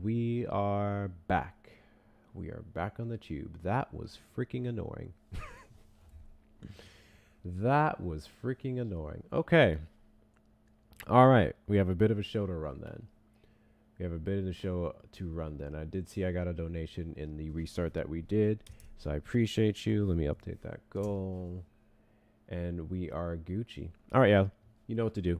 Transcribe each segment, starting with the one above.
we are back. We are back on the tube. That was freaking annoying. That was freaking annoying. Okay. All right. We have a bit of a show to run then. I did see I got a donation in the restart that we did. So I appreciate you. Let me update that goal. And we are Gucci. All right, yeah. You know what to do.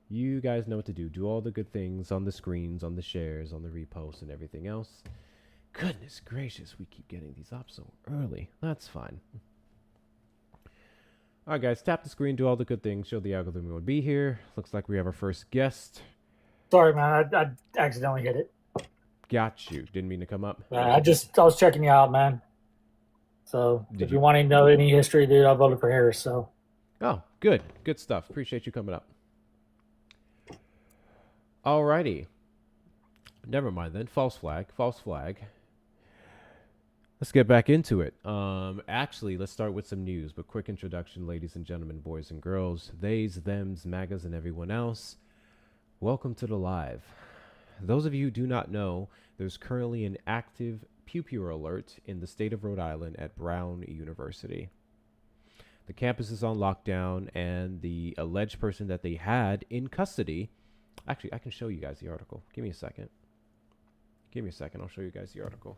You guys know what to do. Do all the good things on the screens, on the shares, on the reposts, and everything else. Goodness gracious, we keep getting these up so early. That's fine. All right, guys, tap the screen, do all the good things, show the algorithm we would be here. Looks like we have our first guest. Sorry, man. I accidentally hit it. Got you. Didn't mean to come up. I was checking you out, man. So if you want to know any history, dude, I voted for Harris. So. Oh, good. Good stuff. Appreciate you coming up. Alrighty. Never mind then. False flag. Let's get back into it. Actually, let's start with some news, but quick introduction, ladies and gentlemen, boys and girls, theys, thems, MAGAs, and everyone else. Welcome to the live. Those of you who do not know, there's currently an active pew alert in the state of Rhode Island at Brown University. The campus is on lockdown, and the alleged person that they had in custody, actually, I can show you guys the article. Give me a second. I'll show you guys the article.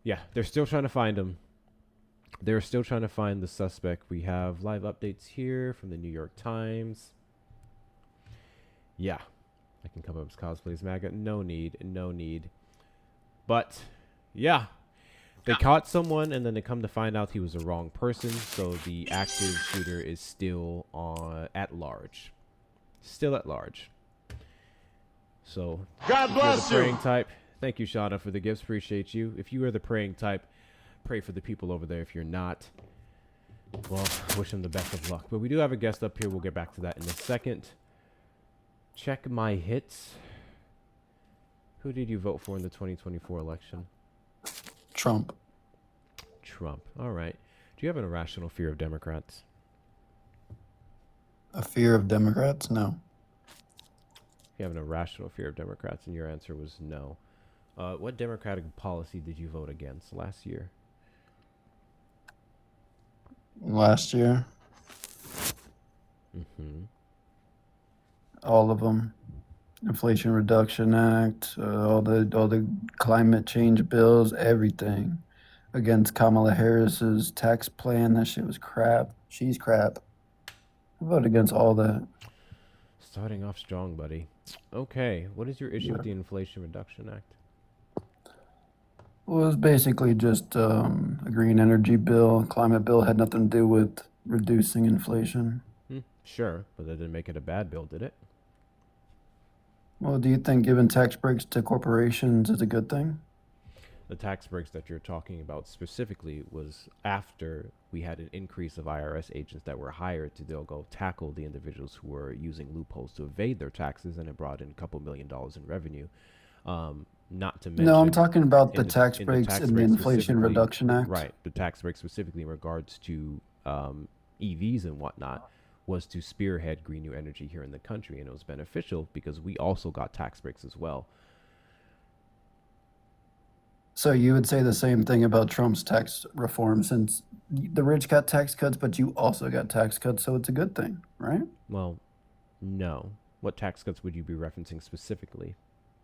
Yeah, they're still trying to find him. They're still trying to find the suspect. We have live updates here from the New York Times. Yeah, I can come up as cosplays MAGA. No need. But, yeah, they caught someone, and then they come to find out he was the wrong person. So the active shooter is still at large. So, God bless the praying type. Thank you, Shauna, for the gifts. Appreciate you. If you are the praying type, pray for the people over there. If you're not, well, wish them the best of luck. But we do have a guest up here. We'll get back to that in a second. Check my hits. Who did you vote for in the 2024 election? Trump. All right. Do you have an irrational fear of Democrats? A fear of Democrats? No. You have an irrational fear of Democrats, and your answer was no. What Democratic policy did you vote against last year? Last year? Mm-hmm. All of them. Inflation Reduction Act, all the climate change bills, everything. Against Kamala Harris's tax plan. That shit was crap. She's crap. I voted against all that. Starting off strong, buddy. Okay, what is your issue with the Inflation Reduction Act? Well, it was basically just a green energy bill. Climate bill had nothing to do with reducing inflation. Sure, but that didn't make it a bad bill, did it? Well, do you think giving tax breaks to corporations is a good thing? The tax breaks that you're talking about specifically was after we had an increase of IRS agents that were hired to go tackle the individuals who were using loopholes to evade their taxes, and it brought in a couple $1 million in revenue. Not to mention... No, I'm talking about the tax breaks in the Inflation Reduction Act. Right. The tax break specifically in regards to EVs and whatnot was to spearhead green new energy here in the country, and it was beneficial because we also got tax breaks as well. So you would say the same thing about Trump's tax reform, since the rich got tax cuts, but you also got tax cuts, so it's a good thing, right? Well, no. What tax cuts would you be referencing specifically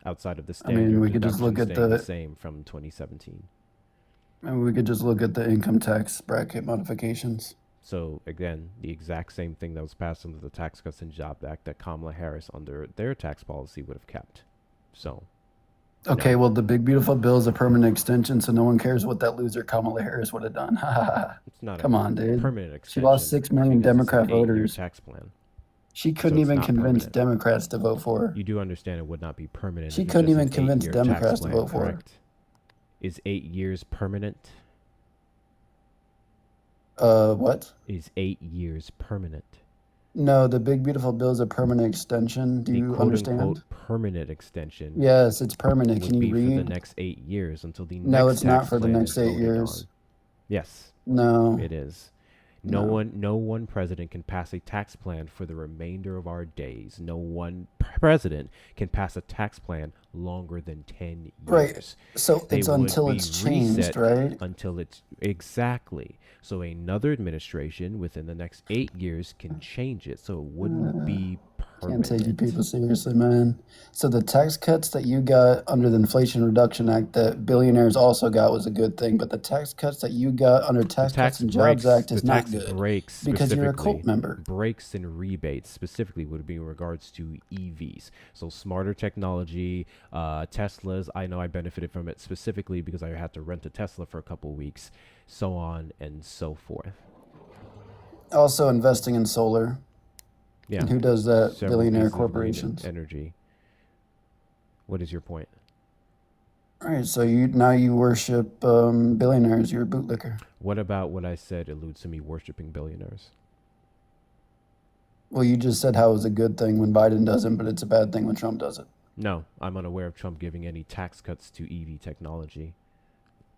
outside of the standard we could just look at the same from 2017? And we could just look at the income tax bracket modifications. So, again, the exact same thing that was passed under the Tax Cuts and Jobs Act that Kamala Harris, under their tax policy, would have kept. So... Okay, well, the big beautiful bill is a permanent extension, so no one cares what that loser Kamala Harris would have done. It's not. Come on, dude. Permanent extension. She lost 6 million Democrat voters. Tax plan. She couldn't even convince Democrats to vote for her. You do understand it would not be permanent. She couldn't even convince Democrats to vote for her. Is 8 years permanent? What? Is 8 years permanent? No, the big beautiful bill is a permanent extension. Do you understand? Unquote permanent extension. Yes, it's permanent. Can you read? For the next 8 years until the next. No, it's not for the next 8 years. Yes. No. It is. No. No one president can pass a tax plan for the remainder of our days. No one president can pass a tax plan longer than 10 Right. years. So They it's would until be it's changed, reset right? until it's exactly. So another administration within the next 8 years can change it. So it wouldn't be Can't take you permanent. people seriously, man. So the tax cuts that you got under the Inflation Reduction Act that billionaires also got was a good thing, but the tax cuts that you got under Tax Cuts and Jobs Act The is not tax good breaks because you're a cult specifically, member. breaks and rebates specifically would be in regards to EVs. So smarter technology, Teslas. I know I benefited from it specifically because I had to rent a Tesla for a couple weeks, so on and so forth. Also investing in solar. Yeah, And who does that? several Billionaire pieces of green corporations. energy. What is your point? All right, so you worship billionaires. You're a bootlicker. What about what I said alludes to me worshiping billionaires? Well, you just said how it was a good thing when Biden does it, but it's a bad thing when Trump does it. No, I'm unaware of Trump giving any tax cuts to EV technology.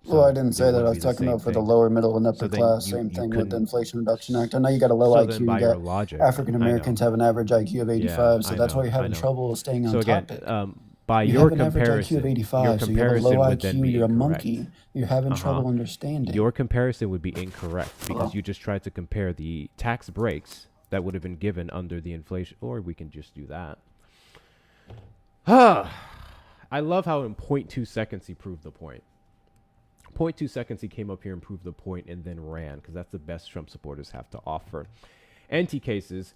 Well, I So didn't it say that. I wouldn't be was the talking same about for the thing. lower, middle, and So upper then class. Same you thing with the couldn't. Inflation Reduction Act. I know you got a low So then, IQ. You by your got logic, African I know. Americans have an average IQ of Yeah, 85, so I that's why know. you're I having know. trouble staying on So again, topic. by You have an average IQ of your 85, so you have a low comparison would then IQ. be You're a incorrect. monkey. You're having Uh huh. trouble understanding. Your comparison would be incorrect because you just tried to compare the tax breaks that would have been given under the inflation, or we can just do that. I love how in 0.2 seconds he proved the point. 0.2 seconds he came up here and proved the point and then ran because that's the best Trump supporters have to offer. Anti cases.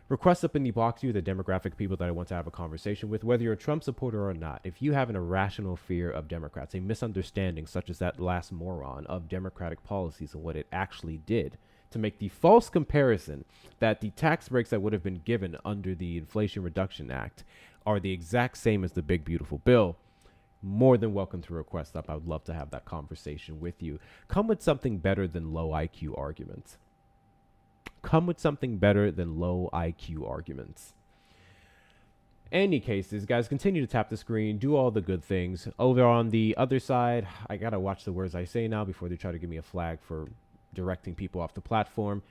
Request up in the box you the demographic people that I want to have a conversation with, whether you're a Trump supporter or not. If you have an irrational fear of Democrats, a misunderstanding such as that last moron of Democratic policies and what it actually did to make the false comparison that the tax breaks that would have been given under the Inflation Reduction Act are the exact same as the big beautiful bill, more than welcome to request up. I would love to have that conversation with you. Come with something better than low IQ arguments. Come with something better than low IQ arguments. Any cases, guys, continue to tap the screen, do all the good things. Over on the other side, I gotta watch the words I say now before they try to give me a flag for directing people off the platform.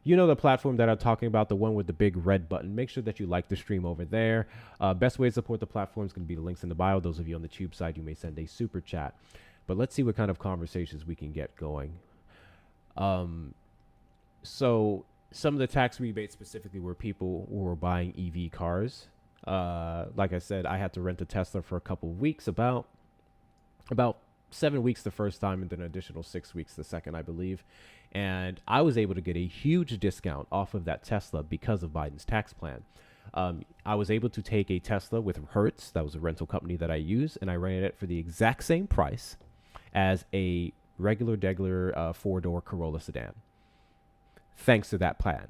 You know the platform that I'm talking about, the one with the big red button. Make sure that you like the stream over there. Best way to support the platform is going to be the links in the bio. Those of you on the tube side, you may send a super chat. But let's see what kind of conversations we can get going. So some of the tax rebates specifically were people who were buying EV cars. Like I said, I had to rent a Tesla for a couple of weeks, about 7 weeks the first time, and then an additional 6 weeks the second, I believe. And I was able to get a huge discount off of that Tesla because of Biden's tax plan. I was able to take a Tesla with Hertz, that was a rental company that I use, and I rented it for the exact same price as a regular degular four-door Corolla sedan. Thanks to that plan.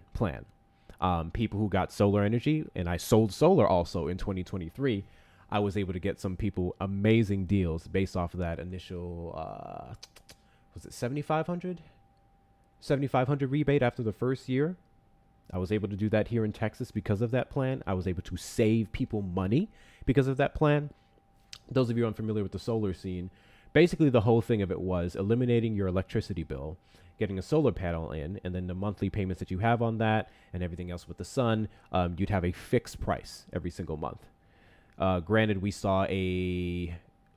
People who got solar energy, and I sold solar also in 2023, I was able to get some people amazing deals based off of that initial, was it 7,500 rebate after the first year. I was able to do that here in Texas because of that plan. I was able to save people money because of that plan. Those of you unfamiliar with the solar scene, basically the whole thing of it was eliminating your electricity bill, getting a solar panel in, and then the monthly payments that you have on that and everything else with the sun, you'd have a fixed price every single month. Granted, we saw a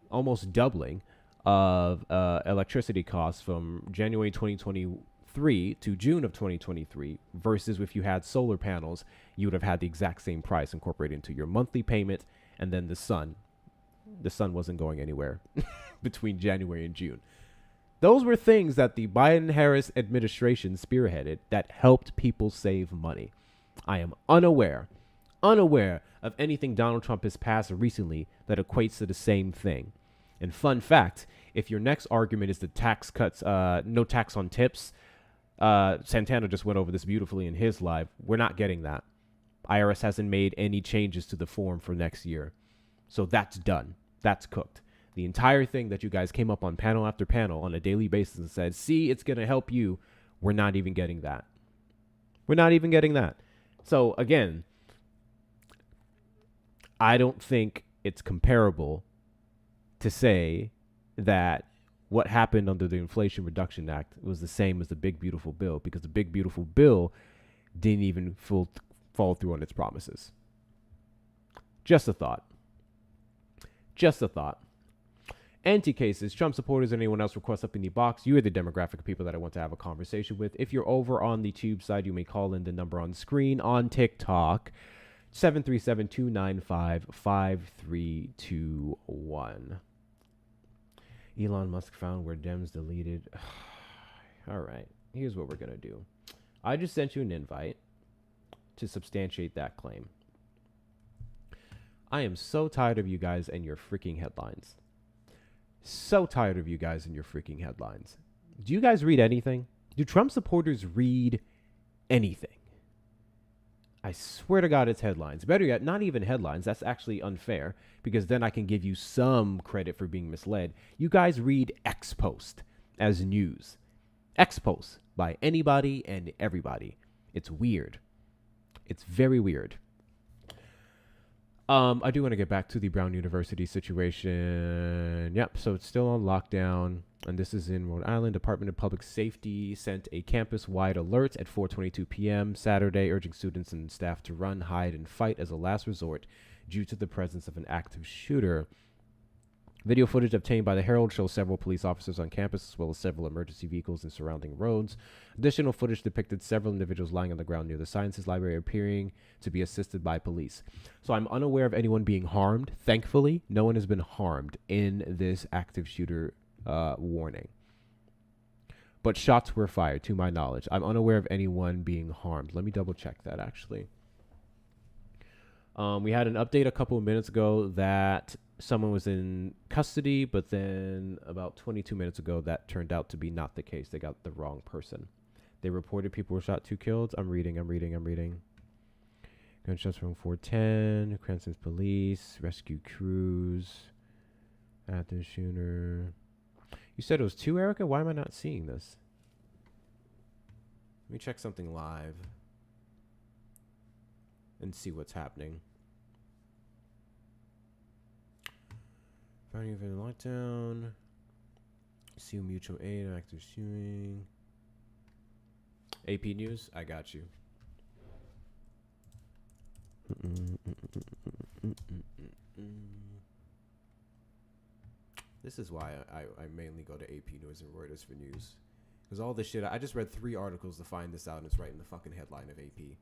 almost doubling of electricity costs from January 2023 to June of 2023 versus if you had solar panels, you would have had the exact same price incorporated into your monthly payment, and then the sun wasn't going anywhere between January and June. Those were things that the Biden-Harris administration spearheaded that helped people save money. I am unaware of anything Donald Trump has passed recently that equates to the same thing. And fun fact, if your next argument is the tax cuts, no tax on tips, Santana just went over this beautifully in his live. We're not getting that. IRS hasn't made any changes to the form for next year. So that's done. That's cooked. The entire thing that you guys came up on panel after panel on a daily basis and said, see, it's going to help you. We're not even getting that. We're not even getting that. So again, I don't think it's comparable to say that what happened under the Inflation Reduction Act was the same as the Big Beautiful Bill, because the Big Beautiful Bill didn't even fall through on its promises. Just a thought. Just a thought. Anti-cases, Trump supporters, and anyone else request up in the box. You are the demographic of people that I want to have a conversation with. If you're over on the tube side, you may call in the number on screen. On TikTok, 737-295-5321. Elon Musk found where Dems deleted. All right, here's what we're going to do. I just sent you an invite to substantiate that claim. I am so tired of you guys and your freaking headlines. So tired of you guys and your freaking headlines. Do you guys read anything? Do Trump supporters read anything? I swear to God, it's headlines. Better yet, not even headlines. That's actually unfair, because then I can give you some credit for being misled. You guys read X post as news. X post by anybody and everybody. It's weird. It's very weird. I do want to get back to the Brown University situation. Yep, so it's still on lockdown, and this is in Rhode Island. Department of Public Safety sent a campus-wide alert at 4:22 p.m. Saturday, urging students and staff to run, hide, and fight as a last resort due to the presence of an active shooter. Video footage obtained by the Herald shows several police officers on campus, as well as several emergency vehicles in surrounding roads. Additional footage depicted several individuals lying on the ground near the Sciences Library, appearing to be assisted by police. So I'm unaware of anyone being harmed. Thankfully, no one has been harmed in this active shooter warning. But shots were fired, to my knowledge. I'm unaware of anyone being harmed. Let me double check that, actually. We had an update a couple of minutes ago that someone was in custody, but then about 22 minutes ago, that turned out to be not the case. They got the wrong person. They reported people were shot, 2 killed. I'm reading. Gunshots from 410, Cranston's police, rescue crews, at the shooter. You said it was 2, Erica? Why am I not seeing this? Let me check something live and see what's happening. Finding event lockdown. See mutual aid, active shooting. AP News, I got you. This is why I mainly go to AP News and Reuters for news. Because all this shit, I just read 3 articles to find this out, and it's right in the fucking headline of AP.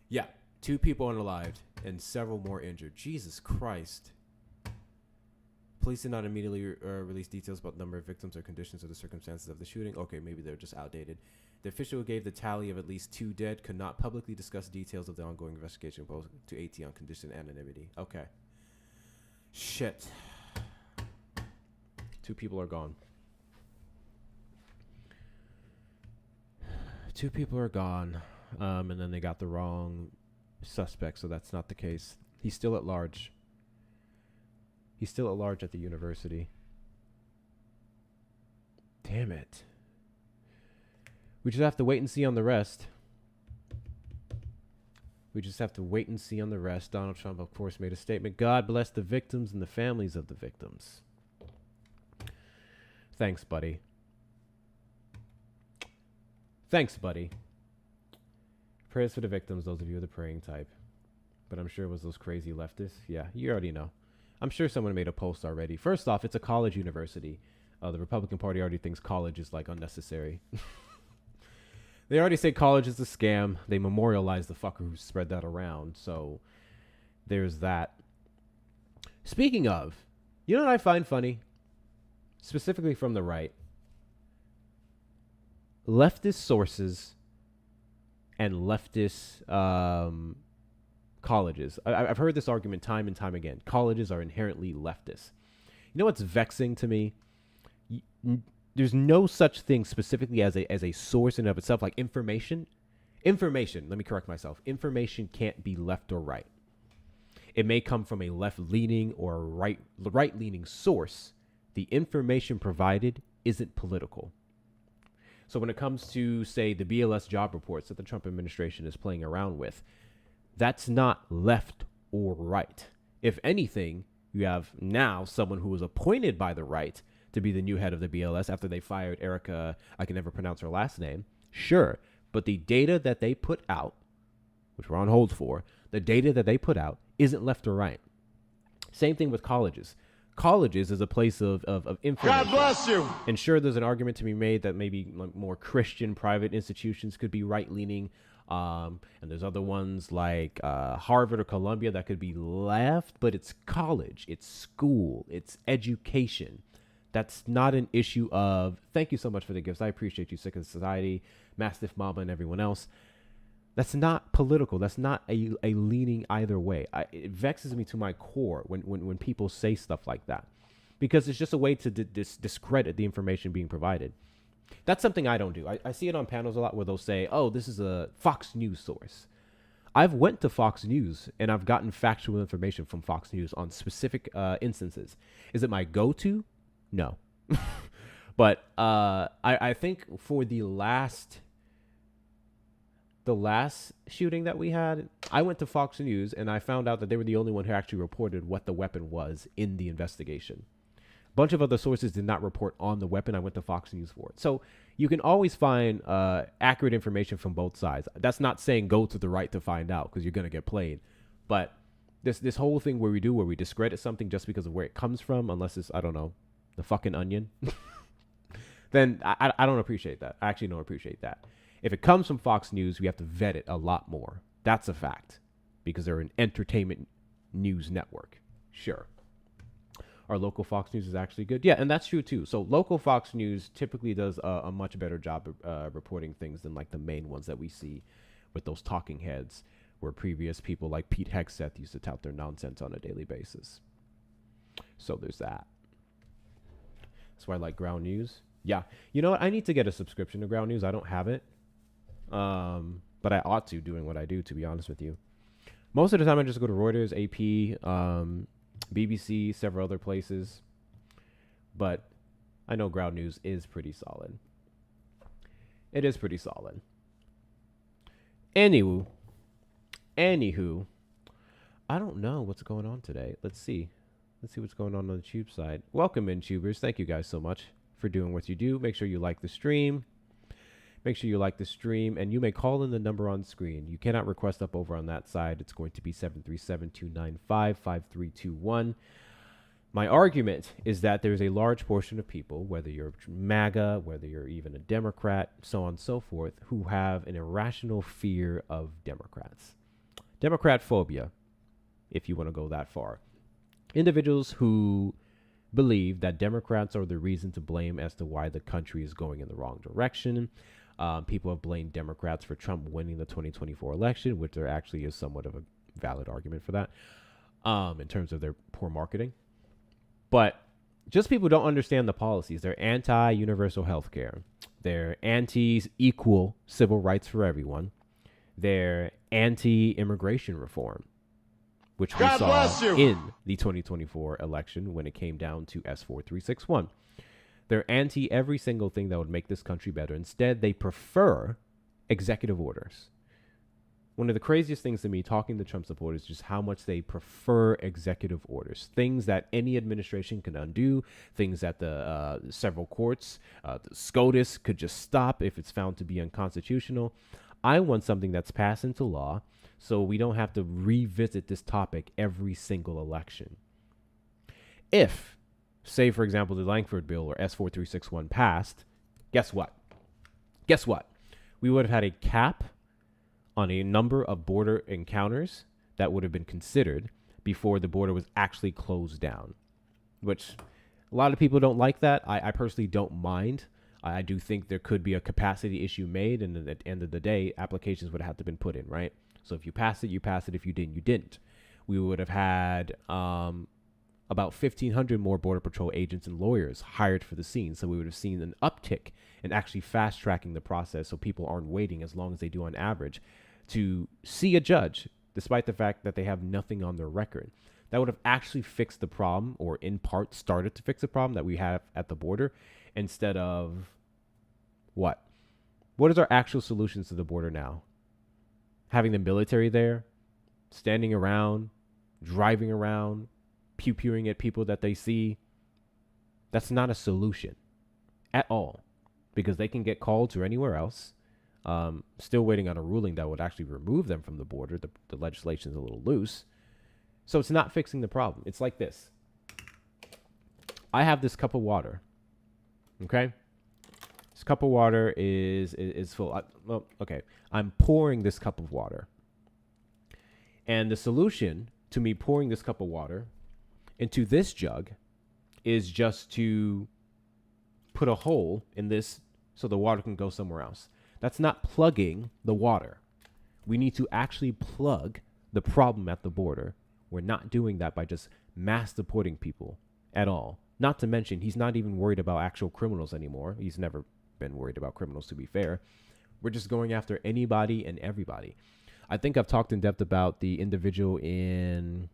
Yeah, 2 people unalived and several more injured. Jesus Christ. Police did not immediately release details about the number of victims or conditions or the circumstances of the shooting. Okay, maybe they're just outdated. The official who gave the tally of at least 2 dead could not publicly discuss details of the ongoing investigation, both to AT on condition anonymity. Okay. Shit. 2 people are gone. 2 people are gone. And then they got the wrong suspect, so that's not the case. He's still at large. He's still at large at the university. Damn it. We just have to wait and see on the rest. Donald Trump, of course, made a statement. God bless the victims and the families of the victims. Thanks, buddy. Prayers for the victims, those of you are the praying type. But I'm sure it was those crazy leftists. Yeah, you already know. I'm sure someone made a post already. First off, it's a college university. The Republican Party already thinks college is like unnecessary. They already say college is a scam. They memorialize the fucker who spread that around. So there's that. Speaking of, you know what I find funny? Specifically from the right. Leftist sources and leftist colleges. I've heard this argument time and time again. Colleges are inherently leftist. You know what's vexing to me? There's no such thing specifically as a source in of itself, like information. Information, let me correct myself. Information can't be left or right. It may come from a left-leaning or a right-leaning source. The information provided isn't political. So when it comes to, say, the BLS job reports that the Trump administration is playing around with, that's not left or right. If anything, you have now someone who was appointed by the right to be the new head of the BLS after they fired Erica. I can never pronounce her last name. Sure. But the data that they put out, which we're on hold for, the data that they put out isn't left or right. Same thing with colleges. Colleges is a place of information. God bless you. And sure, there's an argument to be made that maybe like more Christian private institutions could be right-leaning. And there's other ones like Harvard or Columbia that could be left, but it's college, it's school, it's education. That's not an issue of, thank you so much for the gifts. I appreciate you, Sick of Society, Mastiff Mama, and everyone else. That's not political. That's not a leaning either way. It vexes me to my core when people say stuff like that, because it's just a way to discredit the information being provided. That's something I don't do. I see it on panels a lot where they'll say, oh, this is a Fox News source. I've went to Fox News and I've gotten factual information from Fox News on specific instances. Is it my go-to? No. But I think for the last shooting that we had, I went to Fox News and I found out that they were the only one who actually reported what the weapon was in the investigation. A bunch of other sources did not report on the weapon. I went to Fox News for it. So you can always find accurate information from both sides. That's not saying go to the right to find out, because you're going to get played. But this whole thing where we discredit something just because of where it comes from, unless it's, I don't know, the fucking Onion, then I don't appreciate that. I actually don't appreciate that. If it comes from Fox News, we have to vet it a lot more. That's a fact, because they're an entertainment news network. Sure. Our local Fox News is actually good. Yeah, and that's true too. So local Fox News typically does a much better job reporting things than like the main ones that we see with those talking heads, where previous people like Pete Hegseth used to tout their nonsense on a daily basis. So there's that. That's why I like Ground News. Yeah. You know what? I need to get a subscription to Ground News. I don't have it. But I ought to, doing what I do, to be honest with you. Most of the time I just go to Reuters, AP, BBC, several other places. But I know Ground News is pretty solid. It is pretty solid. Anywho, I don't know what's going on today. Let's see what's going on the Tube side. Welcome in, Tubers. Thank you guys so much for doing what you do. Make sure you like the stream. And you may call in the number on screen. You cannot request up over on that side. It's going to be 737-295-5321. My argument is that there's a large portion of people, whether you're MAGA, whether you're even a Democrat, so on and so forth, who have an irrational fear of Democrats. Democrat phobia, if you want to go that far. Individuals who believe that Democrats are the reason to blame as to why the country is going in the wrong direction. People have blamed Democrats for Trump winning the 2024 election, which there actually is somewhat of a valid argument for that in terms of their poor marketing. But just people don't understand the policies. They're anti-universal health care. They're anti-equal civil rights for everyone. They're anti-immigration reform, which we saw in the 2024 election when it came down to S4361. They're anti every single thing that would make this country better. Instead, they prefer executive orders. One of the craziest things to me talking to Trump supporters is just how much they prefer executive orders. Things that any administration can undo, things that the several courts, the SCOTUS could just stop if it's found to be unconstitutional. I want something that's passed into law so we don't have to revisit this topic every single election. If, say, for example, the Langford bill or S4361 passed, guess what? We would have had a cap on a number of border encounters that would have been considered before the border was actually closed down, which a lot of people don't like that. I personally don't mind. I do think there could be a capacity issue made, and at the end of the day, applications would have to been put in, right? So if you pass it, you pass it. If you didn't, you didn't. We would have had about 1,500 more Border Patrol agents and lawyers hired for the scene. So we would have seen an uptick in actually fast tracking the process so people aren't waiting as long as they do on average to see a judge, despite the fact that they have nothing on their record. That would have actually fixed the problem, or in part started to fix the problem that we have at the border, instead of what? What is our actual solutions to the border now? Having the military there, standing around, driving around, pew-pewing at people that they see. That's not a solution at all, because they can get called to anywhere else. Still waiting on a ruling that would actually remove them from the border. The legislation is a little loose. So it's not fixing the problem. It's like this. I have this cup of water. Okay? This cup of water is full. Okay. I'm pouring this cup of water. And the solution to me pouring this cup of water into this jug is just to put a hole in this so the water can go somewhere else. That's not plugging the water. We need to actually plug the problem at the border. We're not doing that by just mass deporting people at all. Not to mention, he's not even worried about actual criminals anymore. He's never been worried about criminals, to be fair. We're just going after anybody and everybody. I think I've talked in depth about the individual in,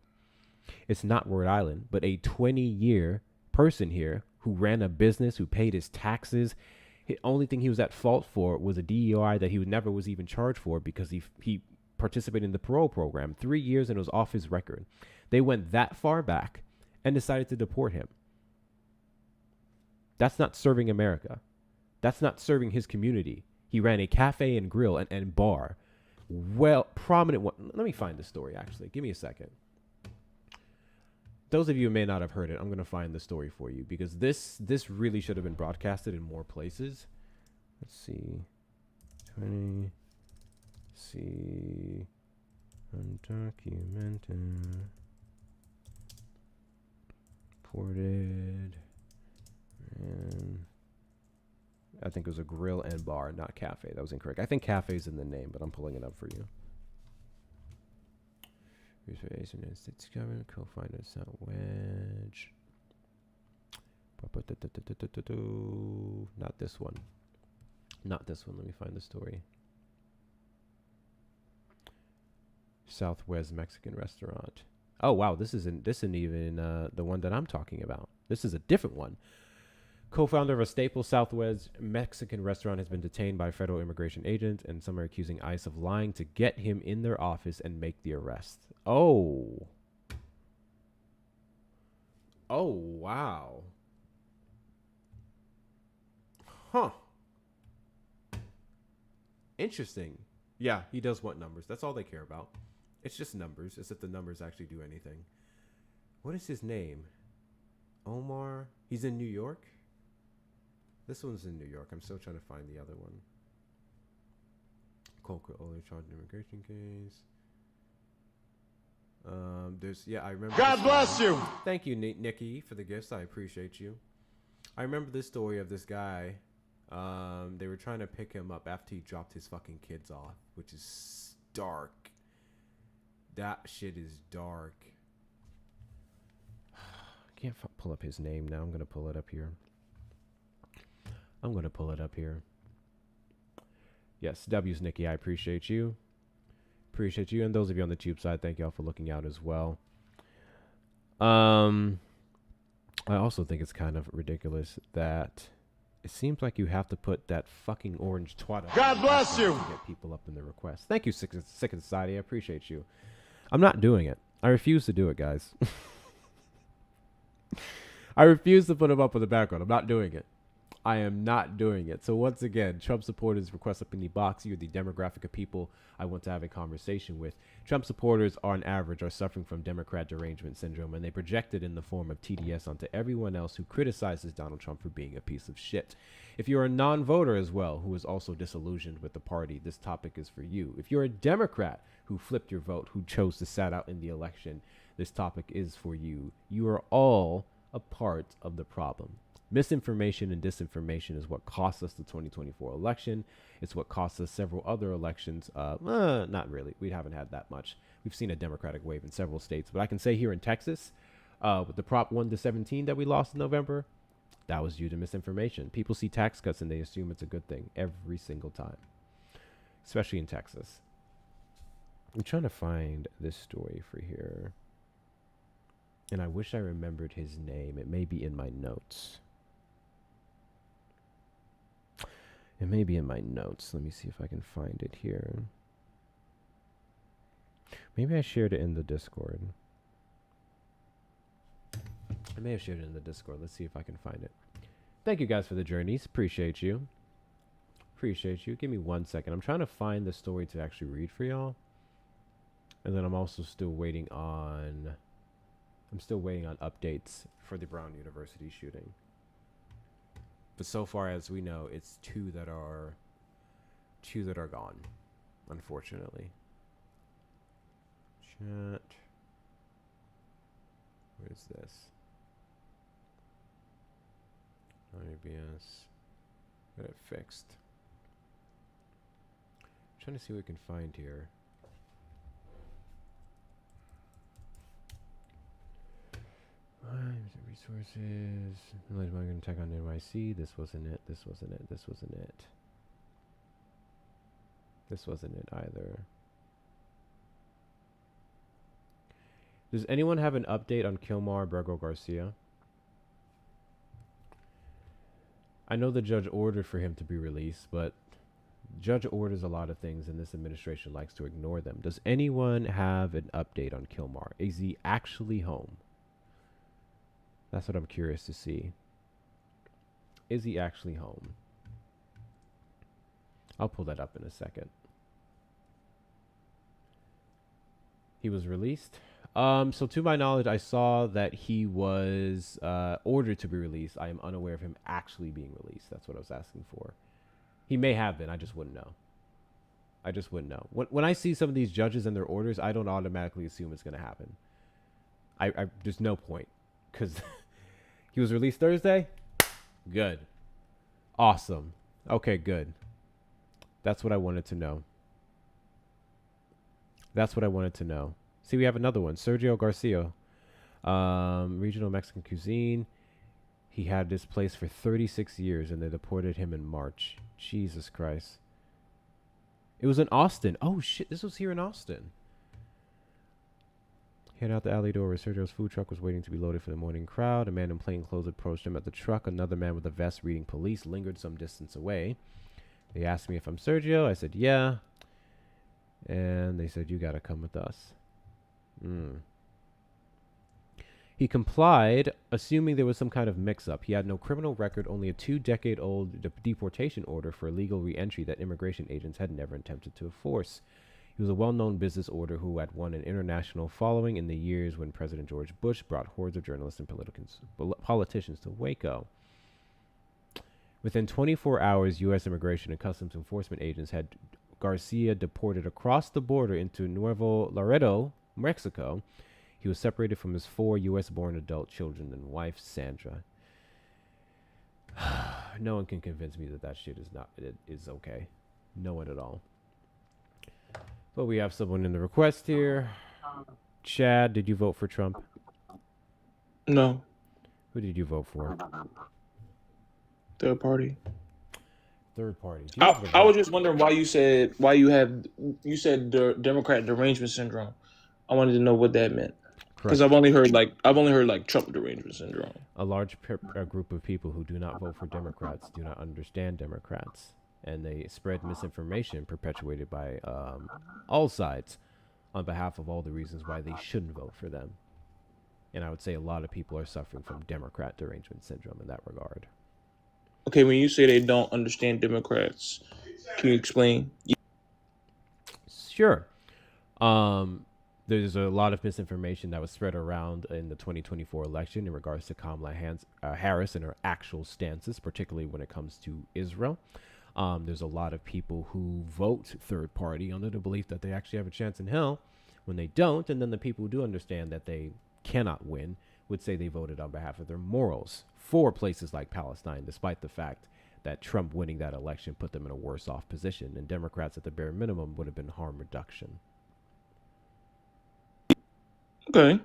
it's not Rhode Island, but a 20-year person here who ran a business, who paid his taxes. The only thing he was at fault for was a DUI that he never was even charged for because he participated in the parole program. 3 years and it was off his record. They went that far back and decided to deport him. That's not serving America. That's not serving his community. He ran a cafe and grill and bar. Well, prominent one. Let me find the story, actually. Give me a second. Those of you who may not have heard it, I'm going to find the story for you because this really should have been broadcasted in more places. Let's see. 20. See. Undocumented. Ported. And I think it was a grill and bar, not cafe. That was incorrect. I think cafe's in the name, but I'm pulling it up for you. Co-founder Sound Wedge. Not this one. Not this one. Let me find the story. Southwest Mexican restaurant. Oh wow, this isn't even the one that I'm talking about. This is a different one. Co-founder of a staple Southwest Mexican restaurant has been detained by federal immigration agents, and some are accusing ICE of lying to get him in their office and make the arrest. Oh. Oh, wow. Huh. Interesting. Yeah, he does want numbers. That's all they care about. It's just numbers, as if the numbers actually do anything. What is his name? Omar? He's in New York? This one's in New York. I'm still trying to find the other one. Coca only charged immigration case. I remember. God bless you. Thank you, Nikki, for the gifts. I appreciate you. I remember this story of this guy. They were trying to pick him up after he dropped his fucking kids off, which is dark. That shit is dark. I can't pull up his name now. I'm gonna pull it up here. Yes, W's Nikki, I appreciate you. And those of you on the tube side, thank y'all for looking out as well. I also think it's kind of ridiculous that it seems like you have to put that fucking orange twat up. God bless you. To get people up in the request. Thank you, Sick of Society. I appreciate you. I'm not doing it. I refuse to do it, guys. I refuse to put him up in the background. I'm not doing it. I am not doing it. So once again, Trump supporters request up in the box. You're the demographic of people I want to have a conversation with. Trump supporters, on average, are suffering from Democrat derangement syndrome, and they project it in the form of TDS onto everyone else who criticizes Donald Trump for being a piece of shit. If you're a non-voter as well, who is also disillusioned with the party, this topic is for you. If you're a Democrat who flipped your vote, who chose to sat out in the election, this topic is for you. You are all a part of the problem. Misinformation and disinformation is what cost us the 2024 election. It's what cost us several other elections. Not really. We haven't had that much. We've seen a Democratic wave in several states. But I can say here in Texas, with the Prop 1 to 17 that we lost in November, that was due to misinformation. People see tax cuts and they assume it's a good thing every single time, especially in Texas. I'm trying to find this story for here. And I wish I remembered his name. It may be in my notes. Let me see if I can find it here. Maybe I shared it in the Discord. I may have shared it in the Discord. Let's see if I can find it. Thank you guys for the journeys. Appreciate you. Appreciate you. Give me 1 second. I'm trying to find the story to actually read for y'all. And then I'm also still waiting on updates for the Brown University shooting. But so far as we know, it's two that are gone, unfortunately. Chat. Where's this? IBS. Got it fixed. Trying to see what we can find here. Resources. Knowledge marketing attack on NYC. This wasn't it. This wasn't it. This wasn't it. This wasn't it either. Does anyone have an update on Kilmar Bergo Garcia? I know the judge ordered for him to be released, but judge orders a lot of things and this administration likes to ignore them. Does anyone have an update on Kilmar? Is he actually home? That's what I'm curious to see. Is he actually home? I'll pull that up in a second. He was released. So to my knowledge, I saw that he was ordered to be released. I am unaware of him actually being released. That's what I was asking for. He may have been. I just wouldn't know. I just wouldn't know. When I see some of these judges and their orders, I don't automatically assume it's going to happen. There's no point because he was released Thursday. Good. Awesome. Okay, good. That's what I wanted to know. That's what I wanted to know. See, we have another one. Sergio Garcia. Regional Mexican cuisine. He had this place for 36 years and they deported him in March. Jesus Christ. It was in Austin. Oh, shit. This was here in Austin. He headed out the alley door where Sergio's food truck was waiting to be loaded for the morning crowd. A man in plain clothes approached him at the truck. Another man with a vest reading police lingered some distance away. They asked me if I'm Sergio. I said, yeah. And they said, you got to come with us. He complied, assuming there was some kind of mix-up. He had no criminal record, only a 2-decade-old deportation order for illegal re-entry that immigration agents had never attempted to enforce. He was a well-known business order who had won an international following in the years when President George Bush brought hordes of journalists and politicians to Waco. Within 24 hours, U.S. Immigration and Customs Enforcement agents had Garcia deported across the border into Nuevo Laredo, Mexico. He was separated from his 4 U.S.-born adult children and wife, Sandra. No one can convince me that shit is okay. No one at all. But we have someone in the request here. Chad, did you vote for Trump? No. Who did you vote for? Third party. Third party. I was just wondering why you said the Democrat derangement syndrome. I wanted to know what that meant. Because I've only heard Trump derangement syndrome. A large group of people who do not vote for Democrats do not understand Democrats, and they spread misinformation perpetuated by all sides on behalf of all the reasons why they shouldn't vote for them. And I would say a lot of people are suffering from Democrat derangement syndrome in that regard. Okay, when you say they don't understand Democrats, can you explain? Sure. There's a lot of misinformation that was spread around in the 2024 election in regards to Kamala Harris and her actual stances, particularly when it comes to Israel. There's a lot of people who vote third party under the belief that they actually have a chance in hell when they don't. And then the people who do understand that they cannot win would say they voted on behalf of their morals for places like Palestine, despite the fact that Trump winning that election put them in a worse off position. And Democrats at the bare minimum would have been harm reduction. Okay.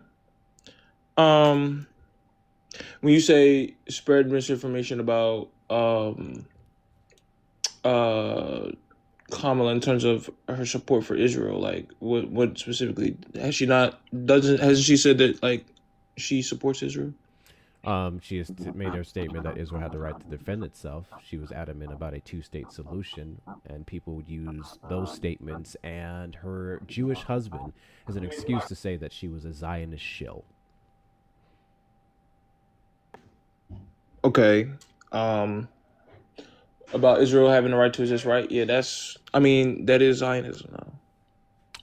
When you say spread misinformation about Kamala in terms of her support for Israel, like what specifically hasn't she said that like she supports Israel? She has made her statement that Israel had the right to defend itself. She was adamant about a 2-state solution, and people would use those statements and her Jewish husband as an excuse to say that she was a Zionist shill. Okay. About Israel having the right to exist, right? Yeah, that is Zionism now.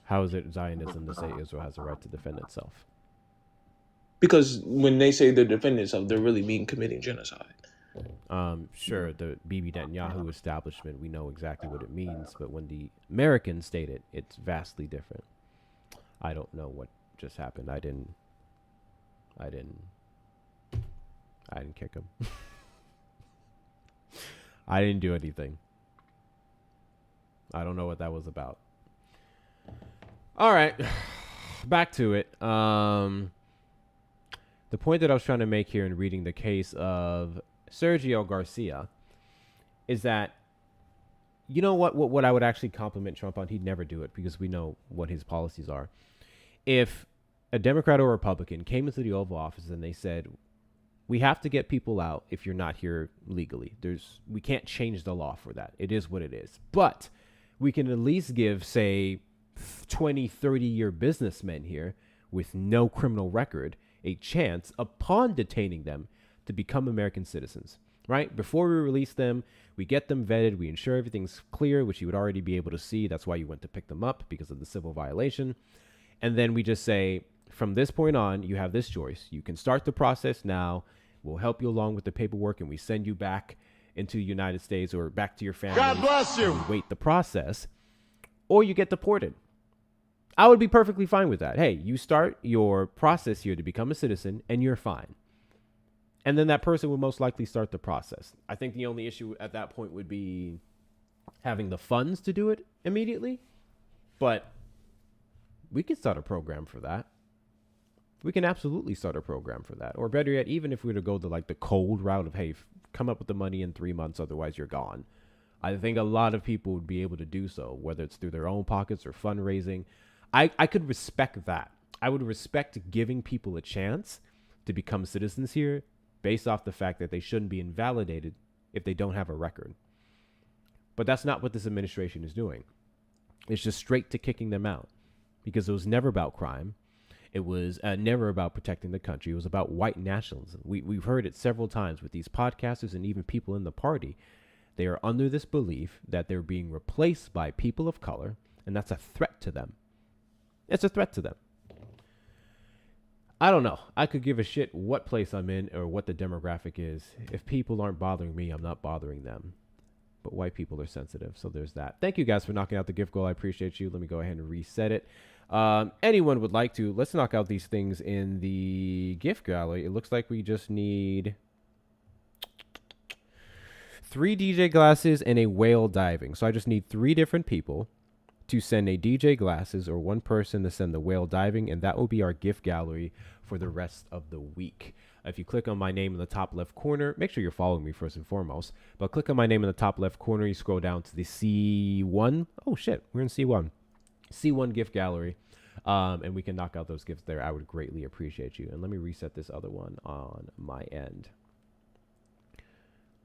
How is it Zionism to say Israel has a right to defend itself? Because when they say they're defending themselves, they're really committing genocide. Sure, the Bibi Netanyahu establishment, we know exactly what it means, but when the Americans state it, it's vastly different. I don't know what just happened. I didn't kick him. I didn't do anything. I don't know what that was about. All right, back to it. The point that I was trying to make here in reading the case of Sergio Garcia is that, you know what I would actually compliment Trump on? He'd never do it because we know what his policies are. If a Democrat or Republican came into the Oval Office and they said, we have to get people out if you're not here legally. We can't change the law for that. It is what it is. But we can at least give, say, 20, 30-year businessmen here with no criminal record a chance upon detaining them to become American citizens, right? Before we release them, we get them vetted, we ensure everything's clear, which you would already be able to see. That's why you went to pick them up, because of the civil violation. And then we just say, from this point on, you have this choice. You can start the process now. We'll help you along with the paperwork, and we send you back into the United States or back to your family. God bless you. We wait the process, or you get deported. I would be perfectly fine with that. Hey, you start your process here to become a citizen, and you're fine. And then that person would most likely start the process. I think the only issue at that point would be having the funds to do it immediately. But we could start a program for that. We can absolutely start a program for that. Or better yet, even if we were to go the cold route of, hey, come up with the money in 3 months, otherwise you're gone. I think a lot of people would be able to do so, whether it's through their own pockets or fundraising. I could respect that. I would respect giving people a chance to become citizens here based off the fact that they shouldn't be invalidated if they don't have a record. But that's not what this administration is doing. It's just straight to kicking them out, because it was never about crime. It was never about protecting the country. It was about white nationalism. We've heard it several times with these podcasters and even people in the party. They are under this belief that they're being replaced by people of color, and that's a threat to them. It's a threat to them. I don't know. I could give a shit what place I'm in or what the demographic is. If people aren't bothering me, I'm not bothering them. But white people are sensitive, so there's that. Thank you guys for knocking out the gift goal. I appreciate you. Let me go ahead and reset it. Anyone would like to, let's knock out these things in the gift gallery. It looks like we just need 3 DJ glasses and a whale diving. So I just need 3 different people to send a DJ glasses, or 1 person to send the whale diving, and that will be our gift gallery for the rest of the week. If you click on my name in the top left corner, make sure you're following me first and foremost, but click on my name in the top left corner, you scroll down to the C1. Oh shit, we're in C1. C1 gift gallery, and we can knock out those gifts there. I would greatly appreciate you. And let me reset this other one on my end.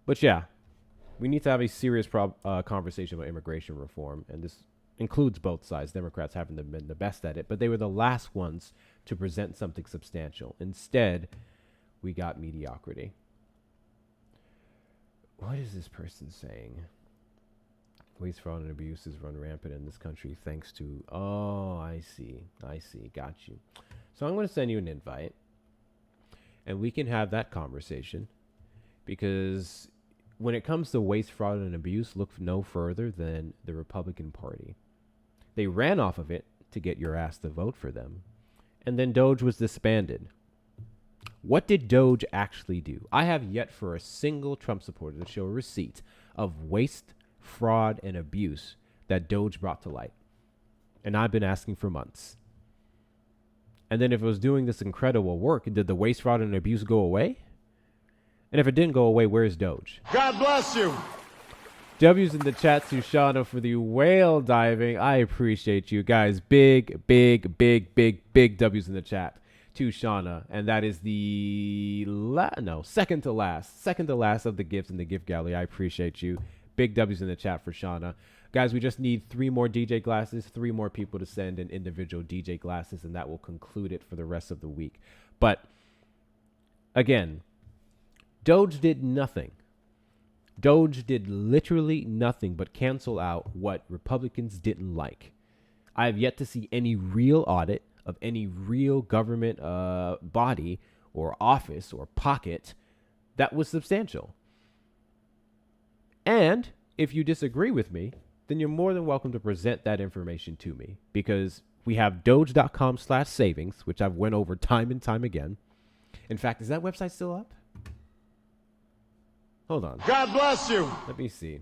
But yeah, we need to have a serious conversation about immigration reform, and this includes both sides. Democrats haven't been the best at it, but they were the last ones to present something substantial. Instead, we got mediocrity. What is this person saying? Waste, fraud, and abuses run rampant in this country thanks to... Oh, I see. Got you. So I'm going to send you an invite, and we can have that conversation, because when it comes to waste, fraud, and abuse, look no further than the Republican Party. They ran off of it to get your ass to vote for them, and then Doge was disbanded. What did Doge actually do? I have yet for a single Trump supporter to show a receipt of waste, fraud, and abuse that Doge brought to light. And I've been asking for months. And then if it was doing this incredible work, did the waste, fraud, and abuse go away? And if it didn't go away, where's Doge? God bless you. W's in the chat to Shauna for the whale diving. I appreciate you guys. Big W's in the chat to Shauna. And that is the second to last of the gifts in the gift gallery. I appreciate you. Big W's in the chat for Shauna. Guys, we just need 3 more DJ glasses, 3 more people to send in individual DJ glasses, and that will conclude it for the rest of the week. But again, Doge did nothing. Doge did literally nothing but cancel out what Republicans didn't like. I have yet to see any real audit of any real government body or office or pocket that was substantial. And if you disagree with me, then you're more than welcome to present that information to me, because we have doge.com/savings, which I've went over time and time again. In fact, is that website still up? Hold on. God bless you. Let me see.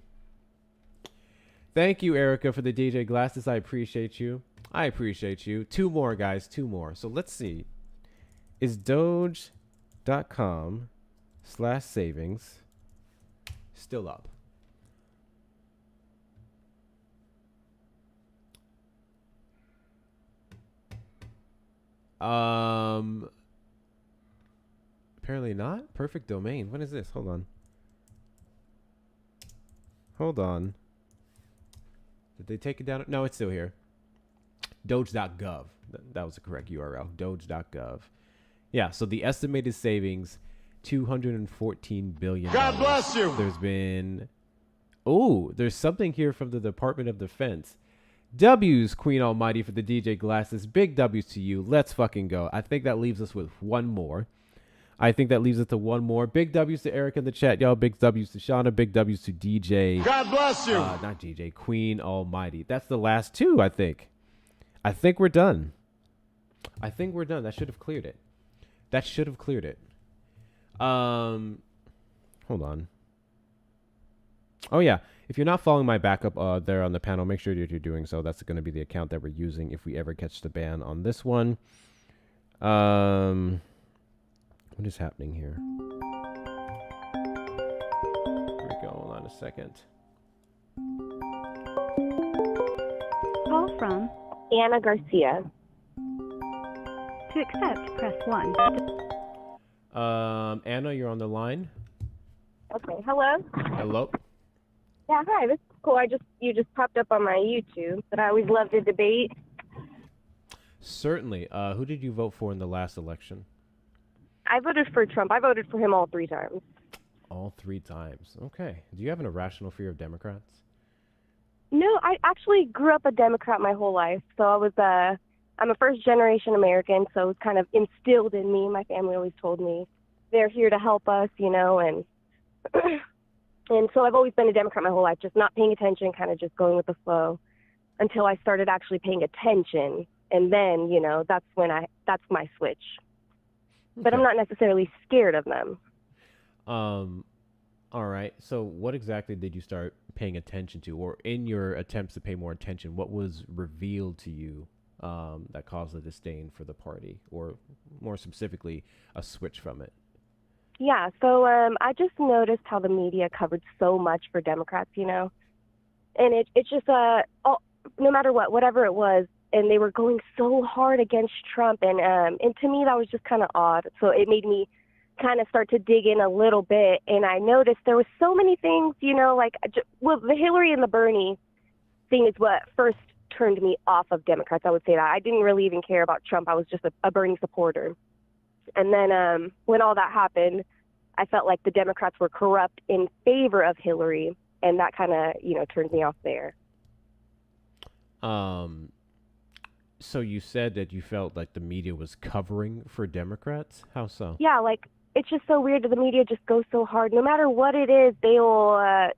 Thank you, Erica, for the DJ glasses. I appreciate you. I appreciate you. 2 more, guys. 2 more. So let's see. Is doge.com/savings still up? Apparently not. Perfect domain. What is this? Hold on. Did they take it down? No, it's still here. Doge.gov. That was the correct URL. Doge.gov. Yeah, so the estimated savings, $214 billion. God bless you. There's something here from the Department of Defense. W's, Queen Almighty, for the DJ glasses. Big W's to you. Let's fucking go. I think that leaves us with one more. Big W's to Eric in the chat, y'all. Big W's to Shauna. Big W's to DJ. God bless you. Not DJ. Queen Almighty. That's the last 2, I think. I think we're done. That should have cleared it. Hold on. Oh, yeah. If you're not following my backup there on the panel, make sure that you're doing so. That's going to be the account that we're using if we ever catch the ban on this one. What is happening here? Here we go. Hold on a second. Call from Anna Garcia. To accept, press 1. Anna, you're on the line. Okay, hello? Hello. Yeah, hi, this is cool. You just popped up on my YouTube, but I always love to debate. Certainly. Who did you vote for in the last election? I voted for Trump. I voted for him all 3 times. All 3 times. Okay. Do you have an irrational fear of Democrats? No, I actually grew up a Democrat my whole life. So I'm a first-generation American, so it was kind of instilled in me. My family always told me they're here to help us, and and so I've always been a Democrat my whole life, just not paying attention, kind of just going with the flow until I started actually paying attention. And then, that's my switch. Okay. But I'm not necessarily scared of them. All right. So what exactly did you start paying attention to, or in your attempts to pay more attention, what was revealed to you that caused a disdain for the party, or more specifically, a switch from it? Yeah. So I just noticed how the media covered so much for Democrats, and it's just no matter whatever it was, and they were going so hard against Trump, and to me that was just kind of odd. So it made me kind of start to dig in a little bit, and I noticed there was so many things, the Hillary and the Bernie thing is what first turned me off of Democrats. I would say that I didn't really even care about Trump. I was just a Bernie supporter. And then when all that happened, I felt like the Democrats were corrupt in favor of Hillary, and that kind of, turned me off there. So you said that you felt like the media was covering for Democrats? How so? Yeah, it's just so weird that the media just goes so hard. No matter what it is, they will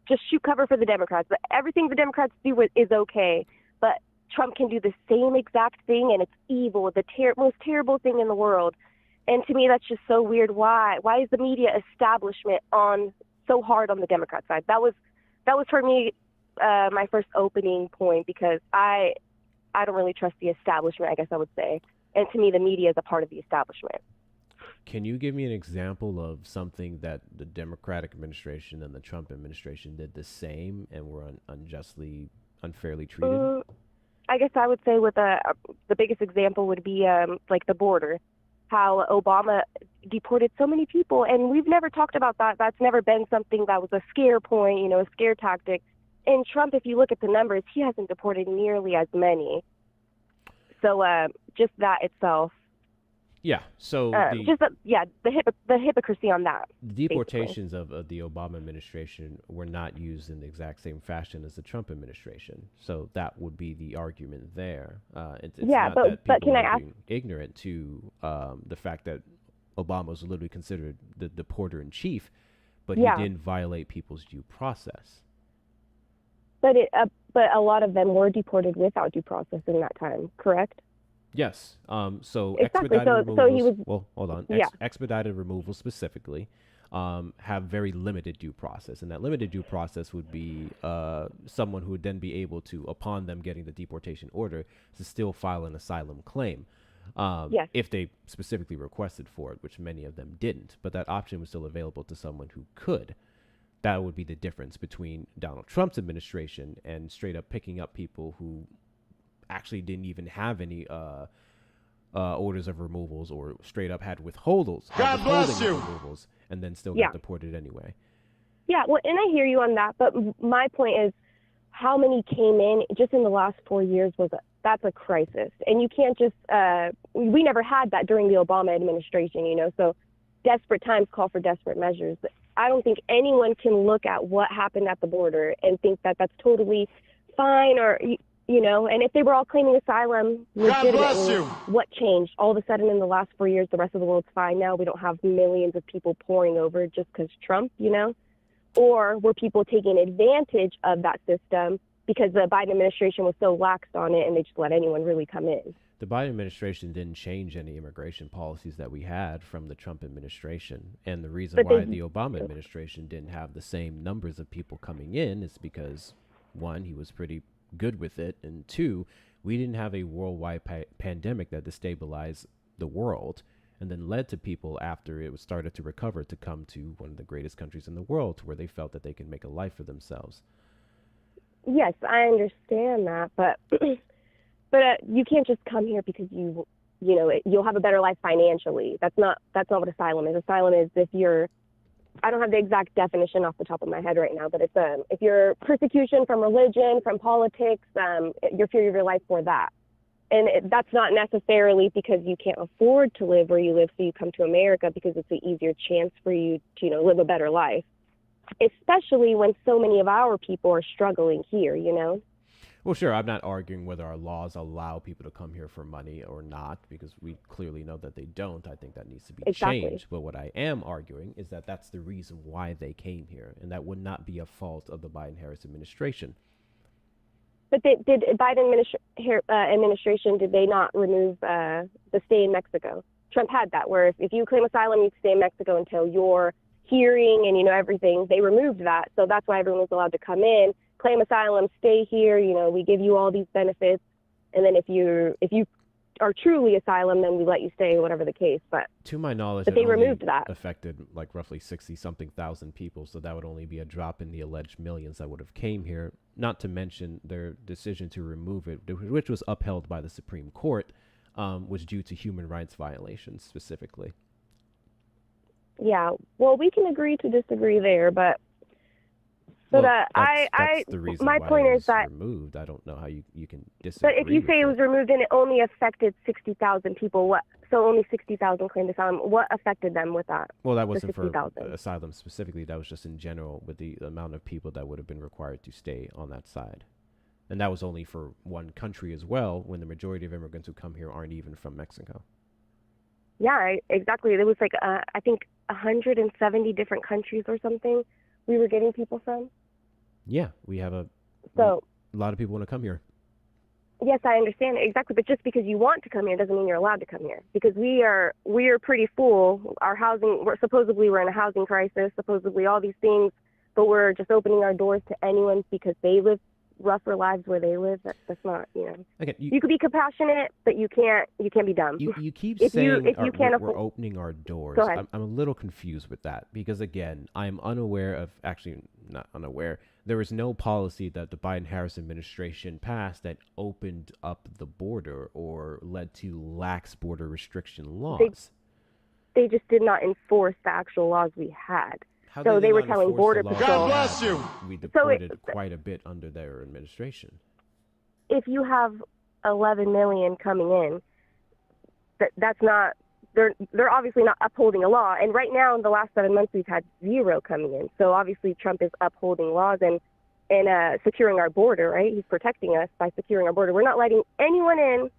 just shoot cover for the Democrats. But everything the Democrats do is okay. But Trump can do the same exact thing, and it's evil, the most terrible thing in the world. And to me, that's just so weird. Why? Why is the media establishment on so hard on the Democrat side? That was for me my first opening point, because I don't really trust the establishment, I guess I would say. And to me, the media is a part of the establishment. Can you give me an example of something that the Democratic administration and the Trump administration did the same and were unfairly treated? I guess I would say the biggest example would be the border, how Obama deported so many people, and we've never talked about that. That's never been something that was a scare point, a scare tactic. And Trump, if you look at the numbers, he hasn't deported nearly as many. So just that itself. Yeah. So the hypocrisy on that. the deportations of the Obama administration were not used in the exact same fashion as the Trump administration. So that would be the argument there. It's not that people are being ignorant to the fact that Obama was literally considered the deporter in chief, but he didn't violate people's due process. But a lot of them were deported without due process in that time, correct? Yes. So exactly. expedited removals. So he was. Well, hold on. Expedited removals specifically have very limited due process, and that limited due process would be someone who would then be able to, upon them getting the deportation order, to still file an asylum claim. If they specifically requested for it, which many of them didn't, but that option was still available to someone who could. That would be the difference between Donald Trump's administration and straight up picking up people who actually didn't even have any orders of removals, or straight up had withholdings. God bless you. Removals, and then still got deported anyway. Yeah, well, and I hear you on that, but my point is, how many came in just in the last 4 years that's a crisis, and you can't just. We never had that during the Obama administration, So desperate times call for desperate measures. I don't think anyone can look at what happened at the border and think that that's totally fine, or and if they were all claiming asylum legitimately, what changed? All of a sudden in the last 4 years, the rest of the world's fine now. We don't have millions of people pouring over just because Trump, Or were people taking advantage of that system because the Biden administration was so lax on it and they just let anyone really come in? The Biden administration didn't change any immigration policies that we had from the Trump administration. And the reason why the Obama administration didn't have the same numbers of people coming in is because, one, he was pretty good with it, and two, we didn't have a worldwide pandemic that destabilized the world and then led to people, after it was started to recover, to come to one of the greatest countries in the world, to where they felt that they could make a life for themselves. Yes, I understand that, but you can't just come here because you'll have a better life financially. That's not what asylum is. Asylum is I don't have the exact definition off the top of my head right now, but it's if you're persecution from religion, from politics, your fear of your life for that. And that's not necessarily because you can't afford to live where you live, so you come to America because it's an easier chance for you to live a better life, especially when so many of our people are struggling here, Well, sure, I'm not arguing whether our laws allow people to come here for money or not, because we clearly know that they don't. I think that needs to be changed. But what I am arguing is that that's the reason why they came here, and that would not be a fault of the Biden-Harris administration. But did Biden administration, did they not remove the stay in Mexico? Trump had that, where if you claim asylum, you stay in Mexico until your hearing and, everything. They removed that, so that's why everyone was allowed to come in, claim asylum, stay here, we give you all these benefits, and then if you are truly asylum, then we let you stay, whatever the case. But to my knowledge, they removed that. Affected like roughly 60-something thousand people, so that would only be a drop in the alleged millions that would have came here. Not to mention their decision to remove it, which was upheld by the Supreme Court, was due to human rights violations specifically. Yeah, well, we can agree to disagree there, but that's the reason my why point it was is that removed. I don't know how you can disagree. But if you say it was removed and it only affected 60,000 people, so only 60,000 claimed asylum, what affected them with that? Well, that wasn't for asylum specifically. That was just in general with the amount of people that would have been required to stay on that side. And that was only for one country as well, when the majority of immigrants who come here aren't even from Mexico. Yeah, exactly. There was I think 170 different countries or something we were getting people from. Yeah, we have a lot of people want to come here. Yes, I understand exactly, but just because you want to come here doesn't mean you're allowed to come here. Because we are pretty full. Our housing, we're in a housing crisis. Supposedly all these things, but we're just opening our doors to anyone because they live rougher lives where they live. That's not, Okay, you could be compassionate, but you can't be dumb. You keep if saying we're opening our doors. Go ahead. I'm a little confused with that, because again, I'm not unaware. There was no policy that the Biden-Harris administration passed that opened up the border or led to lax border restriction laws. They just did not enforce the actual laws we had. So they were telling Border Patrol. God bless you. We deported quite a bit under their administration. If you have 11 million coming in, that's not they're obviously not upholding a law. And right now, in the last 7 months, we've had 0 coming in. So obviously, Trump is upholding laws and securing our border. Right? He's protecting us by securing our border. We're not letting anyone in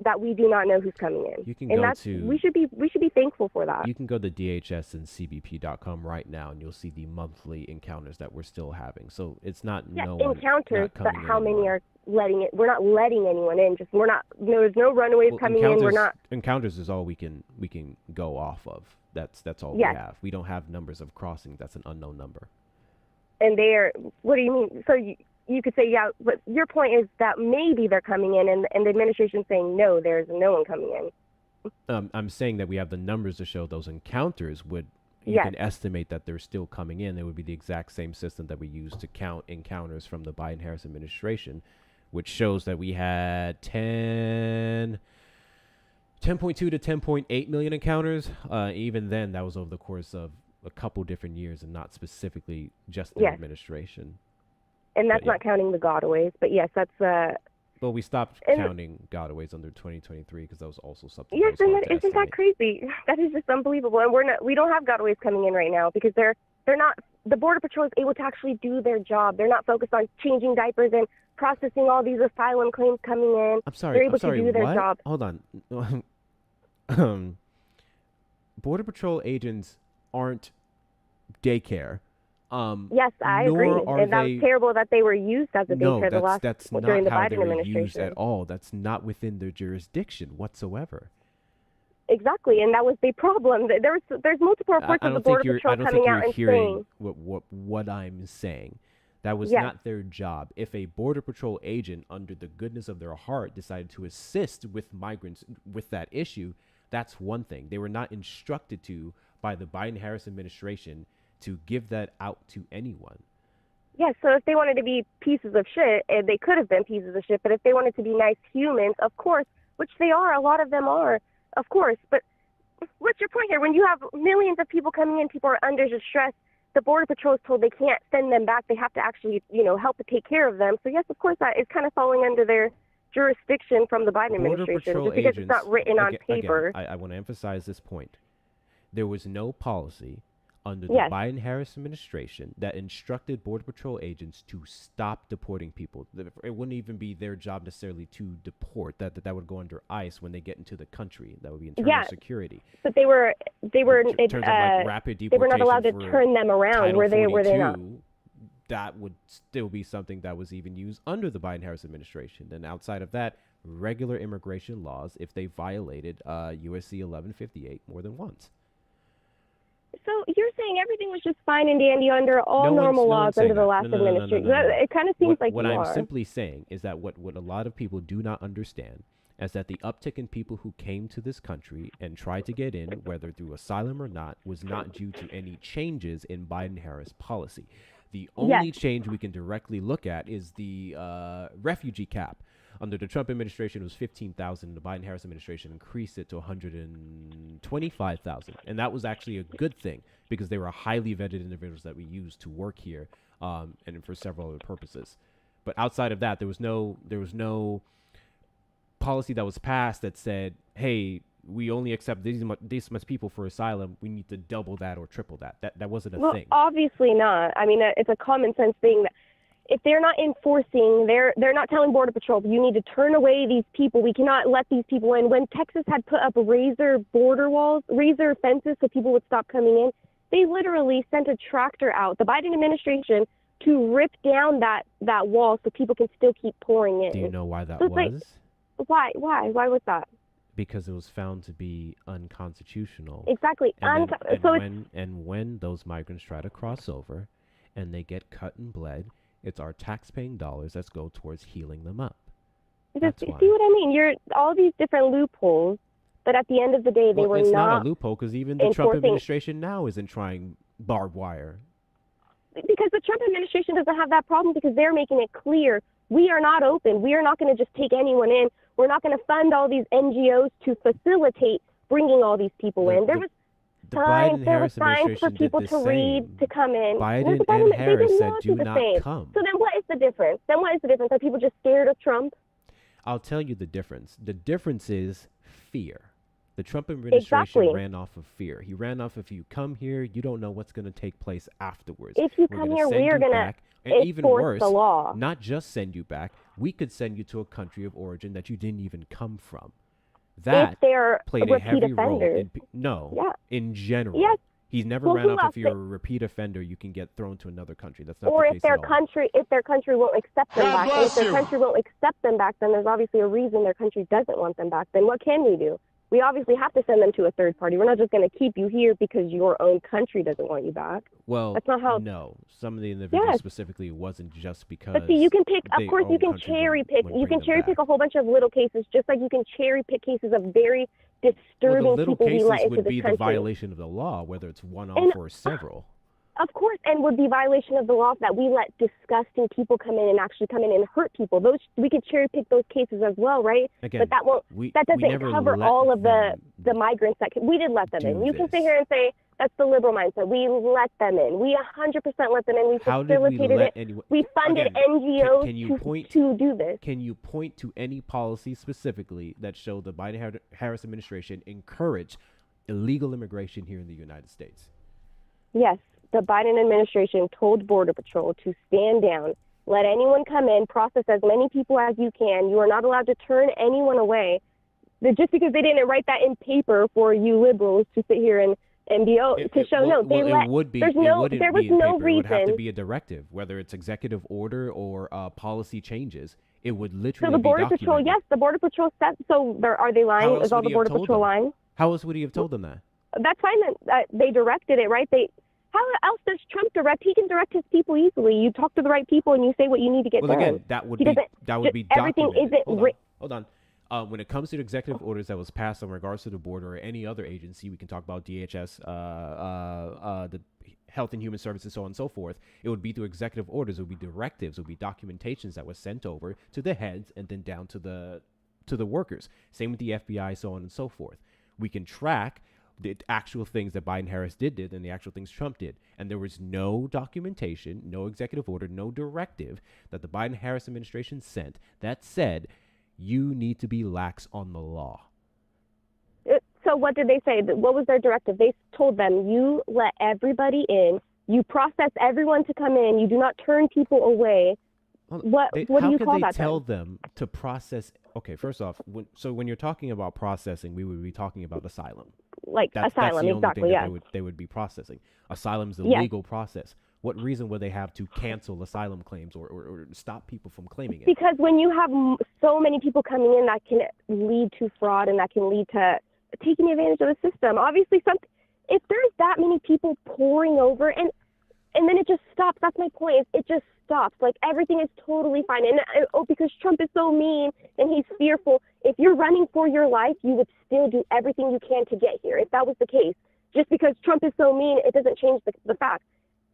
that we do not know who's coming in. You can and go to. We should be thankful for that. You can go to DHS and CBP.com right now, and you'll see the monthly encounters that we're still having. So it's not encounters, but how many are are letting it? We're not letting anyone in. Just we're not. There's no runaways coming in. We're not. Encounters is all we can go off of. That's all we have. We don't have numbers of crossing. That's an unknown number. And they are. What do you mean? So you could say, yeah, but your point is that maybe they're coming in, and the administration's saying no, there's no one coming in. I'm saying that we have the numbers to show those encounters you can estimate that they're still coming in. It would be the exact same system that we use to count encounters from the Biden-Harris administration, which shows that we had 10.2 to 10.8 million encounters. Even then, that was over the course of a couple different years and not specifically just their administration. And that's not counting the gotaways, but yes, that's Well, we stopped counting gotaways under 2023 because that was also something. Yes, and isn't that crazy? That is just unbelievable. And we don't have gotaways coming in right now because they're not. The Border Patrol is able to actually do their job. They're not focused on changing diapers and processing all these asylum claims coming in. I'm sorry. They're able to do their job. Hold on. Border Patrol agents aren't daycare. Yes, I agree, and that was terrible that they were used as a daycare during the Biden administration. Used at all. That's not within their jurisdiction whatsoever. Exactly, and that was the problem. There's multiple reports of the Border Patrol coming out and saying what I'm saying. That was not their job. If a Border Patrol agent, under the goodness of their heart, decided to assist with migrants with that issue, that's one thing. They were not instructed to by the Biden-Harris administration to give that out to anyone. Yeah, so if they wanted to be pieces of shit, they could have been pieces of shit, but if they wanted to be nice humans, of course, which they are, a lot of them are, of course. But what's your point here? When you have millions of people coming in, people are under distress, the Border Patrol is told they can't send them back. They have to actually, help to take care of them. So yes, of course, that is kind of falling under their jurisdiction from the Biden administration, just because it's not written on paper. Again, I want to emphasize this point. There was no policy under the Biden-Harris administration that instructed Border Patrol agents to stop deporting people. It wouldn't even be their job necessarily to deport. That would go under ICE when they get into the country. That would be internal security. But they were in terms of like rapid deportation, they were not allowed to turn them around. Were they not? That would still be something that was even used under the Biden-Harris administration. And outside of that, regular immigration laws, if they violated USC 1158 more than once. So you're saying everything was just fine and dandy under all normal laws under the last administration? It kind of seems like what I'm simply saying is that what a lot of people do not understand is that the uptick in people who came to this country and tried to get in, whether through asylum or not, was not due to any changes in Biden-Harris policy. The only change we can directly look at is the refugee cap. Under the Trump administration, it was 15,000. The Biden-Harris administration increased it to 125,000. And that was actually a good thing because they were highly vetted individuals that we used to work here and for several other purposes. But outside of that, there was no policy that was passed that said, hey, we only accept these much people for asylum. We need to double that or triple that. That wasn't a thing. Obviously not. I mean, it's a common sense thing that if they're not enforcing, they're not telling Border Patrol, you need to turn away these people. We cannot let these people in. When Texas had put up razor fences so people would stop coming in, they literally sent a tractor out, the Biden administration, to rip down that wall so people can still keep pouring in. Do you know why that was? Why was that? Because it was found to be unconstitutional. Exactly. And when those migrants try to cross over and they get cut and bled, it's our tax-paying dollars that go towards healing them up. See what I mean? You're all these different loopholes, but at the end of the day, they were not. It's not a loophole because even the Trump administration now isn't trying barbed wire. Because the Trump administration doesn't have that problem because they're making it clear we are not open. We are not going to just take anyone in. We're not going to fund all these NGOs to facilitate bringing all these people in. There was signs for people to read to come in. Biden and Harris said do not come. So then what is the difference? Are people just scared of Trump? I'll tell you the difference. The difference is fear. The Trump administration Exactly. ran off of fear. He ran off, if you come here, you don't know what's going to take place afterwards. If you We're come gonna here, send we are you going to back, and even enforce worse, the law. not just send you back, we could send you to a country of origin that you didn't even come from. That If they're played a repeat heavy role offenders. in in general. Yes. He's never Well, ran who off else if you're a repeat offender, you can get thrown to another country. That's not Or the if case their at all. country won't accept them God back. And if bless their you. country won't accept them back, then there's obviously a reason their country doesn't want them back. Then what can we do? We obviously have to send them to a third party. We're not just going to keep you here because your own country doesn't want you back. Well, That's not how. no. Some of the individuals Yes. specifically, it wasn't just because. But see, you can pick. their Of course, you own can country cherry pick. wouldn't You bring can them cherry pick back. a whole bunch of little cases, just like you can cherry pick cases of very disturbing Well, the little people we let cases into would this be country. the violation of the law, whether it's one-off And- or several. Of course, and would be violation of the law that we let disgusting people come in and actually come in and hurt people. Those we could cherry pick those cases as well, right? Again, But that won't. we That doesn't never cover let all of the them migrants that we did let them do in. You can this. sit here and say that's the liberal mindset. We let them in. We 100% let them in. We How did we facilitated let it. anyone? We funded Again, NGOs can you point to do this. Can you point to any policy specifically that showed the Biden-Harris administration encouraged illegal immigration here in the United States? Yes, the Biden administration told Border Patrol to stand down, let anyone come in, process as many people as you can. You are not allowed to turn anyone away. Just because they didn't write that in paper for you liberals to sit here and be to show no, they let. It would be. There's It no. wouldn't There was be in no paper. It would have to reason. be a directive, whether it's executive order or policy changes. It would So literally the be Border Patrol, documented. yes, the Border Patrol said. So are they lying? How else Is all would the he have Border told Patrol them? lying? How else would he have told them that? That's fine. They directed it, right? How else does Trump direct? He can direct his people easily. You talk to the right people and you say what you need to get Well, done. again, that would He be doesn't- everything documented. isn't Hold writ- on. When it comes to executive orders that was passed in regards to the border or any other agency, we can talk about DHS, the Health and Human Services, so on and so forth. It would be through executive orders. It would be directives. It would be documentations that was sent over to the heads and then down to the workers. Same with the FBI, so on and so forth. We can track the actual things that Biden-Harris did and the actual things Trump did. And there was no documentation, no executive order, no directive that the Biden-Harris administration sent that said you need to be lax on the law. So what did they say? What was their directive? They told them, you let everybody in. You process everyone to come in. You do not turn people away. What do you call that? How could they tell then? them to process? Okay, first off, when you're talking about processing, we would be talking about asylum. Like That's asylum, the only exactly, thing yeah. that they would be processing. Asylum's the Yes. legal process. What reason would they have to cancel asylum claims or stop people from claiming it? Because when you have so many people coming in, that can lead to fraud and that can lead to taking advantage of the system. Obviously, if there's that many people pouring over and then it just stops. That's my point. It just stops. Like everything is totally fine. And because Trump is so mean and he's fearful, if you're running for your life, you would still do everything you can to get here. If that was the case, just because Trump is so mean, it doesn't change the fact.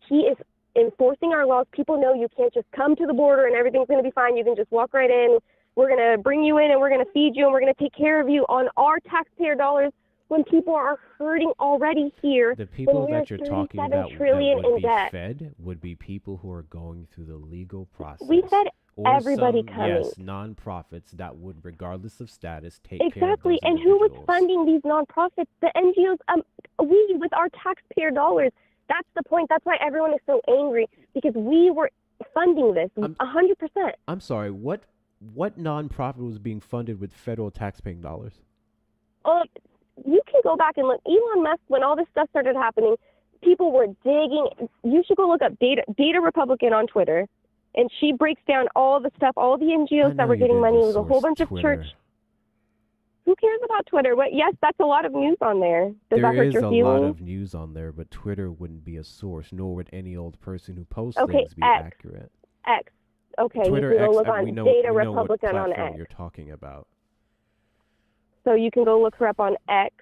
He is enforcing our laws. People know you can't just come to the border and everything's going to be fine. You can just walk right in. We're going to bring you in and we're going to feed you and we're going to take care of you on our taxpayer dollars when people are hurting already here. The people when we're that you're talking 37 about that trillion would in be debt. fed would be people who are going through the legal process. We fed or everybody some, coming. Yes, nonprofits that would, regardless of status, take care of Exactly. those And who was individuals. funding these nonprofits? The NGOs, we with our taxpayer dollars. That's the point. That's why everyone is so angry, because we were funding this 100%. I'm sorry, what nonprofit was being funded with federal taxpaying dollars? You can go back and look. Elon Musk, when all this stuff started happening, people were digging. You should go look up Data Republican on Twitter, and she breaks down all the stuff, all the NGOs that were getting money. It was a whole bunch of church. Who cares about Twitter? Yes, that's a lot of news on there. Does that There hurt is your a feelings? lot of news on there, but Twitter wouldn't be a source, nor would any old person who posts Okay, things be X. accurate. X. Okay, Twitter you can X, go look on we know Data what Republican on platform X. you're talking about. So you can go look her up on X,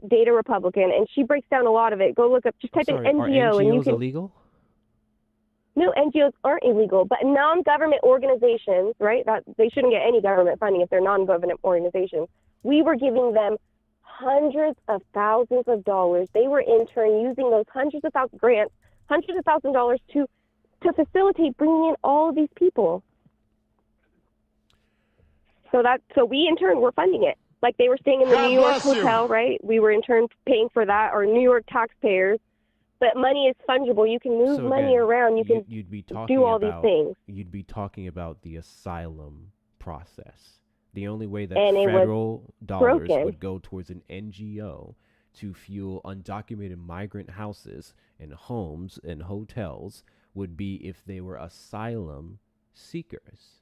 Data Republican, and she breaks down a lot of it. Go look up, just type in Sorry, are NGO, and you NGOs can. illegal? No, NGOs aren't illegal, but non-government organizations, right? That they shouldn't get any government funding if they're non-government organizations. We were giving them hundreds of thousands of dollars. They were in turn using those hundreds of thousands of dollars to facilitate bringing in all of these people. So we in turn were funding it. Like they were staying in the New York hotel, right? We were in turn paying for that, or New York taxpayers. But money is fungible. You can move money around. You'd be talking do all about, these things. You'd be talking about the asylum process. The only way that And federal dollars broken. would go towards an NGO to fuel undocumented migrant houses and homes and hotels would be if they were asylum seekers.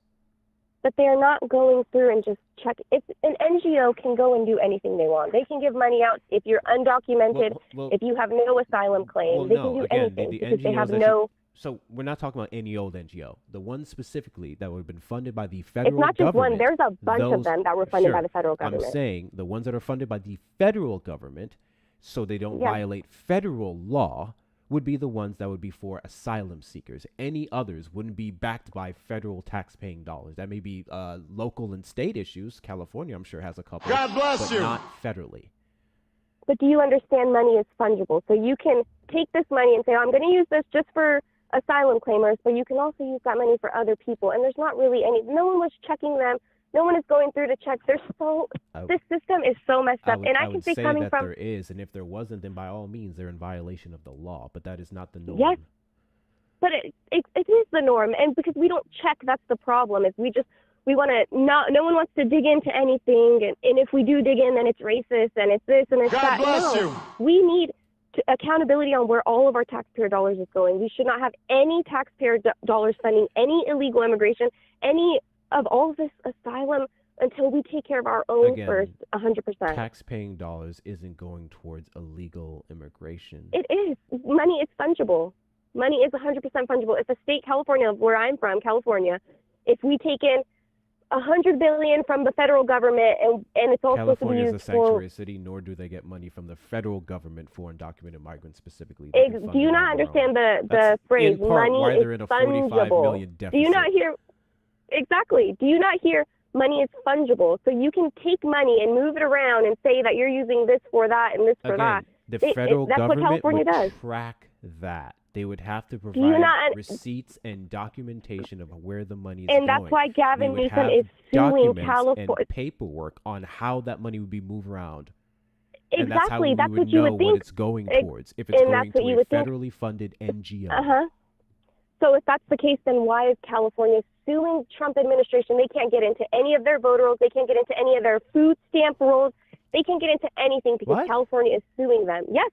But they're not going through and just check. If an NGO can go and do anything they want, they can give money out if you're undocumented. If you have no asylum claim, they can do anything because they have no. So we're not talking about any old NGO. The ones specifically that would have been funded by the federal government. It's not just one. There's a bunch of them that were funded by the federal government. I'm saying the ones that are funded by the federal government, so they don't violate federal law, would be the ones that would be for asylum seekers. Any others wouldn't be backed by federal tax-paying dollars. That may be local and state issues. California, I'm sure, has a couple. God bless you. But not federally. But do you understand money is fungible? So you can take this money and say, oh, I'm going to use this just for asylum claimers, but you can also use that money for other people. And there's not really no one was checking them. No one is going through to check. This system is so messed up. I can say coming that from there is, and if there wasn't, then by all means they're in violation of the law. But that is not the norm. Yes, but it is the norm, and because we don't check, that's the problem. Is we want to not. No one wants to dig into anything, and if we do dig in, then it's racist and it's this and it's that. God bless you. We need accountability on where all of our taxpayer dollars is going. We should not have any taxpayer dollars funding any illegal immigration, any of all of this asylum until we take care of our own first, 100%. Tax-paying dollars isn't going towards illegal immigration. It is. Money is fungible. Money is 100% fungible. If a state, California, where I'm from, California, if we take in $100 billion from the federal government and it's all supposed to be California is a used sanctuary city, nor do they get money from the federal government for undocumented migrants specifically. Do you not understand the phrase money is fungible? Do you not hear? Exactly. Do you not hear money is fungible? So you can take money and move it around and say that you're using this for that and this for that. The federal that's government what California would does. Track that. They would have to provide receipts and documentation of where the money is going. And that's why Gavin Newsom is suing California. And paperwork on how that money would be moved around. Exactly. And that's how we would know what it's going towards. If it's going to a federally funded NGO. So if that's the case, then why is California suing Trump administration? They can't get into any of their voter rolls. They can't get into any of their food stamp rolls. They can't get into anything because California is suing them. Yes,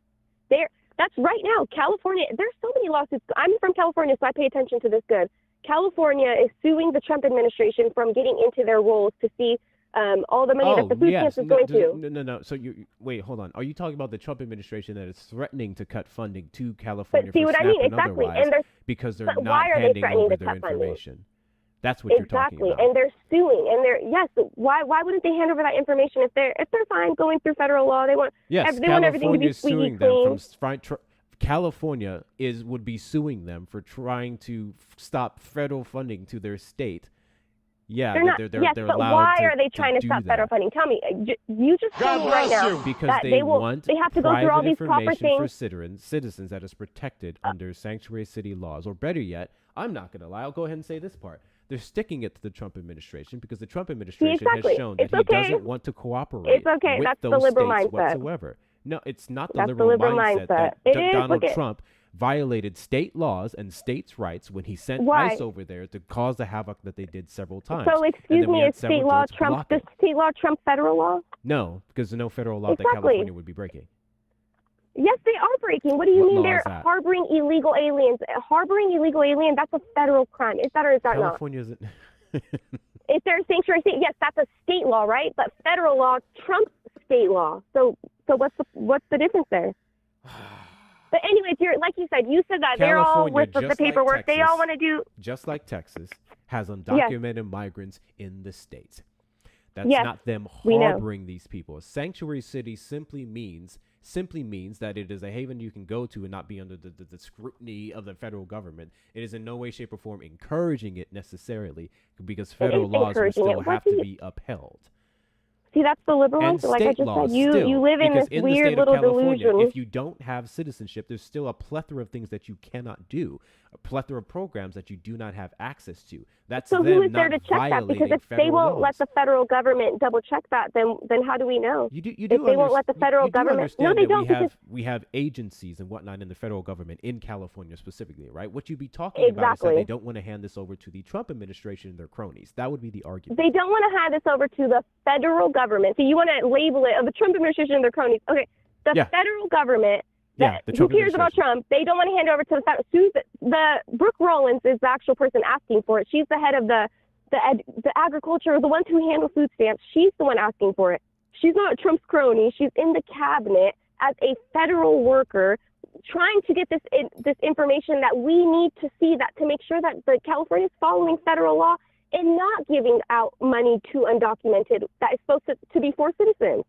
that's right now. California, there's so many lawsuits. I'm from California, so I pay attention to this good. California is suing the Trump administration from getting into their rolls to see all the money that the food stamps is going to. No. So wait, hold on. Are you talking about the Trump administration that is threatening to cut funding to California? But see what I mean? Exactly. Because they're not handing over their information. That's what you're talking about. And they're suing, and why wouldn't they hand over that information if they're fine going through federal law? They want everything to be squeaky clean. California would be suing them for trying to stop federal funding to their state. Yeah, they're allowed to. But why are they trying to stop federal funding? Tell me, you just told me right now because that they want they have to go through all these proper things for citizens that is protected under sanctuary city laws, or better yet, I'm not going to lie. I'll go ahead and say this part. They're sticking it to the Trump administration because the Trump administration has shown that he doesn't want to cooperate with That's those the liberal states mindset. whatsoever. No, it's not the liberal mindset that Donald Trump violated state laws and states' rights when he sent ICE over there to cause the havoc that they did several times. So, excuse me, is state law Trump federal law? No, because there's no federal law that California would be breaking. Yes, they are breaking. What do you mean they're harboring illegal aliens? Harboring illegal aliens, that's a federal crime. Is that or is that California not? isn't. Is there a sanctuary state? Yes, that's a state law, right? But federal law trumps state law. So what's the difference there? But anyways, like you said that they're all with the paperwork. Like Texas, they all want to do. Just like Texas has undocumented migrants in the state. That's not them harboring these people. A sanctuary city simply means that it is a haven you can go to and not be under the scrutiny of the federal government. It is in no way, shape, or form encouraging it necessarily, because federal laws will still have to be upheld. See, that's the liberal and answer. Like I just said, you live in this weird little delusion. If you don't have citizenship, there's still a plethora of things that you cannot do a plethora of programs that you do not have access to. That's So them who is not there to check that? Because violating if they federal won't let laws. the federal government double check that, then how do we know? You do If they won't let the federal you do government, no, understand they that don't. Because we have agencies and whatnot in the federal government in California specifically, right? What you'd be talking about is that Exactly. they don't want to hand this over to the Trump administration and their cronies. That would be the argument. they don't want to hand this over to the federal government. So you want to label it of the Trump administration and their cronies. Okay, the Yeah. federal government. Yeah, the Who Trump cares about administration. Trump? They don't want to hand it over to the federal. The Brooke Rollins is the actual person asking for it. She's the head of the agriculture, the ones who handle food stamps. She's the one asking for it. She's not Trump's crony. She's in the cabinet as a federal worker, trying to get this information that we need to see, that to make sure that the California is following federal law and not giving out money to undocumented that is supposed to be for citizens.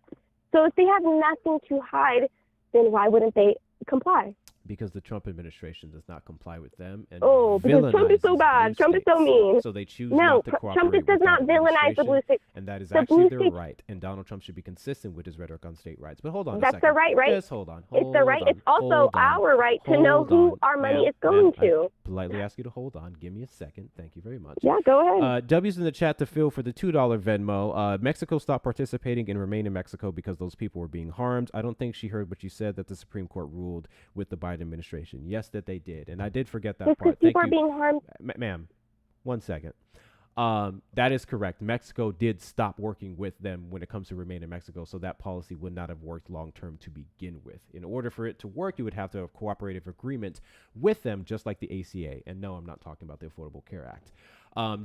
So if they have nothing to hide, then why wouldn't they comply? Because the Trump administration does not comply with them and Because Trump is so villainizes bad. blue Trump is so states. mean. So they choose No, not to Trump cooperate just does with not that villainize the blue administration, states. and that is The actually blue their states- right. And Donald Trump should be consistent with his rhetoric on state rights. But hold on a That's second. the right, right? Just hold on. It's the right. Hold It's on, also hold on, our right to know hold who on. our money Ma'am, is going ma'am, to. I politely ask you to hold on. Give me a second. Thank you very much. Yeah, go ahead. W's in the chat to Phil for the $2 Venmo. Mexico stopped participating and remain in Mexico because those people were being harmed. I don't think she heard what you said, that the Supreme Court ruled with the Biden administration. Yes, that they did. And I did forget that Just because part. Thank people are you. being harmed. Ma'am, 1 second. That is correct. Mexico did stop working with them when it comes to remain in Mexico, so that policy would not have worked long term to begin with. In order for it to work, you would have to have a cooperative agreement with them, just like the ACA. And no, I'm not talking about the Affordable Care Act.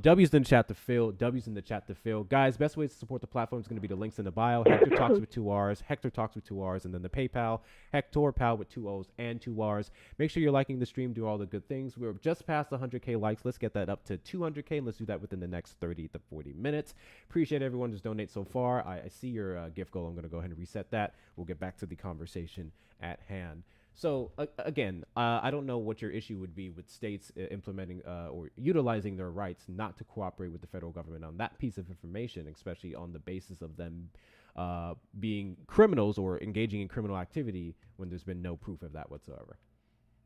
W's in the chat to Phil. W's in the chat to Phil. Guys, best ways to support the platform is going to be the links in the bio. Hector Talks with 2 R's. Hector Talks with 2 R's. And then the PayPal. Hector Pal with 2 O's and 2 R's. Make sure you're liking the stream. Do all the good things. We're just past 100K likes. Let's get that up to 200K. And let's do that within the next 30 to 40 minutes. Appreciate everyone who's donated so far. I see your gift goal. I'm going to go ahead and reset that. We'll get back to the conversation at hand. So, again, I don't know what your issue would be with states implementing or utilizing their rights not to cooperate with the federal government on that piece of information, especially on the basis of them being criminals or engaging in criminal activity when there's been no proof of that whatsoever.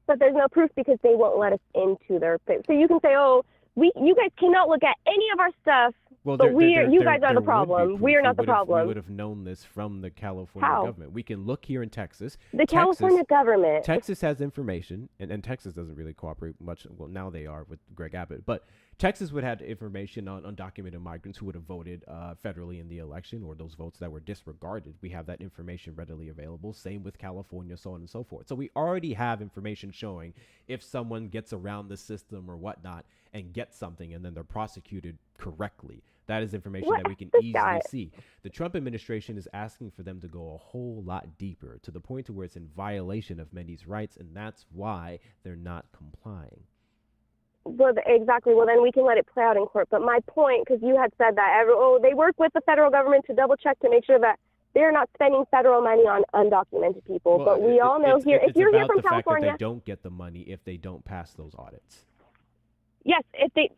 But there's no proof because they won't let us into their place. So you can say, oh, you guys cannot look at any of our stuff. Well, but you guys are the would be problem. proof. We are not the problem. We would have known this from the California How? government. We can look here in Texas. The California government. Texas has information, and Texas doesn't really cooperate much. Well, now they are with Greg Abbott. But Texas would have information on undocumented migrants who would have voted federally in the election, or those votes that were disregarded. We have that information readily available. Same with California, so on and so forth. So we already have information showing if someone gets around the system or whatnot and gets something, and then they're prosecuted correctly. That is information that we can easily see. The Trump administration is asking for them to go a whole lot deeper, to the point to where it's in violation of many's rights, and that's why they're not complying. Well, exactly. Well, then we can let it play out in court. But my point, because you had said that, they work with the federal government to double check to make sure that they're not spending federal money on undocumented people. Well, but we all know here, if you're here from California, fact that California, they don't get the money if they don't pass those audits. yes, if they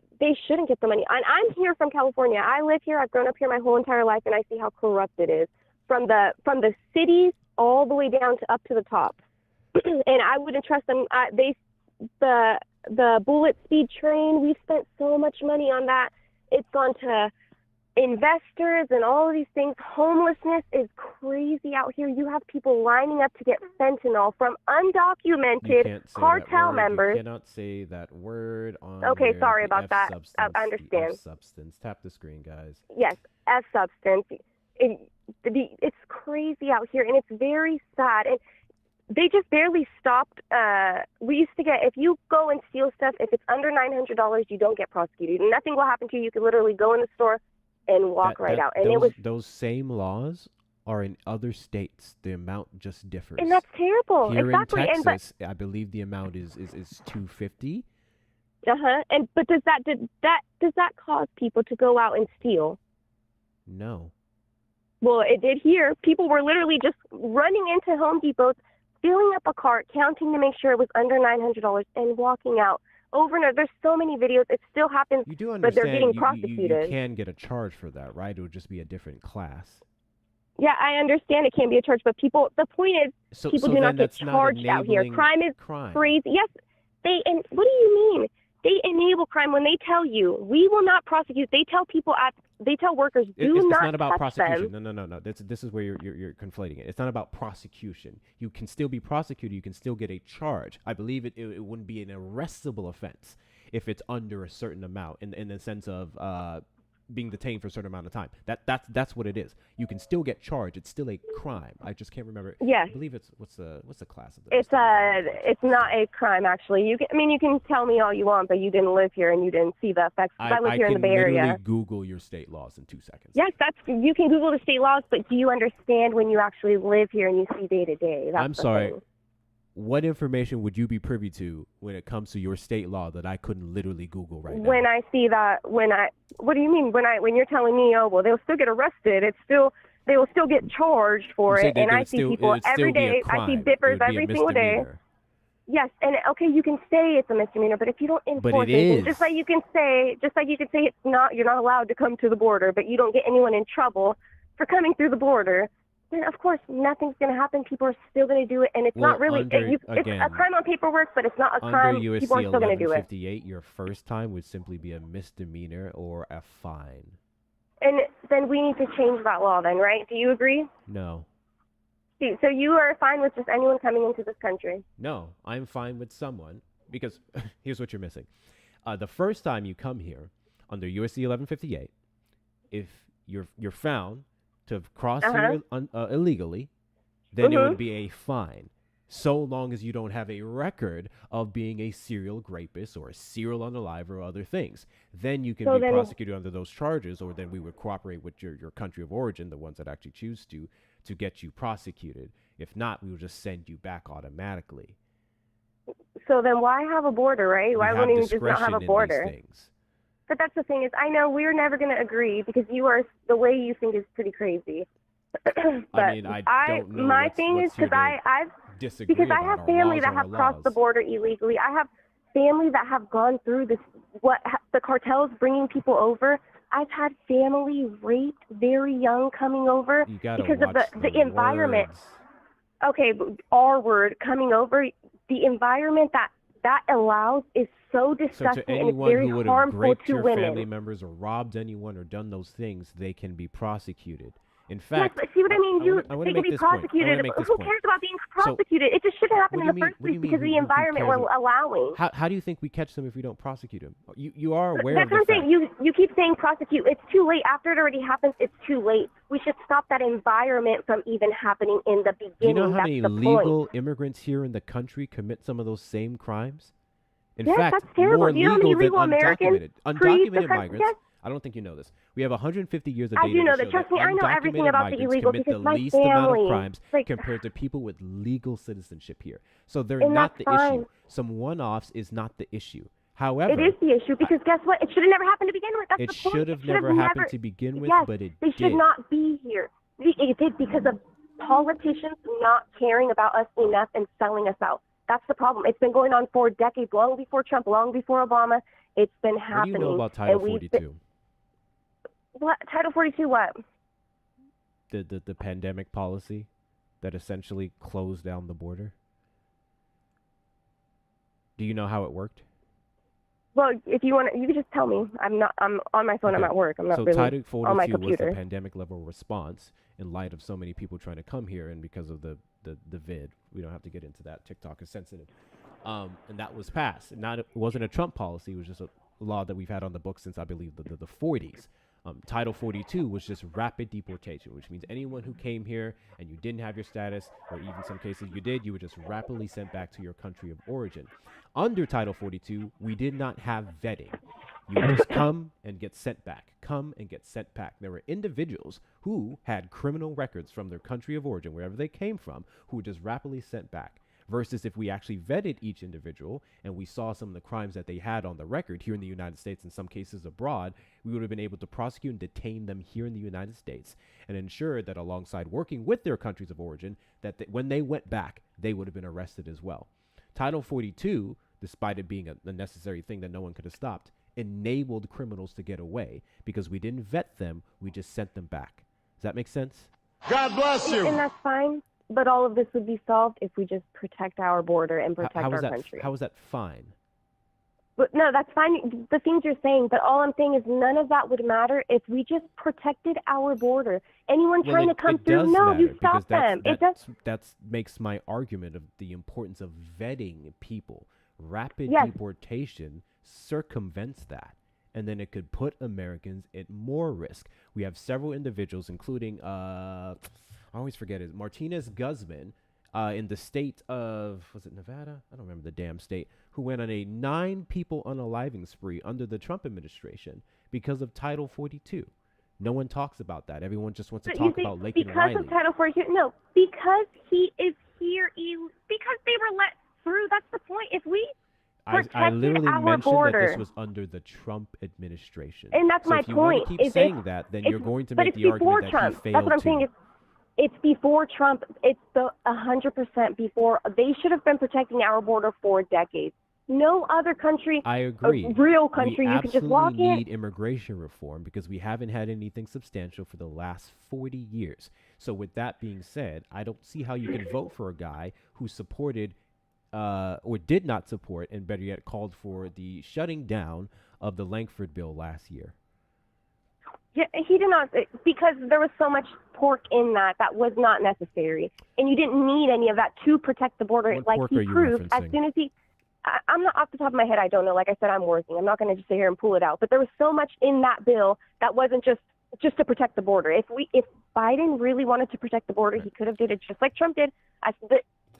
shouldn't get the money. And I'm here from California. I live here. I've grown up here my whole entire life, and I see how corrupt it is from the cities all the way down to up to the top. And I wouldn't trust them. The bullet speed train, we spent so much money on that. It's gone to investors and all of these things. Homelessness is crazy out here. You have people lining up to get fentanyl from undocumented cartel members. You cannot say that word on Okay, there. sorry The about F that. substance, I understand. The F substance. Tap the screen, guys. Yes, F substance. It's crazy out here, and it's very sad. And they just barely stopped. We used to get, if you go and steal stuff, if it's under $900, you don't get prosecuted. Nothing will happen to you. You could literally go in the store and walk right out. And those same laws are in other states. The amount just differs. And that's terrible. Here exactly. in Texas, I believe the amount is $250. And but does that cause people to go out and steal? No. Well, it did here. People were literally just running into Home Depots, filling up a cart, counting to make sure it was under $900, and walking out over and over. There's so many videos. It still happens, You do understand but they're getting you prosecuted. can get a charge for that, right? It would just be a different class. Yeah, I understand it can be a charge, but the point is, people do not get that's charged out here. enabling Crime is crime. crazy. Yes, and what do you mean? They enable crime when they tell you we will not prosecute. They tell workers It's not not about touch prosecution. them. No. This is where you're conflating it. It's not about prosecution. You can still be prosecuted. You can still get a charge. I believe it wouldn't be an arrestable offense if it's under a certain amount in the sense of being detained for a certain amount of time. That's what it is. You can still get charged. It's still a crime. I just can't remember. Yes. I believe it's what's the class of it? It's not a crime actually. You can tell me all you want, but you didn't live here and you didn't see the effects. I live here in the Bay Area. I can literally Google your state laws in 2 seconds. Yes, you can Google the state laws, but do you understand when you actually live here and you see day to day? I'm sorry. What information would you be privy to when it comes to your state law that I couldn't literally Google right now? When I see that, what do you mean? When you're telling me, oh, well, they'll still get arrested. They will still get charged for it. And I see people every day. I see dippers every single day. Yes, and okay, you can say it's a misdemeanor, but if you don't enforce it, just like you can say it's not, you're not allowed to come to the border, but you don't get anyone in trouble for coming through the border, then of course nothing's going to happen. People are still going to do it, and it's not really. It's a crime on paperwork, but it's not a crime. Under USC people are still going to do it. 1158, your first time would simply be a misdemeanor or a fine. And then we need to change that law, then, right? Do you agree? No. See, so you are fine with just anyone coming into this country? No, I'm fine with someone because here's what you're missing. The first time you come here under USC 1158, if you're found to have crossed here illegally, then it would be a fine, so long as you don't have a record of being a serial rapist or a serial unaliver or other things. Then you can be prosecuted under those charges, or then we would cooperate with your country of origin, the ones that actually choose to get you prosecuted. If not, we will just send you back automatically. So then why have a border, right? Why wouldn't you just not have a border? But that's the thing is, I know we're never going to agree because the way you think is pretty crazy. But I mean, I don't know. My thing is because I have family that have crossed the border illegally. I have family that have gone through this. The cartels bringing people over. I've had family raped very young coming over because of the environment. Words. Okay, R word coming over. The environment that allows is so disgusting and it's very harmful to your women. Family members or robbed anyone or done those things, they can be prosecuted. In fact, yes, but see what I mean? They can be prosecuted. Who cares about being prosecuted? It just shouldn't happen in the first place because of the environment we're allowing. How do you think we catch them if we don't prosecute them? You are aware of the fact. That's what I'm saying. You keep saying prosecute. It's too late. After it already happens, it's too late. We should stop that environment from even happening in the beginning. Do you know how many legal immigrants here in the country commit some of those same crimes? In fact, that's terrible. more Do you know how many legal legal than Americans undocumented migrants. Yes. I don't think you know this. We have 150 years of data. I do know that. Trust me, I know everything about the illegal because my least family amount of crimes compared to people with legal citizenship here. So they're not the issue. Some one-offs is not the issue. However, it is the issue because guess what? It should have never happened to begin with. That's the point. It should have never happened to begin with, but it did. They should not be here. It did because of politicians not caring about us enough and selling us out. That's the problem. It's been going on for decades, long before Trump, long before Obama. It's been happening. What do you know about Title 42? What? Title 42 what? The pandemic policy that essentially closed down the border. Do you know how it worked? Well, if you want, you can just tell me. I'm on my phone. Okay. I'm at work. I'm not really Title 42 on my computer. Was the pandemic level response in light of so many people trying to come here, and because of the vid. We don't have to get into that. TikTok is sensitive. And that was passed. It wasn't a Trump policy. It was just a law that we've had on the books since, I believe, the 40s. Title 42 was just rapid deportation, which means anyone who came here and you didn't have your status, or even some cases you did, you were just rapidly sent back to your country of origin. Under Title 42, we did not have vetting. You would just come and get sent back. Come and get sent back. There were individuals who had criminal records from their country of origin, wherever they came from, who were just rapidly sent back. Versus if we actually vetted each individual and we saw some of the crimes that they had on the record here in the United States, in some cases abroad, we would have been able to prosecute and detain them here in the United States and ensure that alongside working with their countries of origin, that when they went back, they would have been arrested as well. Title 42, despite it being a necessary thing that no one could have stopped, enabled criminals to get away because we didn't vet them, we just sent them back. Does that make sense? God bless you. And that's fine. But all of this would be solved if we just protect our border and protect our country. How is that fine? But no, that's fine. The things you're saying, but all I'm saying is none of that would matter if we just protected our border. Anyone trying to come through, no, you stop them. It does. That makes my argument of the importance of vetting people. Rapid Yes. deportation circumvents that, and then it could put Americans at more risk. We have several individuals, including I always forget it, Martinez Guzman, in the state of, was it Nevada? I don't remember the damn state, who went on a 9 people unaliving spree under the Trump administration because of Title 42. No one talks about that. Everyone just wants to talk about Laken Riley. Because of Title 42, no, because he is here, because they were let through. That's the point. If we I literally our mentioned border, that this was under the Trump administration. And that's so my if you point. Want to keep saying that, then you're going to make the before argument Trump. that he failed That's what I'm saying. It's before Trump. It's the 100% before. They should have been protecting our border for decades. No other country, I agree. a real country, you can just walk in. We absolutely need immigration reform because we haven't had anything substantial for the last 40 years. So with that being said, I don't see how you can vote for a guy who supported or did not support, and better yet, called for the shutting down of the Langford bill last year. Yeah, he did not, because there was so much pork in that was not necessary, and you didn't need any of that to protect the border. What like pork he are you proved, as referencing? soon as I'm not off the top of my head. I don't know. Like I said, I'm working. I'm not going to just sit here and pull it out. But there was so much in that bill that wasn't just to protect the border. If Biden really wanted to protect the border, he could have did it just like Trump did.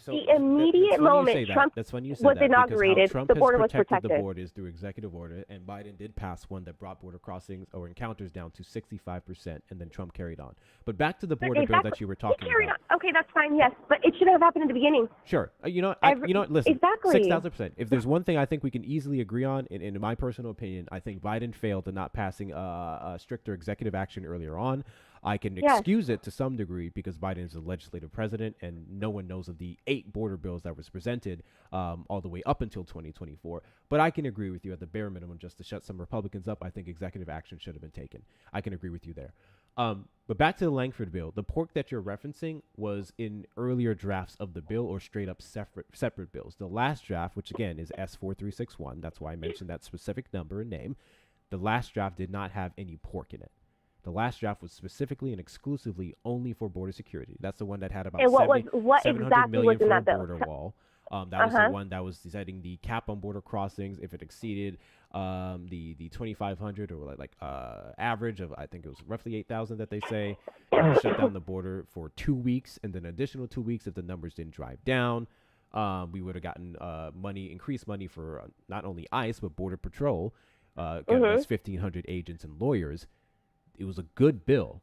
The immediate moment Trump was inaugurated, Trump the border was has protected protected. the borders through executive order, and Biden did pass one that brought border crossings or encounters down to 65%, and then Trump carried on. But back to the border bill that you were talking about. Okay, that's fine, yes, but it should have happened in the beginning. Sure. You know what? Listen, Exactly. 6,000%. If there's one thing I think we can easily agree on, in my personal opinion, I think Biden failed in not passing a stricter executive action earlier on. I can excuse it to some degree because Biden is a legislative president and no one knows of the 8 border bills that was presented all the way up until 2024. But I can agree with you at the bare minimum, just to shut some Republicans up, I think executive action should have been taken. I can agree with you there. But back to the Langford bill, the pork that you're referencing was in earlier drafts of the bill or straight up separate bills. The last draft, which again is S4361, that's why I mentioned that specific number and name, the last draft did not have any pork in it. The last draft was specifically and exclusively only for border security. That's the one that had about what 700 exactly million was in for a that bill? border wall. That was the one that was setting the cap on border crossings if it exceeded the 2,500 or average of, I think it was roughly 8,000 that they say. Shut down the border for 2 weeks, and then additional 2 weeks if the numbers didn't drive down. We would have gotten increased money for not only ICE but Border Patrol. Getting us 1,500 agents and lawyers. It was a good bill,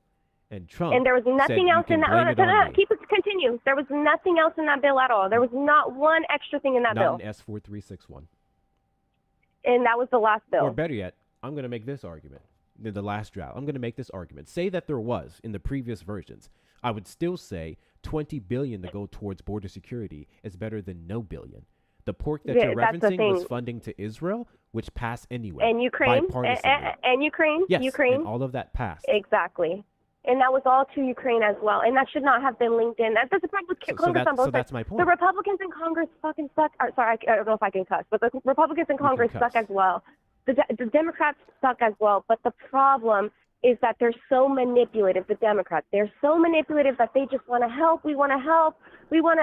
and Trump. And there was nothing else in that. Continue. There was nothing else in that bill at all. There was not one extra thing in that bill. Not in S4361. And that was the last bill. Or better yet, I'm going to make this argument. The last draft. I'm going to make this argument. Say that there was in the previous versions. I would still say $20 billion to go towards border security is better than no billion. The pork that you're referencing was funding to Israel, which passed anyway. And Ukraine. And Ukraine. Yes, Ukraine. and all of that passed. Exactly. And that was all to Ukraine as well. And that should not have been linked in. That's the problem with Congress on both sides. So that's my point. The Republicans in Congress fucking suck. Sorry, I don't know if I can cuss, but the Republicans in Congress suck as well. The Democrats suck as well. But the problem is that they're so manipulative, the Democrats. They're so manipulative that they just want to help. We want to help. We want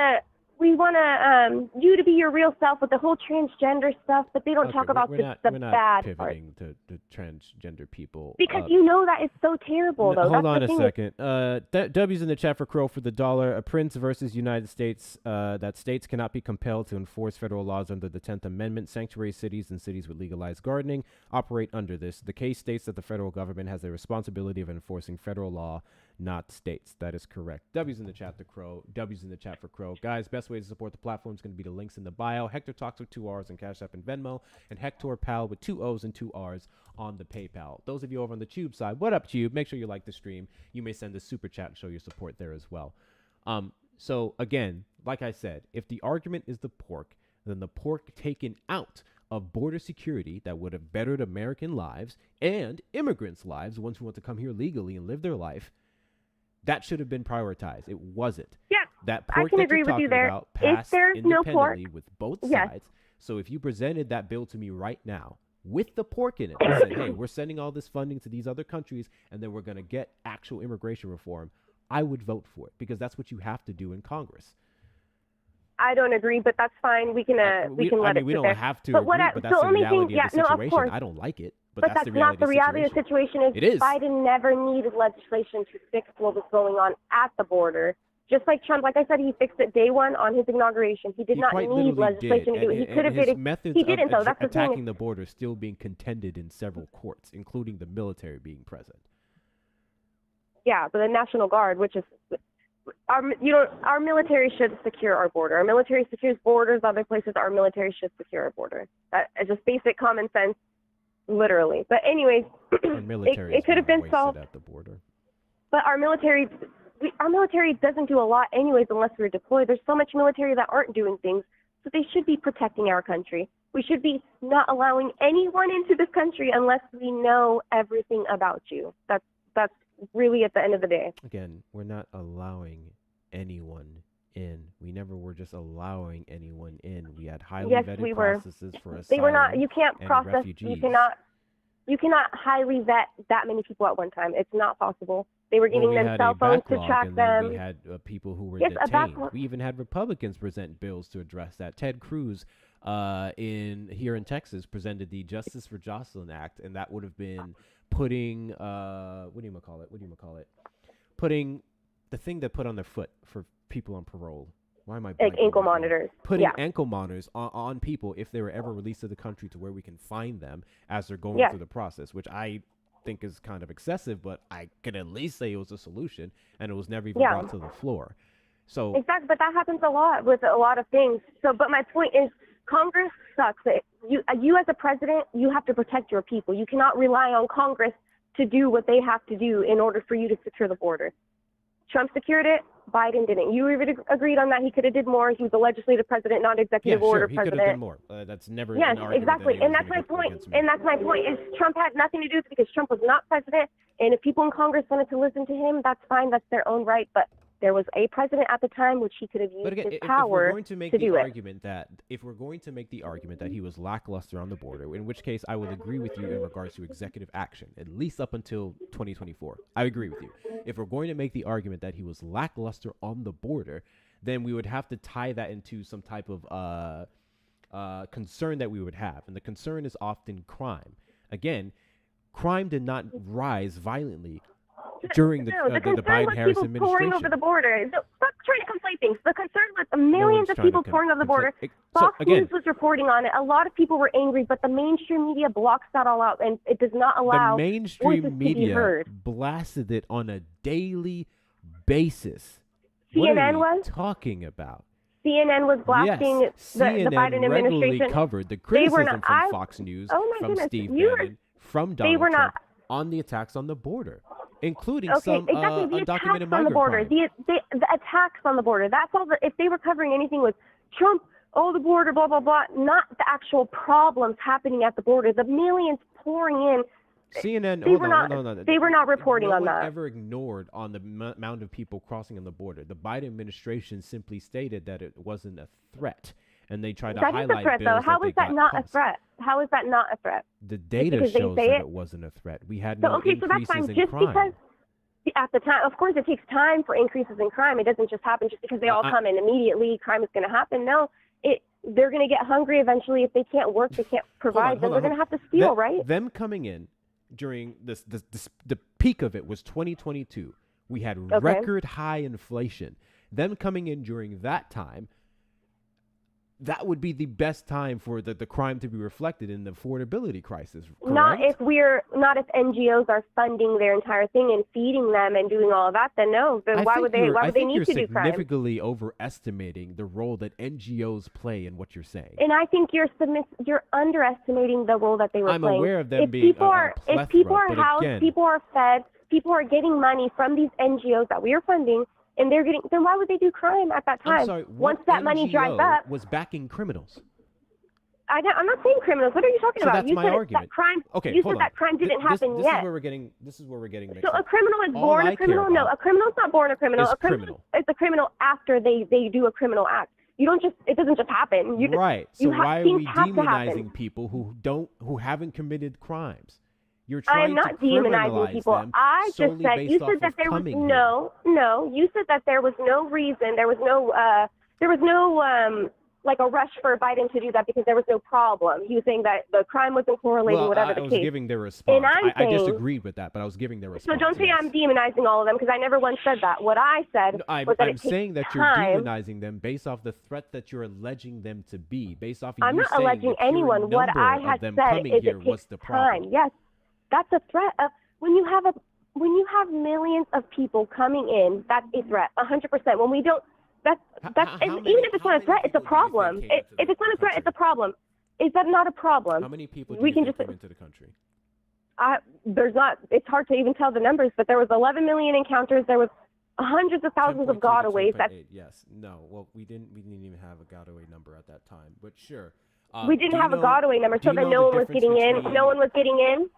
you to be your real self with the whole transgender stuff, but they don't talk about the bad part. We're not pivoting to transgender people. Because you know that is so terrible, though. Hold on a second. W's in the chat for Crow for the $1. A Prince versus United States, that states cannot be compelled to enforce federal laws under the 10th Amendment. Sanctuary cities and cities with legalized gardening operate under this. The case states that the federal government has the responsibility of enforcing federal law, not states. That is correct. W's in the chat to Crow. W's in the chat for Crow. Guys, best way to support the platform is going to be the links in the bio. Hector Talks with 2 R's on Cash App and Venmo, and Hector Pal with 2 O's and 2 R's on the PayPal. Those of you over on the Tube side, what up, Tube? Make sure you like the stream. You may send a super chat and show your support there as well. So again, like I said, if the argument is the pork, then the pork taken out of border security that would have bettered American lives and immigrants' lives, ones who want to come here legally and live their life, that should have been prioritized. It wasn't. Yeah, that pork I can that agree you're with you talking there. about passed If there's no pork, independently with both sides. So if you presented that bill to me right now with the pork in it and said, hey, we're sending all this funding to these other countries and then we're going to get actual immigration reform, I would vote for it because that's what you have to do in Congress. I don't agree, but that's fine. We can let it sit we don't there. have to but agree, but that's the reality of the situation. No, of course. I don't like it, but that's the not the reality of the situation. It is. Biden never needed legislation to fix what was going on at the border. Just like Trump, like I said, he fixed it day one on his inauguration. He did not need legislation to do it. He could have did it. He didn't, though. That's the thing. Attacking the border is still being contended in several courts, including the military being present. Yeah, but the National Guard, which is our military should secure our border. Our military secures borders other places. Our military should secure our border. It's just basic common sense, literally. But anyways, it could have been solved at the border. But our military doesn't do a lot anyways unless we're deployed. There's so much military that aren't doing things, so they should be protecting our country. We should be not allowing anyone into this country unless we know everything about you. That's really at the end of the day. Again, we're not allowing anyone in. We never were just allowing anyone in. We had highly vetted processes for asylum. They were not. You can't process. Refugees. You cannot highly vet that many people at one time. It's not possible. They were giving them cell phones to track them. We had people who were detained. We even had Republicans present bills to address that. Ted Cruz, here in Texas, presented the Justice for Jocelyn Act, and that would have been putting putting the thing that put on their foot for people on parole. Why am I like ankle monitors? Putting ankle monitors on people if they were ever released to the country to where we can find them as they're going through the process, which I think is kind of excessive, but I can at least say it was a solution, and it was never even brought to the floor. So exactly, but that happens a lot with a lot of things. So, but my point is, Congress sucks. You as a president, you have to protect your people. You cannot rely on Congress to do what they have to do in order for you to secure the border. Trump secured it. Biden didn't. You even agreed on that. He could have did more. He was a legislative president, not executive order president. He could have done more. That's never. Yes, exactly. And that's my point. And that's my point is Trump had nothing to do with it because Trump was not president. And if people in Congress wanted to listen to him, that's fine. That's their own right. But there was a president at the time which he could have used his power if we're going to make the argument that he was lackluster on the border, in which case I would agree with you in regards to executive action, at least up until 2024. I agree with you. If we're going to make the argument that he was lackluster on the border, then we would have to tie that into some type of concern that we would have. And the concern is often crime. Again, crime did not rise violently during the Biden-Harris administration. Pouring over the border. Stop trying to conflate things. The concern was millions of people pouring over the border. Fox News was reporting on it. A lot of people were angry, but the mainstream media blocks that all out, and it does not allow the mainstream voices media to be heard. Blasted it on a daily basis. CNN what are was talking about. CNN was blasting the Biden administration. Covered the criticism from Fox News, from Steve Bannon, from Donald Trump on the attacks on the border, including some undocumented migrant crime. The attacks on the border. That's all. If they were covering anything with Trump, the border, blah blah blah, not the actual problems happening at the border. The millions pouring in. CNN. They were not reporting on that. No one ever ignored on the amount of people crossing on the border. The Biden administration simply stated that it wasn't a threat. And they try to highlight That is a threat, though. How is that not a threat? How is that not a threat? The data shows that it wasn't a threat. We had no increases so that's fine. in just crime. Because at the time, of course, it takes time for increases in crime. It doesn't just happen just because they all come in immediately. Crime is going to happen. No, they're going to get hungry eventually. If they can't work, they can't provide. Then they're going to have to steal, right? Them coming in during the peak of it was 2022. We had record high inflation. Them coming in during that time. That would be the best time for the crime to be reflected in the affordability crisis. Correct? Not if NGOs are funding their entire thing and feeding them and doing all of that. Then no. Then why would they need to do crime? I think you're significantly overestimating the role that NGOs play in what you're saying. And I think you're underestimating the role that they were playing. I'm aware of them being if people are housed, people are fed, people are getting money from these NGOs that we are funding. And then why would they do crime at that time? I'm sorry, once that money dries up, was backing criminals. I'm not saying criminals. What are you talking about? That's my argument. That crime. You said that crime didn't happen yet. This is where we're getting mixed up. So a criminal is born a criminal? No, a criminal's not born a criminal. It's a criminal. It's a criminal after they do a criminal act. You don't just, it doesn't just happen. You just, right. So you why are things we have to happen. demonizing people who haven't committed crimes? You're I trying am not to demonizing criminalize people. them I just solely said, based you off said that of there was coming here. no, you said that there was no reason, there was no like a rush for Biden to do that because there was no problem. He was saying that the crime wasn't correlating, whatever the I was case. giving their response. And I'm I saying, disagreed with that, but I was giving their response. So don't say yes. I'm demonizing all of them because I never once said that. What I said No, was that I'm it saying takes that you're time. demonizing them based off the threat that you're alleging them to be, based off of I'm you not saying alleging the pure anyone. What number I of had them said coming is here it was takes the problem. time. Yes, that's a threat. When you have millions of people coming in, that's a threat. 100%. When we don't, even if it's not a threat, it's a problem. If it's not a threat, it's a problem. Is that not a problem? How many people do you think came into the country? There's not. It's hard to even tell the numbers, but there was 11 million encounters. There was hundreds of thousands of gotaways. Yes. No. Well, we didn't even have a gotaway number at that time, but sure. We didn't have a gotaway number, so then no one was getting in. No one was getting in.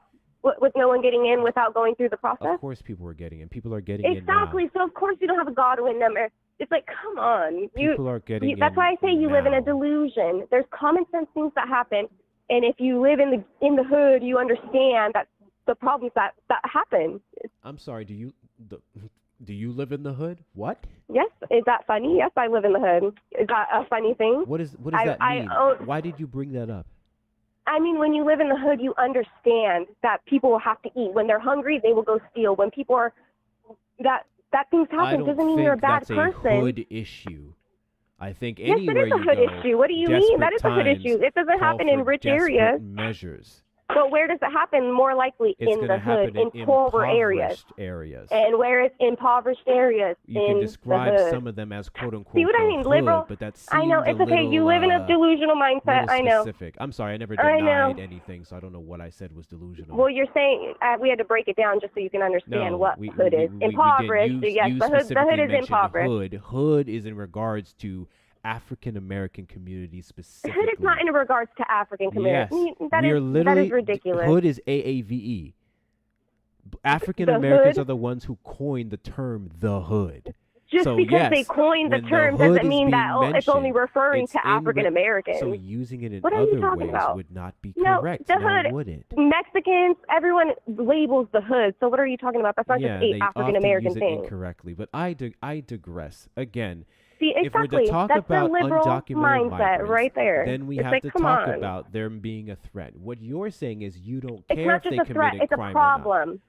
With no one getting in without going through the process? Of course people were getting in. People are getting in now. Exactly. So of course you don't have a Godwin number. It's like, come on. People are getting in. That's why I say you live in a now. delusion. There's common sense things that happen, and if you live in the hood, you understand that the problems that happen. I'm sorry. Do you live in the hood? What? Yes. Is that funny? Yes, I live in the hood. Is that a funny thing? What does that mean? Why did you bring that up? I mean, when you live in the hood, you understand that people will have to eat. When they're hungry, they will go steal. When people are that things happen doesn't mean you're a bad person. That's a hood issue. I think yes, anywhere it is a hood issue. What do you mean? That is a hood issue. It doesn't happen in rich areas. Measures. But where does it happen? More likely in the hood, in poorer areas. And where it's impoverished areas. You can describe some of them as quote unquote. See what I mean? Hood, Liberal. But that I know it's okay. You live in a delusional mindset. I know. Specific. I'm sorry. I never denied anything, so I don't know what I said was delusional. Well, you're saying we had to break it down just so you can understand what hood is. Impoverished. Yes, the hood is impoverished. Hood is in regards to African American community specifically. Hood is not in regards to African community. Yes. That is ridiculous. Hood is AAVE. African Americans are the ones who coined the term the hood. Just because they coined the term doesn't mean that it's only referring to African Americans. So using it in other ways would not be correct. No, the hood, wouldn't. Mexicans, everyone labels the hood. So what are you talking about? That's not just a African American thing. Incorrectly, but I digress. Again, see, exactly. If we're to talk about undocumented mindset migrants, right there. Then we have to talk about them being a threat. What you're saying is you don't care if they committed crime or not. It's a problem.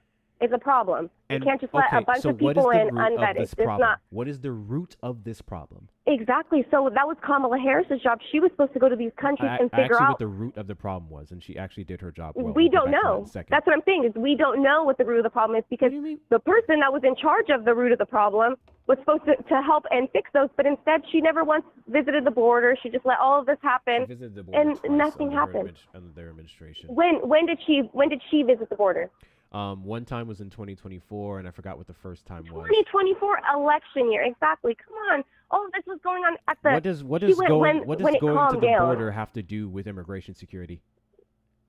It's a problem. You can't just let a bunch of people in unvetted. It's not. What is the root of this problem? Exactly. So that was Kamala Harris's job. She was supposed to go to these countries and figure out what the root of the problem was, and she actually did her job well. We don't know. That's what I'm saying is we don't know what the root of the problem is because the person that was in charge of the root of the problem was supposed to help and fix those, but instead she never once visited the border. She just let all of this happen, she visited the border and nothing happened. Under their administration. When did she visit the border? One time was in 2024, and I forgot what the first time was. 2024 election year, exactly. Come on, all of this was going on at the. What does going to the border have to do with immigration security?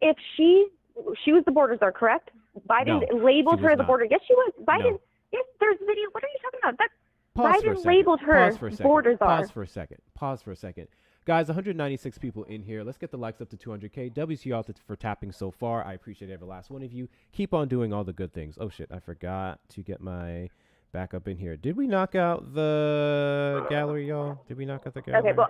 If she was the border czar, correct? Biden labeled her the border. Yes, she was. Biden. No. Yes, there's video. What are you talking about? Biden labeled her border czar. Pause for a second. Guys, 196 people in here. Let's get the likes up to 200K. W's to y'all for tapping so far. I appreciate every last one of you. Keep on doing all the good things. Oh, shit. I forgot to get my back up in here. Did we knock out the gallery, y'all? Did we knock out the gallery? Okay, well,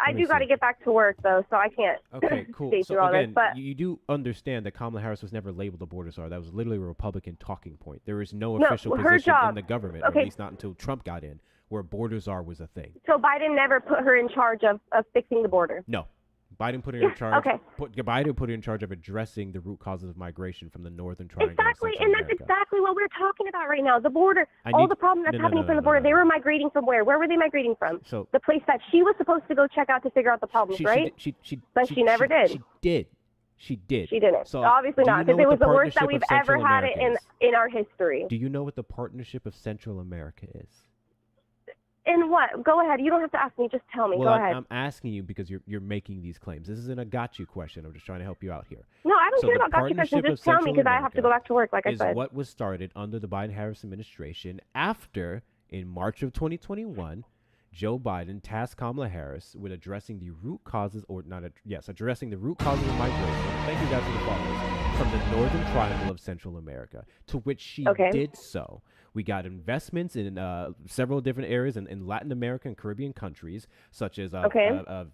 I do got to get back to work, though, so I can't stay through all this. But you do understand that Kamala Harris was never labeled a border czar. That was literally a Republican talking point. There is no official position in the government, or at least not until Trump got in, where border czar was a thing. So Biden never put her in charge of fixing the border? No. Biden put her in charge. Okay. Biden put her in charge of addressing the root causes of migration from the northern triangle. Exactly, and that's exactly what we're talking about right now. The border, all the problem that's happening from the border. They were migrating from where? Where were they migrating from? So the place that she was supposed to go check out to figure out the problems, right? But she never did. She did. She didn't. So obviously not, because it was the worst that we've ever had it in our history. Do you know what the Partnership of Central America is? And what? Go ahead. You don't have to ask me. Just tell me. Well, Go ahead. I'm asking you because you're making these claims. This isn't a got you question. I'm just trying to help you out here. No, I don't care about got you questions. Just tell me because I have to go back to work, like I said. Is what was started under the Biden-Harris administration after, in March of 2021, Joe Biden tasked Kamala Harris with addressing the root causes, addressing the root causes of migration. Thank you guys for the followers from the Northern Triangle of Central America, to which she did so. We got investments in several different areas in Latin America and Caribbean countries, such as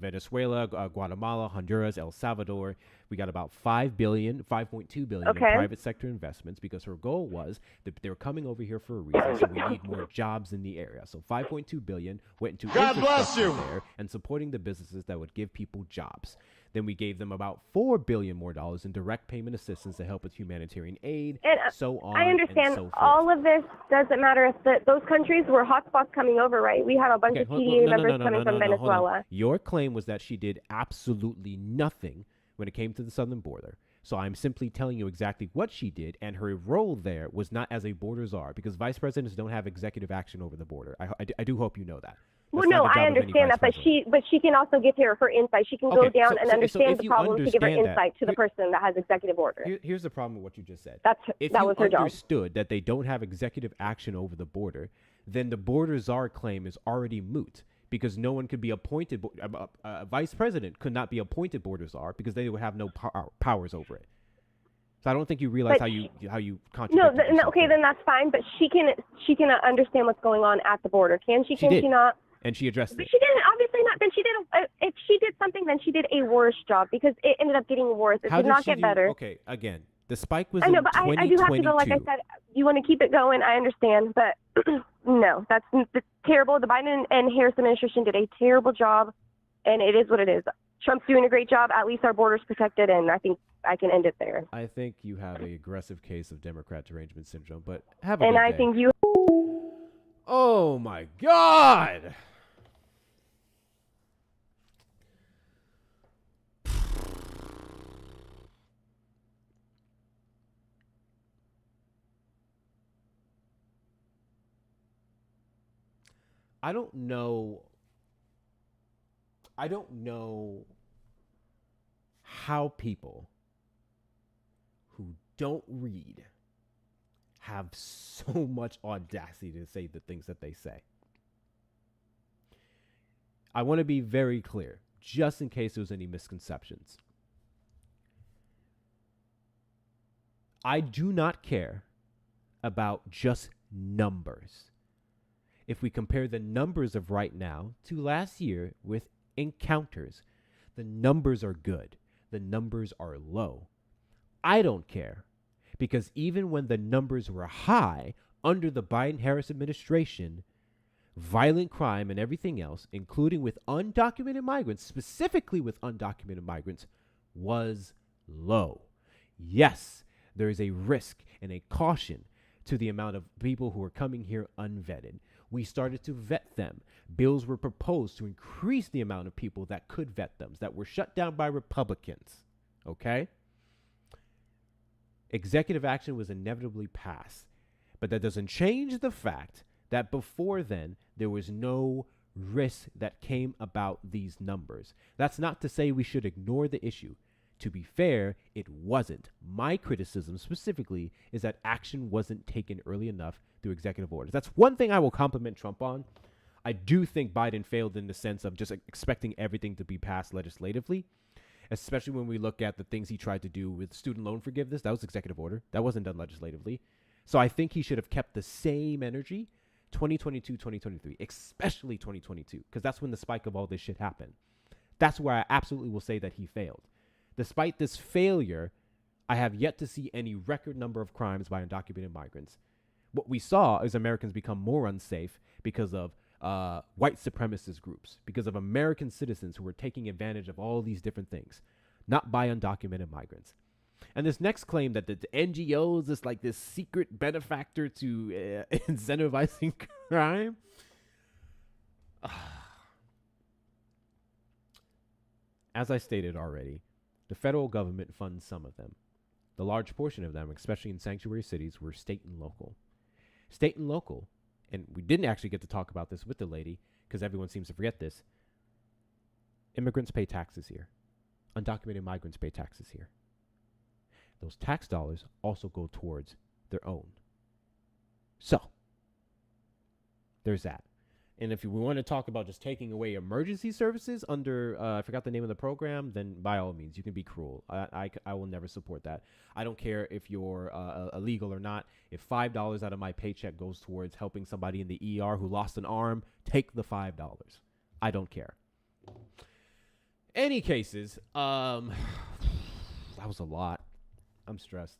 Venezuela, Guatemala, Honduras, El Salvador. We got about $5.2 billion in private sector investments, because her goal was that they were coming over here for a reason, so we need more jobs in the area. So $5.2 billion went into infrastructure there and supporting the businesses that would give people jobs. Then we gave them about $4 billion more in direct payment assistance to help with humanitarian aid, and so on. I understand and so forth. all of this doesn't matter if those countries were hotspots coming over, right? We have a bunch of PDA members coming from Venezuela. Your claim was that she did absolutely nothing when it came to the southern border. So I'm simply telling you exactly what she did, and her role there was not as a border czar, because vice presidents don't have executive action over the border. I do hope you know that. Well, no, I understand that, but she can also give her insight. She can go down and understand the problem to give her insight to the person that has executive order. Here's the problem with what you just said. That was her job. If you understood that they don't have executive action over the border, then the border czar claim is already moot, because no one could be appointed. A vice president could not be appointed border czar, because they would have no powers over it. So I don't think you realize how you contradict. No, okay, then that's fine. But she can understand what's going on at the border. Can she? Can she not? And she addressed it. But she didn't, obviously not. Then she did, if she did something, then she did a worse job, because it ended up getting worse. It did not get better. Okay, again, the spike was I know, in but 2022. I do have to go, like I said, you want to keep it going, I understand, but no, that's terrible. The Biden and Harris administration did a terrible job, and it is what it is. Trump's doing a great job. At least our border's protected, and I think I can end it there. I think you have an aggressive case of Democrat derangement syndrome, but have a good day. And I think you... Oh, my God! I don't know how people who don't read have so much audacity to say the things that they say. I want to be very clear, just in case there's any misconceptions. I do not care about just numbers. If we compare the numbers of right now to last year with encounters, the numbers are good. The numbers are low. I don't care, because even when the numbers were high under the Biden-Harris administration, violent crime and everything else, including with undocumented migrants, specifically with undocumented migrants, was low. Yes, there is a risk and a caution to the amount of people who are coming here unvetted. We started to vet them. Bills were proposed to increase the amount of people that could vet them, that were shut down by Republicans. Okay? Executive action was inevitably passed. But that doesn't change the fact that before then, there was no risk that came about these numbers. That's not to say we should ignore the issue. To be fair, it wasn't. My criticism specifically is that action wasn't taken early enough through executive orders. That's one thing I will compliment Trump on. I do think Biden failed in the sense of just expecting everything to be passed legislatively, especially when we look at the things he tried to do with student loan forgiveness. That was executive order. That wasn't done legislatively. So I think he should have kept the same energy 2022, 2023, especially 2022, because that's when the spike of all this shit happened. That's where I absolutely will say that he failed. Despite this failure, I have yet to see any record number of crimes by undocumented migrants. What we saw is Americans become more unsafe because of white supremacist groups, because of American citizens who were taking advantage of all these different things, not by undocumented migrants. And this next claim that the NGOs is like this secret benefactor to incentivizing crime. As I stated already, the federal government funds some of them. The large portion of them, especially in sanctuary cities, were state and local. State and local, and we didn't actually get to talk about this with the lady because everyone seems to forget this. Immigrants pay taxes here. Undocumented migrants pay taxes here. Those tax dollars also go towards their own. So, there's that. And if we want to talk about just taking away emergency services under, I forgot the name of the program, then by all means, you can be cruel. I will never support that. I don't care if you're illegal or not. If $5 out of my paycheck goes towards helping somebody in the ER who lost an arm, take the $5. I don't care. Any cases, that was a lot. I'm stressed.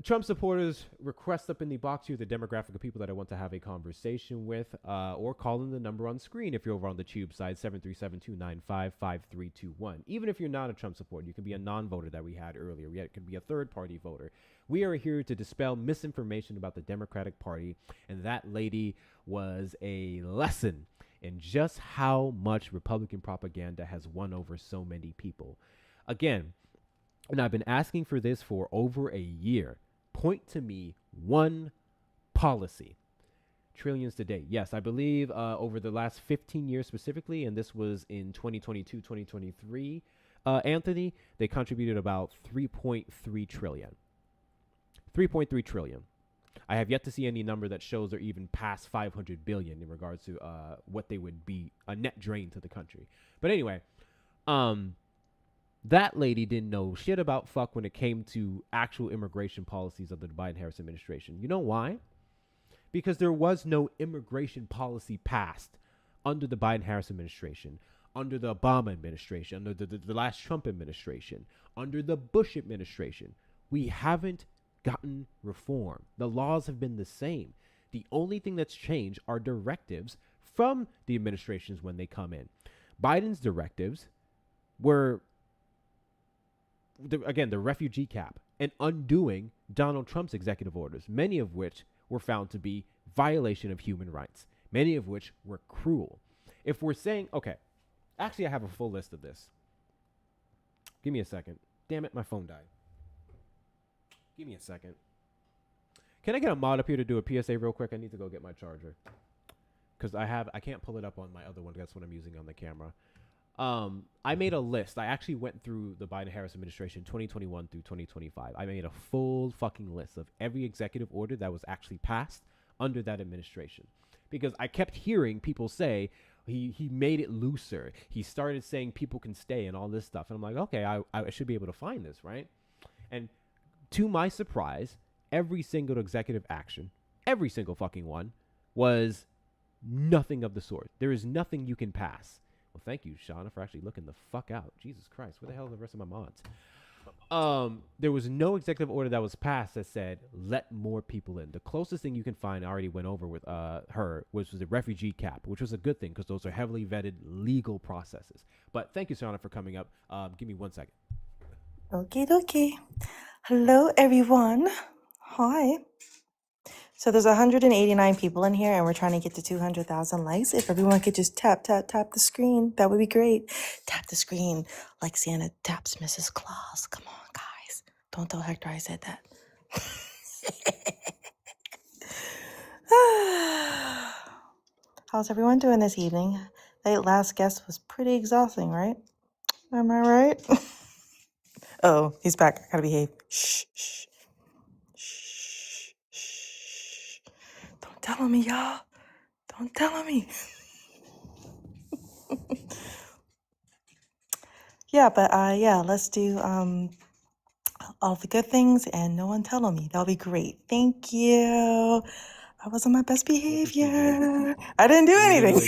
Trump supporters request up in the box here the demographic of people that I want to have a conversation with, or call in the number on screen if you're over on the tube side, 737-295-5321. Even if you're not a Trump supporter, you can be a non-voter that we had earlier. It could be a third-party voter. We are here to dispel misinformation about the Democratic Party, and that lady was a lesson in just how much Republican propaganda has won over so many people. Again, and I've been asking for this for over a year. Point to me one policy. Trillions today. Yes, I believe over the last 15 years specifically, and this was in 2022, 2023, Anthony, they contributed about 3.3 trillion. 3.3 trillion. I have yet to see any number that shows they're even past 500 billion in regards to what they would be a net drain to the country. But anyway, that lady didn't know shit about fuck when it came to actual immigration policies of the Biden-Harris administration. You know why? Because there was no immigration policy passed under the Biden-Harris administration, under the Obama administration, under the last Trump administration, under the Bush administration. We haven't gotten reform. The laws have been the same. The only thing that's changed are directives from the administrations when they come in. Biden's directives were the refugee cap and undoing Donald Trump's executive orders, many of which were found to be violation of human rights, many of which were cruel. If we're saying, okay, actually I have a full list of this. Give me a second. Damn it, my phone died. Give me a second. Can I get a mod up here to do a PSA real quick? I need to go get my charger. Because I can't pull it up on my other one. That's what I'm using on the camera. I made a list. I actually went through the Biden-Harris administration 2021 through 2025. I made a full fucking list of every executive order that was actually passed under that administration. Because I kept hearing people say he made it looser. He started saying people can stay and all this stuff. And I'm like, okay, I should be able to find this, right? And to my surprise, every single executive action, every single fucking one, was nothing of the sort. There is nothing you can pass. Well, thank you, Shauna, for actually looking the fuck out. Jesus Christ, where the hell are the rest of my mods? There was no executive order that was passed that said, let more people in. The closest thing you can find, I already went over with her, was the refugee cap, which was a good thing because those are heavily vetted legal processes. But thank you, Shauna, for coming up. Give me 1 second. Okay. Hello, everyone. Hi. So there's 189 people in here, and we're trying to get to 200,000 likes. If everyone could just tap the screen, that would be great. Tap the screen like Santa taps Mrs. Claus. Come on, guys. Don't tell Hector I said that. How's everyone doing this evening? That last guest was pretty exhausting, right? Am I right? Oh, he's back. I gotta behave. Shh. Don't tell on me, y'all. Don't tell on me. Let's do all the good things and no one tell on me. That'll be great. Thank you. I was on my best behavior. I didn't do anything.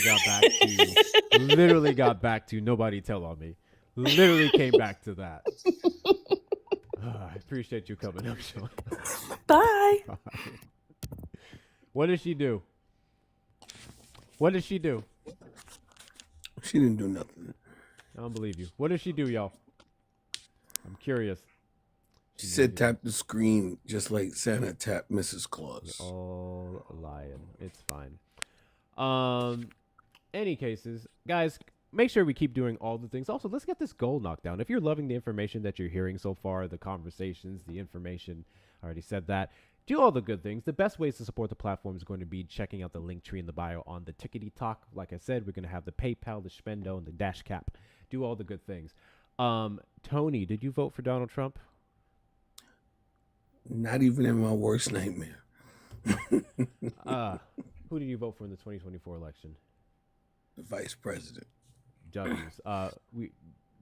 Literally got back to nobody tell on me. Literally came back to that. I appreciate you coming up, Sean. Bye. What did she do? What did she do? She didn't do nothing. I don't believe you. What did she do, y'all? I'm curious. She said tap the screen just like Santa tapped Mrs. Claus. You're all lying. It's fine. Any cases, guys, make sure we keep doing all the things. Also, let's get this goal knocked down. If you're loving the information that you're hearing so far, the conversations, the information, I already said that. Do all the good things. The best ways to support the platform is going to be checking out the link tree in the bio on the Tickety Talk. Like I said, we're going to have the PayPal, the Spendo, and the Dash Cap. Do all the good things. Tony, did you vote for Donald Trump? Not even in my worst nightmare. Who did you vote for in the 2024 election? The vice president. W's.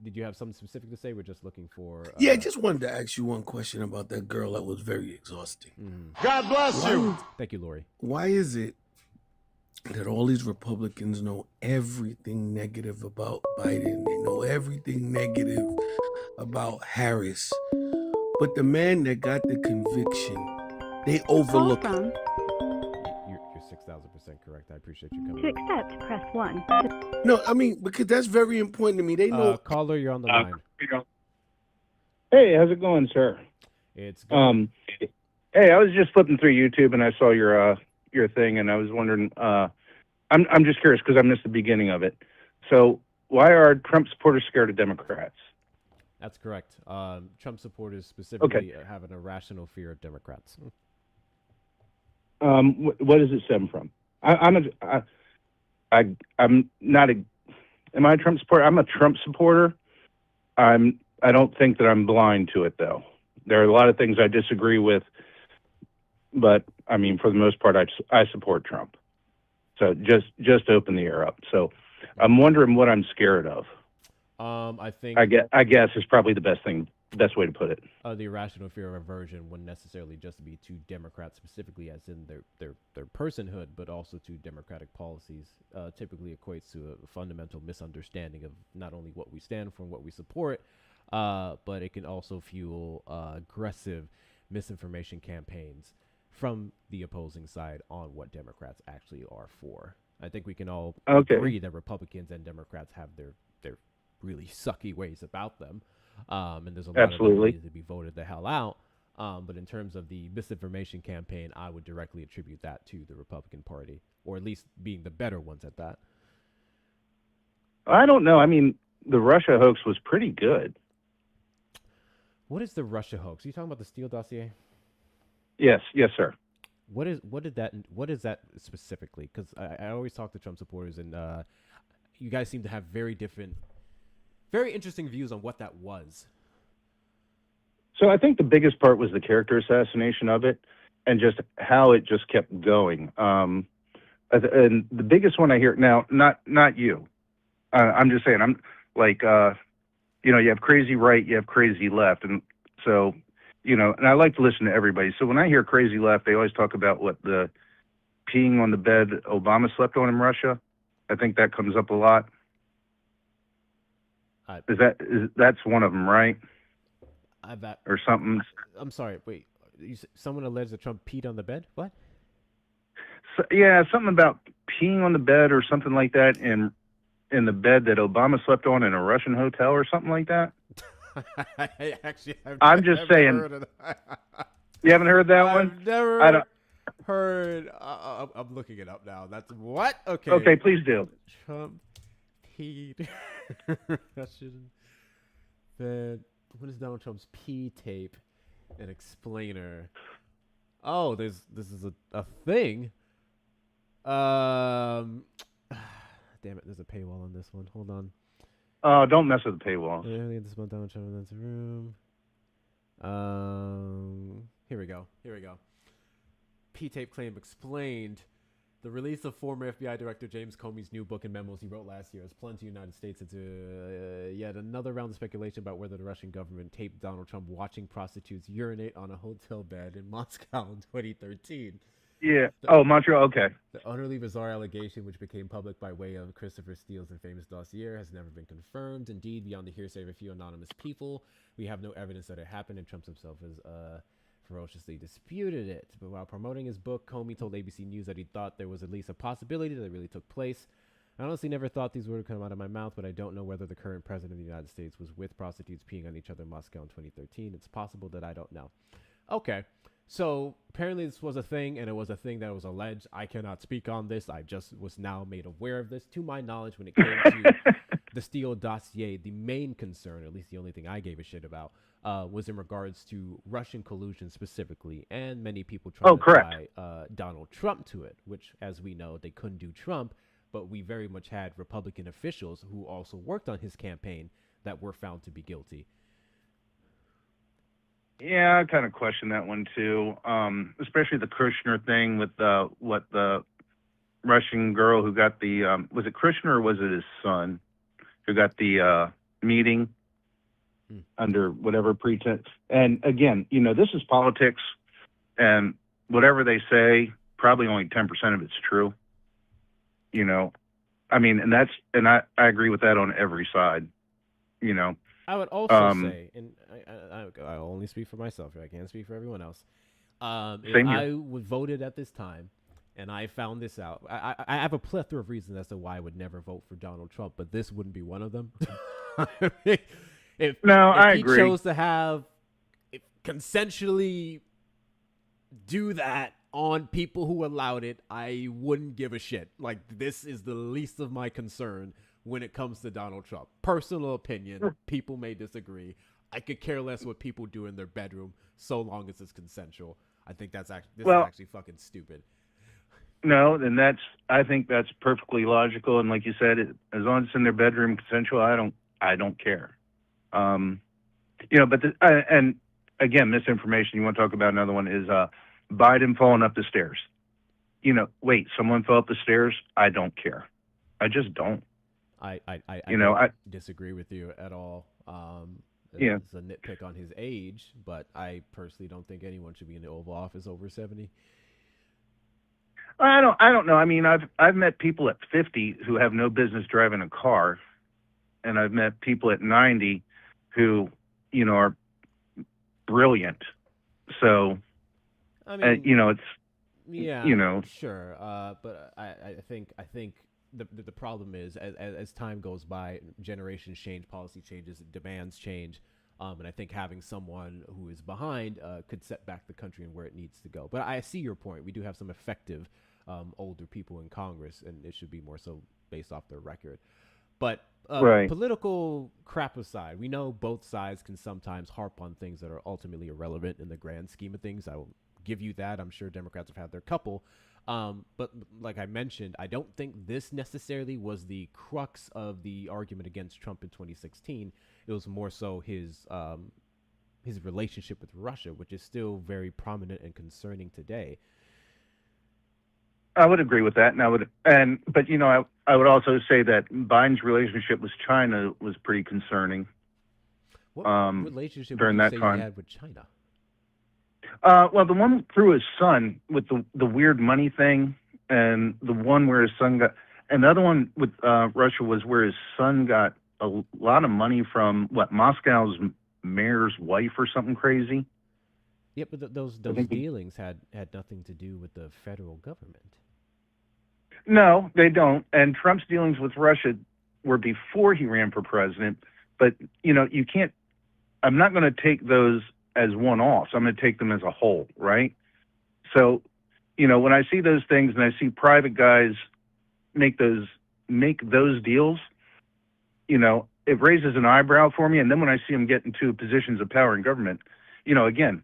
Did you have something specific to say? We're just looking for. Yeah, I just wanted to ask you one question about that girl that was very exhausting. God bless you. Thank you, Lori. Why is it that all these Republicans know everything negative about Biden? They know everything negative about Harris. But the man that got the conviction, they overlook Call him. You're 6,000% correct. I appreciate you coming. To accept, press 1. No, I mean, because that's very important to me. They know. Caller, you're on the line. Hey, how's it going, sir? It's good. Hey, I was just flipping through YouTube and I saw your thing, and I was wondering. I'm just curious because I missed the beginning of it. So, why are Trump supporters scared of Democrats? That's correct. Trump supporters specifically have an irrational fear of Democrats. What does it stem from? I'm not a. Am I a Trump supporter? I'm a Trump supporter. I don't think that I'm blind to it, though. There are a lot of things I disagree with, but I mean, for the most part, I support Trump. So just to open the air up. So I'm wondering what I'm scared of. I think I guess is probably the best way to put it. The irrational fear of aversion wouldn't necessarily just be to Democrats specifically, as in their personhood, but also to democratic policies. Typically equates to a fundamental misunderstanding of not only what we stand for and what we support, but it can also fuel aggressive misinformation campaigns from the opposing side on what Democrats actually are for. I think we can all agree that Republicans and Democrats have their really sucky ways about them. And there's a lot of them that need to be voted the hell out. But in terms of the misinformation campaign, I would directly attribute that to the Republican Party, or at least being the better ones at that. I don't know. I mean, the Russia hoax was pretty good. What is the Russia hoax? Are you talking about the Steele dossier? Yes, sir. What is that specifically? Because I always talk to Trump supporters, and you guys seem to have very interesting views on what that was. So I think the biggest part was the character assassination of it, and just how it just kept going. And the biggest one I hear now, not you. I'm just saying. I'm like, you have crazy right, you have crazy left, and so. And I like to listen to everybody. So when I hear crazy left, they always talk about what the peeing on the bed Obama slept on in Russia. I think that comes up a lot. That's one of them, right? Or something. I'm sorry. Wait, someone alleged that Trump peed on the bed? What? So, yeah, something about peeing on the bed or something like that in the bed that Obama slept on in a Russian hotel or something like that. I'm just saying. You haven't heard that one? I've never heard. I'm looking it up now. That's what? Okay. Okay, please do. Trump peed. Russian bed. What is Donald Trump's pee tape? An explainer. Oh, this is a thing. Damn it! There's a paywall on this one. Hold on. Don't mess with the paywall. Yeah, this about Donald Trump in the room. Here we go. P-tape claim explained. The release of former FBI Director James Comey's new book and memos he wrote last year has plunged the United States into yet another round of speculation about whether the Russian government taped Donald Trump watching prostitutes urinate on a hotel bed in Moscow in 2013. Yeah. Montreal. Okay. The utterly bizarre allegation, which became public by way of Christopher Steele's infamous dossier, has never been confirmed. Indeed, beyond the hearsay of a few anonymous people, we have no evidence that it happened, and Trump himself has ferociously disputed it. But while promoting his book, Comey told ABC News that he thought there was at least a possibility that it really took place. I honestly never thought these words would come out of my mouth, but I don't know whether the current president of the United States was with prostitutes peeing on each other in Moscow in 2013. It's possible that I don't know. Okay. So apparently this was a thing, and it was a thing that was alleged. I cannot speak on this. I just was now made aware of this. To my knowledge, when it came to the Steele dossier, the main concern, or at least the only thing I gave a shit about, was in regards to Russian collusion specifically, and many people trying to tie Donald Trump to it, which, as we know, they couldn't do Trump, but we very much had Republican officials who also worked on his campaign that were found to be guilty. Yeah, I kind of question that one too, especially the Kushner thing with what the Russian girl who got the was it Krishna or was it his son who got the meeting under whatever pretense? And again, this is politics, and whatever they say, probably only 10% of it's true. I mean, and I agree with that on every side. I would also say, and I only speak for myself here. I can't speak for everyone else. If I voted at this time and I found this out, I have a plethora of reasons as to why I would never vote for Donald Trump, but this wouldn't be one of them. if he agree. chose to have consensually do that on people who allowed it, I wouldn't give a shit. Like, this is the least of my concern when it comes to Donald Trump. Personal opinion, people may disagree. I could care less what people do in their bedroom so long as it's consensual. I think this is actually fucking stupid. No, and I think that's perfectly logical. And like you said, as long as it's in their bedroom consensual, I don't care. But and again, misinformation. You want to talk about another one is Biden falling up the stairs. Wait, someone fell up the stairs? I don't care. I just don't. I don't disagree with you at all. It's a nitpick on his age, but I personally don't think anyone should be in the Oval Office over 70. I don't know. I mean, I've met people at 50 who have no business driving a car, and I've met people at 90 who, are brilliant. So, I mean, it's sure. But I think the problem is as time goes by, generations change, policy changes, demands change. And I think having someone who is behind could set back the country and where it needs to go. But I see your point. We do have some effective older people in Congress, and it should be more so based off their record. But political crap aside, we know both sides can sometimes harp on things that are ultimately irrelevant in the grand scheme of things. I will give you that. I'm sure Democrats have had their couple. But like I mentioned, I don't think this necessarily was the crux of the argument against Trump in 2016. It was more so his relationship with Russia, which is still very prominent and concerning today. I would agree with that, but I would also say that Biden's relationship with China was pretty concerning. What relationship during would you that say time he had with China? Well, the one through his son with the weird money thing, and the one where his son got, and the other one with Russia was where his son got a lot of money from Moscow's mayor's wife or something crazy. Yeah, but those dealings had nothing to do with the federal government. No, they don't. And Trump's dealings with Russia were before he ran for president. But you can't. I'm not going to take those as one-offs. I'm going to take them as a whole, right? So, when I see those things and I see private guys make those deals, it raises an eyebrow for me. And then when I see them get into positions of power in government, again,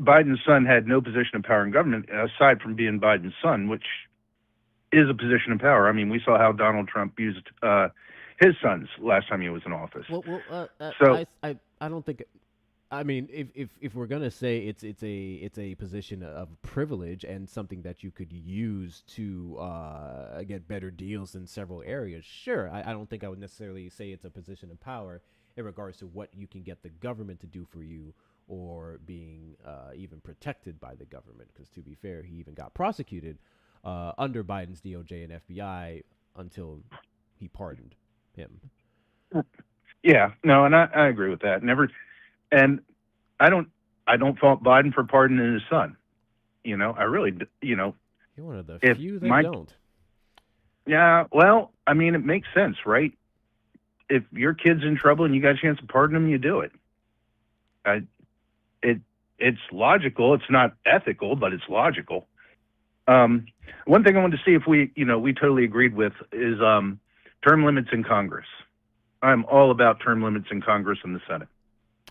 Biden's son had no position of power in government aside from being Biden's son, which is a position of power. I mean, we saw how Donald Trump used his sons last time he was in office. I don't think. I mean, if we're gonna say it's a position of privilege and something that you could use to get better deals in several areas, sure. I don't think I would necessarily say it's a position of power in regards to what you can get the government to do for you, or being even protected by the government. Because to be fair, he even got prosecuted under Biden's DOJ and FBI until he pardoned him. Yeah, no, and I agree with that. And I don't fault Biden for pardoning his son. I really, You're one of the few that don't. Yeah, well, I mean, it makes sense, right? If your kid's in trouble and you got a chance to pardon him, you do it. It's logical. It's not ethical, but it's logical. One thing I wanted to see if we totally agreed with is term limits in Congress. I'm all about term limits in Congress and the Senate.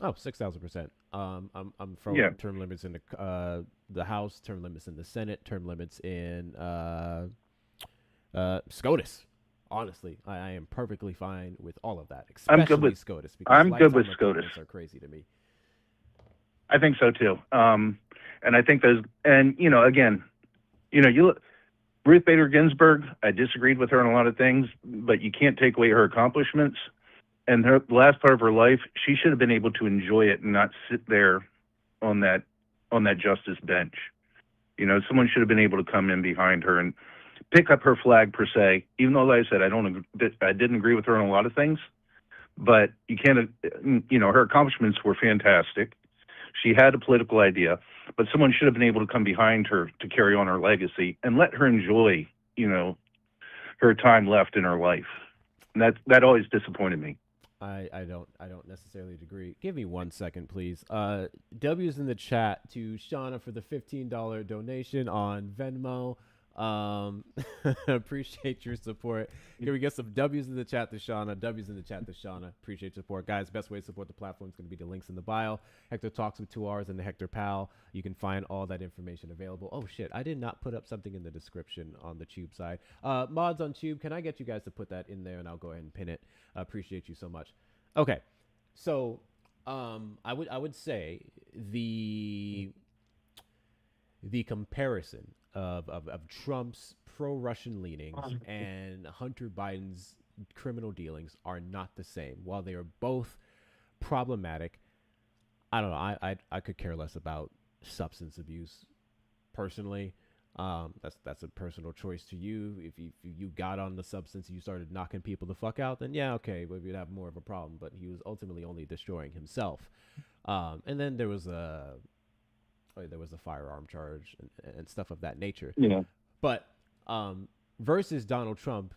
Oh, 6,000%. I'm for term limits in the House, term limits in the Senate, term limits in SCOTUS. Honestly, I am perfectly fine with all of that, especially SCOTUS. Because I'm good with SCOTUS. Are crazy to me. I think so too. And I think those, and again, you look, Ruth Bader Ginsburg, I disagreed with her on a lot of things, but you can't take away her accomplishments. And the last part of her life, she should have been able to enjoy it and not sit there on that justice bench. You know, someone should have been able to come in behind her and pick up her flag per se. Even though, like I said, I didn't agree with her on a lot of things, but you can't. You know, her accomplishments were fantastic. She had a political idea, but someone should have been able to come behind her to carry on her legacy and let her enjoy, you know, her time left in her life. And that always disappointed me. I don't necessarily agree. Give me 1 second, please. W's in the chat to Shauna for the $15 donation on Venmo. Appreciate your support. Can we get some W's in the chat to Shauna? W's in the chat to Shauna. Appreciate your support, guys. Best way to support the platform is going to be the links in the bio. Hector Talks with 2 R's and the Hector Pal. You can find all that information available. Oh shit, I did not put up something in the description on the Tube side. Mods on Tube, can I get you guys to put that in there and I'll go ahead and pin it. Appreciate you so much. Okay, so I would say the comparison of Trump's pro-Russian leanings and Hunter Biden's criminal dealings are not the same. While they are both problematic, I don't know. I could care less about substance abuse personally. That's a personal choice to you. If you got on the substance and you started knocking people the fuck out, then yeah, okay, we'd have more of a problem. But he was ultimately only destroying himself. And then there was a firearm charge and stuff of that nature. Yeah. But versus Donald Trump,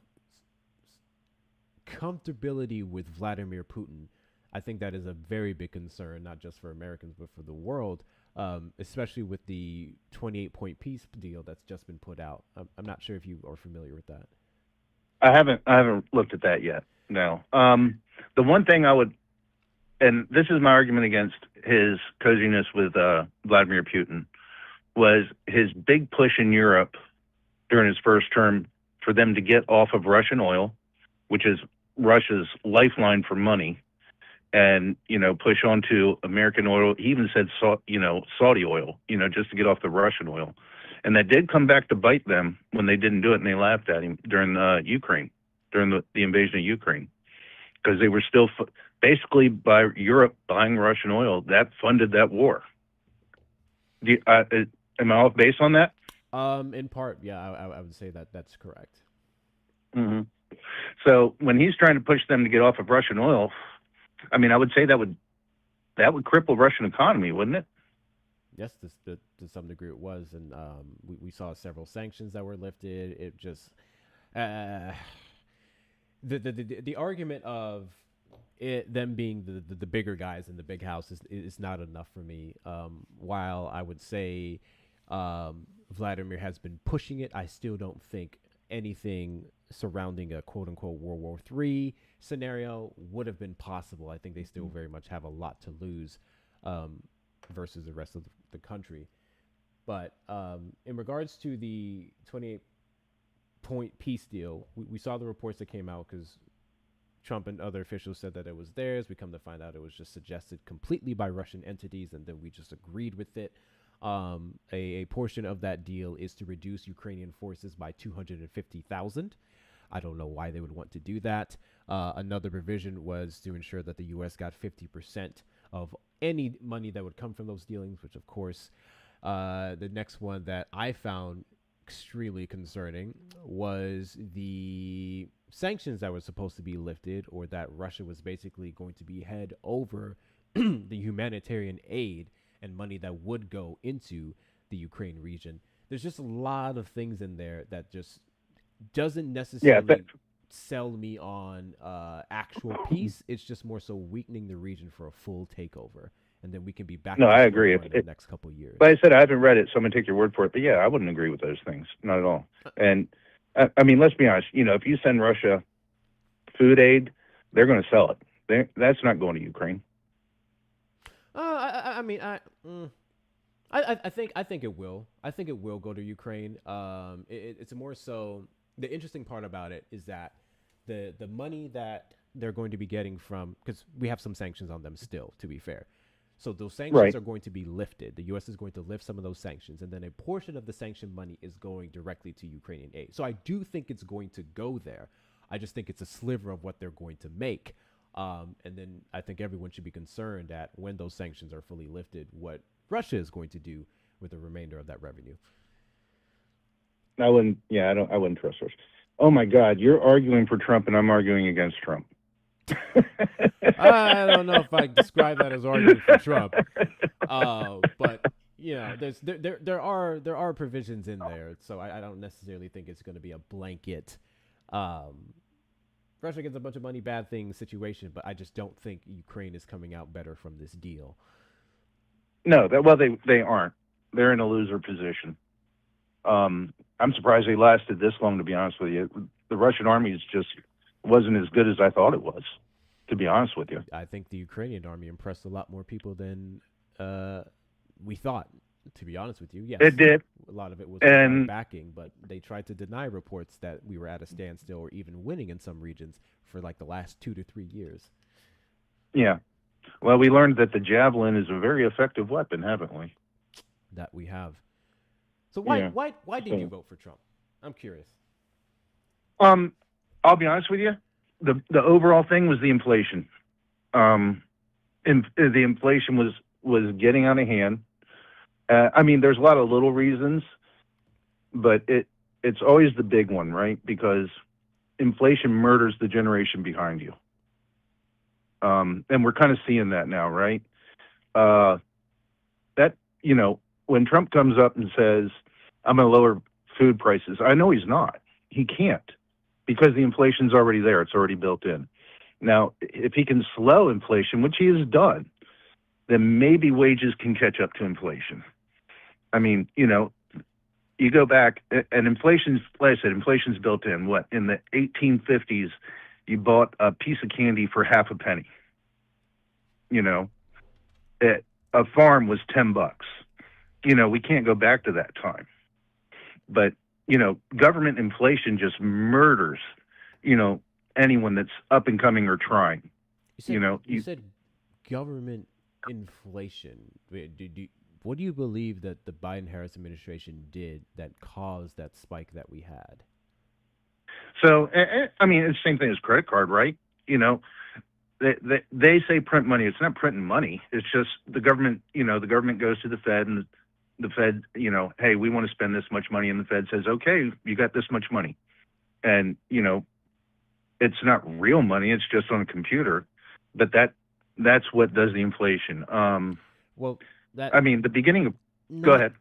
comfortability with Vladimir Putin, I think that is a very big concern, not just for Americans, but for the world, especially with the 28-point peace deal that's just been put out. I'm not sure if you are familiar with that. I haven't looked at that yet. No. The one thing I would, and this is my argument against his coziness with Vladimir Putin, was his big push in Europe during his first term for them to get off of Russian oil, which is Russia's lifeline for money, and, you know, push onto American oil. He even said, Saudi oil, you know, just to get off the Russian oil. And that did come back to bite them when they didn't do it, and they laughed at him during Ukraine, during the invasion of Ukraine, because they were still basically by Europe buying Russian oil that funded that war. Am I off base on that? In part, yeah, I would say that that's correct. Mm-hmm. So when he's trying to push them to get off of Russian oil, I mean, I would say that would cripple Russian economy, wouldn't it? Yes, to some degree it was, and we saw several sanctions that were lifted. It just the argument of them being the bigger guys in the big house is not enough for me. While I would say Vladimir has been pushing it, I still don't think anything surrounding a quote-unquote World War III scenario would have been possible. I think they still very much have a lot to lose versus the rest of the country. But in regards to the 28-point peace deal, we saw the reports that came out because Trump and other officials said that it was theirs. We come to find out it was just suggested completely by Russian entities, and then we just agreed with it. A portion of that deal is to reduce Ukrainian forces by 250,000. I don't know why they would want to do that. Another provision was to ensure that the U.S. got 50% of any money that would come from those dealings, which, of course, the next one that I found extremely concerning was the sanctions that were supposed to be lifted, or that Russia was basically going to be head over the humanitarian aid and money that would go into the Ukraine region. There's just a lot of things in there that just doesn't necessarily sell me on actual peace. It's just more so weakening the region for a full takeover, and then we can be back. No, I agree. In the next couple of years. But I said I haven't read it, so I'm gonna take your word for it. But yeah, I wouldn't agree with those things, not at all. And I mean, let's be honest. You know, if you send Russia food aid, they're going to sell it. That's not going to Ukraine. I think it will. I think it will go to Ukraine. It's more so, the interesting part about it is that the money that they're going to be getting from, because we have some sanctions on them still, to be fair. So those sanctions Right. are going to be lifted. The U.S. is going to lift some of those sanctions, and then a portion of the sanction money is going directly to Ukrainian aid. So I do think it's going to go there. I just think it's a sliver of what they're going to make. And then I think everyone should be concerned at when those sanctions are fully lifted, what Russia is going to do with the remainder of that revenue. I wouldn't trust Russia. Oh my God, you're arguing for Trump and I'm arguing against Trump. I don't know if I describe that as arguing for Trump, but there are provisions in there, so I don't necessarily think it's going to be a blanket. Russia gets a bunch of money, bad things situation, but I just don't think Ukraine is coming out better from this deal. No, they aren't. They're in a loser position. I'm surprised they lasted this long, to be honest with you. The Russian army just wasn't as good as I thought it was, to be honest with you. I think the Ukrainian army impressed a lot more people than we thought, to be honest with you. Yes, it did. A lot of it was backing, but they tried to deny reports that we were at a standstill or even winning in some regions for like the last 2 to 3 years. Yeah. Well, we learned that the javelin is a very effective weapon, haven't we? That we have. So why did you vote for Trump? I'm curious. I'll be honest with you. The overall thing was the inflation. The inflation was getting out of hand. I mean, there's a lot of little reasons, but it's always the big one, right? Because inflation murders the generation behind you. And we're kind of seeing that now, right? When Trump comes up and says, I'm going to lower food prices, I know he's not. He can't, because the inflation's already there. It's already built in. Now, if he can slow inflation, which he has done, then maybe wages can catch up to inflation. I mean, you go back, and inflation's, like I said, inflation's built in. What, in the 1850s, you bought a piece of candy for half a penny. A farm was $10. We can't go back to that time. But, government inflation just murders, anyone that's up and coming or trying. You said government inflation. What do you believe that the Biden-Harris administration did that caused that spike that we had? So, I mean, it's the same thing as credit card, right? They say print money. It's not printing money. It's just the government, the government goes to the Fed, and the Fed, hey, we want to spend this much money. And the Fed says, okay, you got this much money. And, it's not real money. It's just on a computer. But that's what does the inflation. The beginning of, go ahead.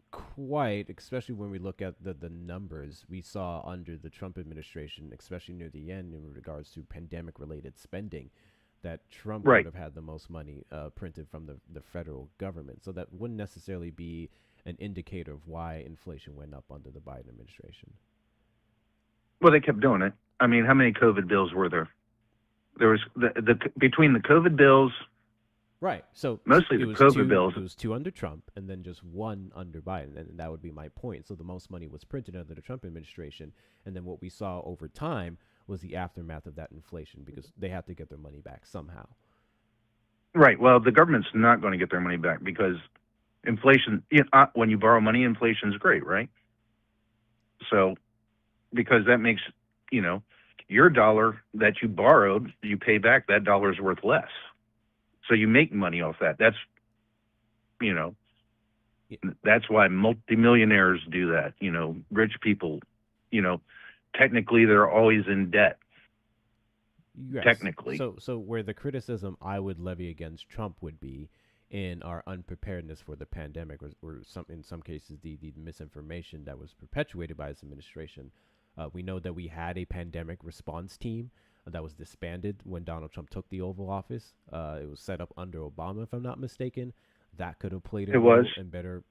Quite, especially when we look at the numbers we saw under the Trump administration, especially near the end in regards to pandemic-related spending, that Trump would have had the most money printed from the federal government. So that wouldn't necessarily be an indicator of why inflation went up under the Biden administration. Well, they kept doing it. I mean, how many COVID bills were there? There was between the COVID bills. Right. So mostly the COVID bills. It was 2 under Trump and then just 1 under Biden. And that would be my point. So the most money was printed under the Trump administration. And then what we saw over time was the aftermath of that inflation, because they had to get their money back somehow. Right. Well, the government's not going to get their money back because inflation, when you borrow money, inflation is great, right? So because that makes, your dollar that you borrowed, you pay back, that dollar is worth less. So you make money off that. That's, that's why multimillionaires do that. Rich people, technically they're always in debt. Yes. Technically. So where the criticism I would levy against Trump would be in our unpreparedness for the pandemic, or in some cases the misinformation that was perpetuated by his administration. We know that we had a pandemic response team that was disbanded when Donald Trump took the Oval Office. It was set up under Obama, if I'm not mistaken. That could have played a role in better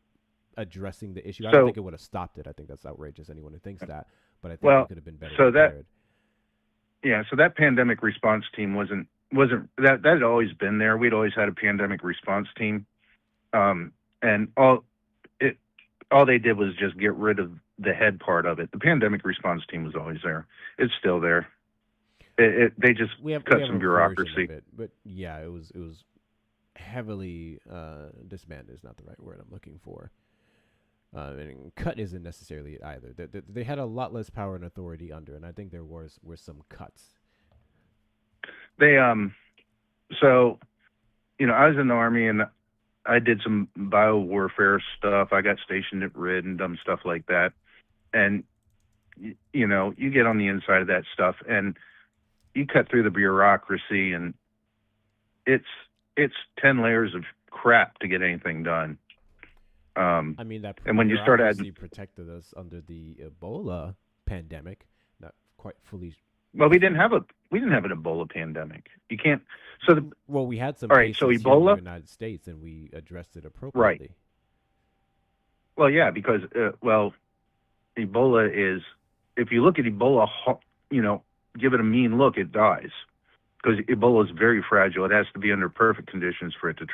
addressing the issue. I don't think it would have stopped it. I think that's outrageous, anyone who thinks that. But I think it could have been better prepared. So that pandemic response team wasn't that had always been there. We'd always had a pandemic response team. And all they did was just get rid of the head part of it. The pandemic response team was always there. It's still there. They just cut some bureaucracy. But yeah, it was heavily disbanded is not the right word I'm looking for. And cut isn't necessarily it either. They had a lot less power and authority under, and I think there were some cuts. They so I was in the Army and I did some bio warfare stuff. I got stationed at RID and done stuff like that. And you get on the inside of that stuff and you cut through the bureaucracy, and it's 10 layers of crap to get anything done. I mean, that and when you start adding, protected us under the Ebola pandemic, not quite fully. Well, we didn't have an Ebola pandemic. You can't. Well, we had some. All right, so cases Ebola here in the United States, and we addressed it appropriately. Right. Well, yeah, because Ebola is. If you look at Ebola, give it a mean look, it dies, because Ebola is very fragile. It has to be under perfect conditions for it to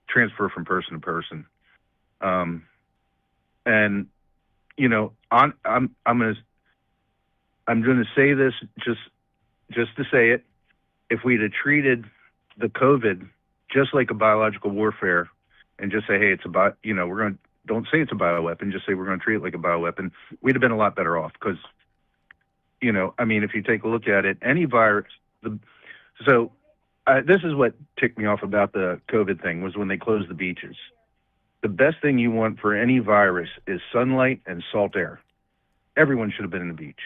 transfer from person to person. And I'm going to say this just to say it. If we'd have treated the COVID just like a biological warfare, and just say, hey, it's about, don't say it's a bioweapon, just say we're going to treat it like a bioweapon, we'd have been a lot better off. Because, if you take a look at it, any virus, this is what ticked me off about the COVID thing, was when they closed the beaches. The best thing you want for any virus is sunlight and salt air. Everyone should have been in the beach.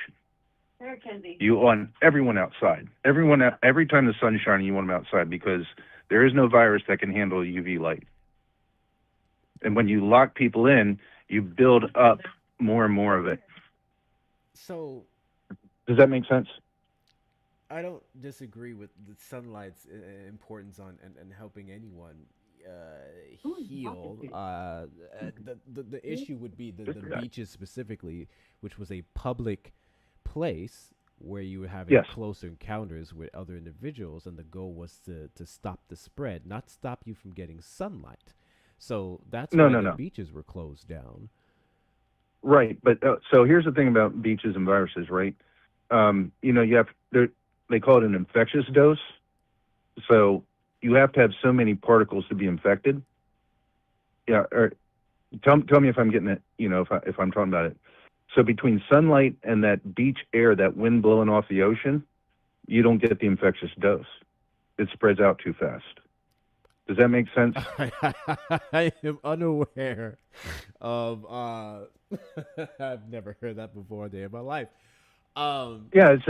You want everyone outside. Every time the sun's shining, you want them outside, because there is no virus that can handle UV light. And when you lock people in, you build up more and more of it. So, does that make sense? I don't disagree with the sunlight's importance on and helping anyone heal. The issue would be the beaches specifically, which was a public place where you were having close encounters with other individuals, and the goal was to stop the spread, not stop you from getting sunlight. So that's why the beaches were closed down. Right, but so here's the thing about beaches and viruses, right? They call it an infectious dose. So you have to have so many particles to be infected. Yeah, or tell me if I'm getting it. If I'm talking about it. So between sunlight and that beach air, that wind blowing off the ocean, you don't get the infectious dose. It spreads out too fast. Does that make sense? I am unaware of. I've never heard that before a day in my life. Just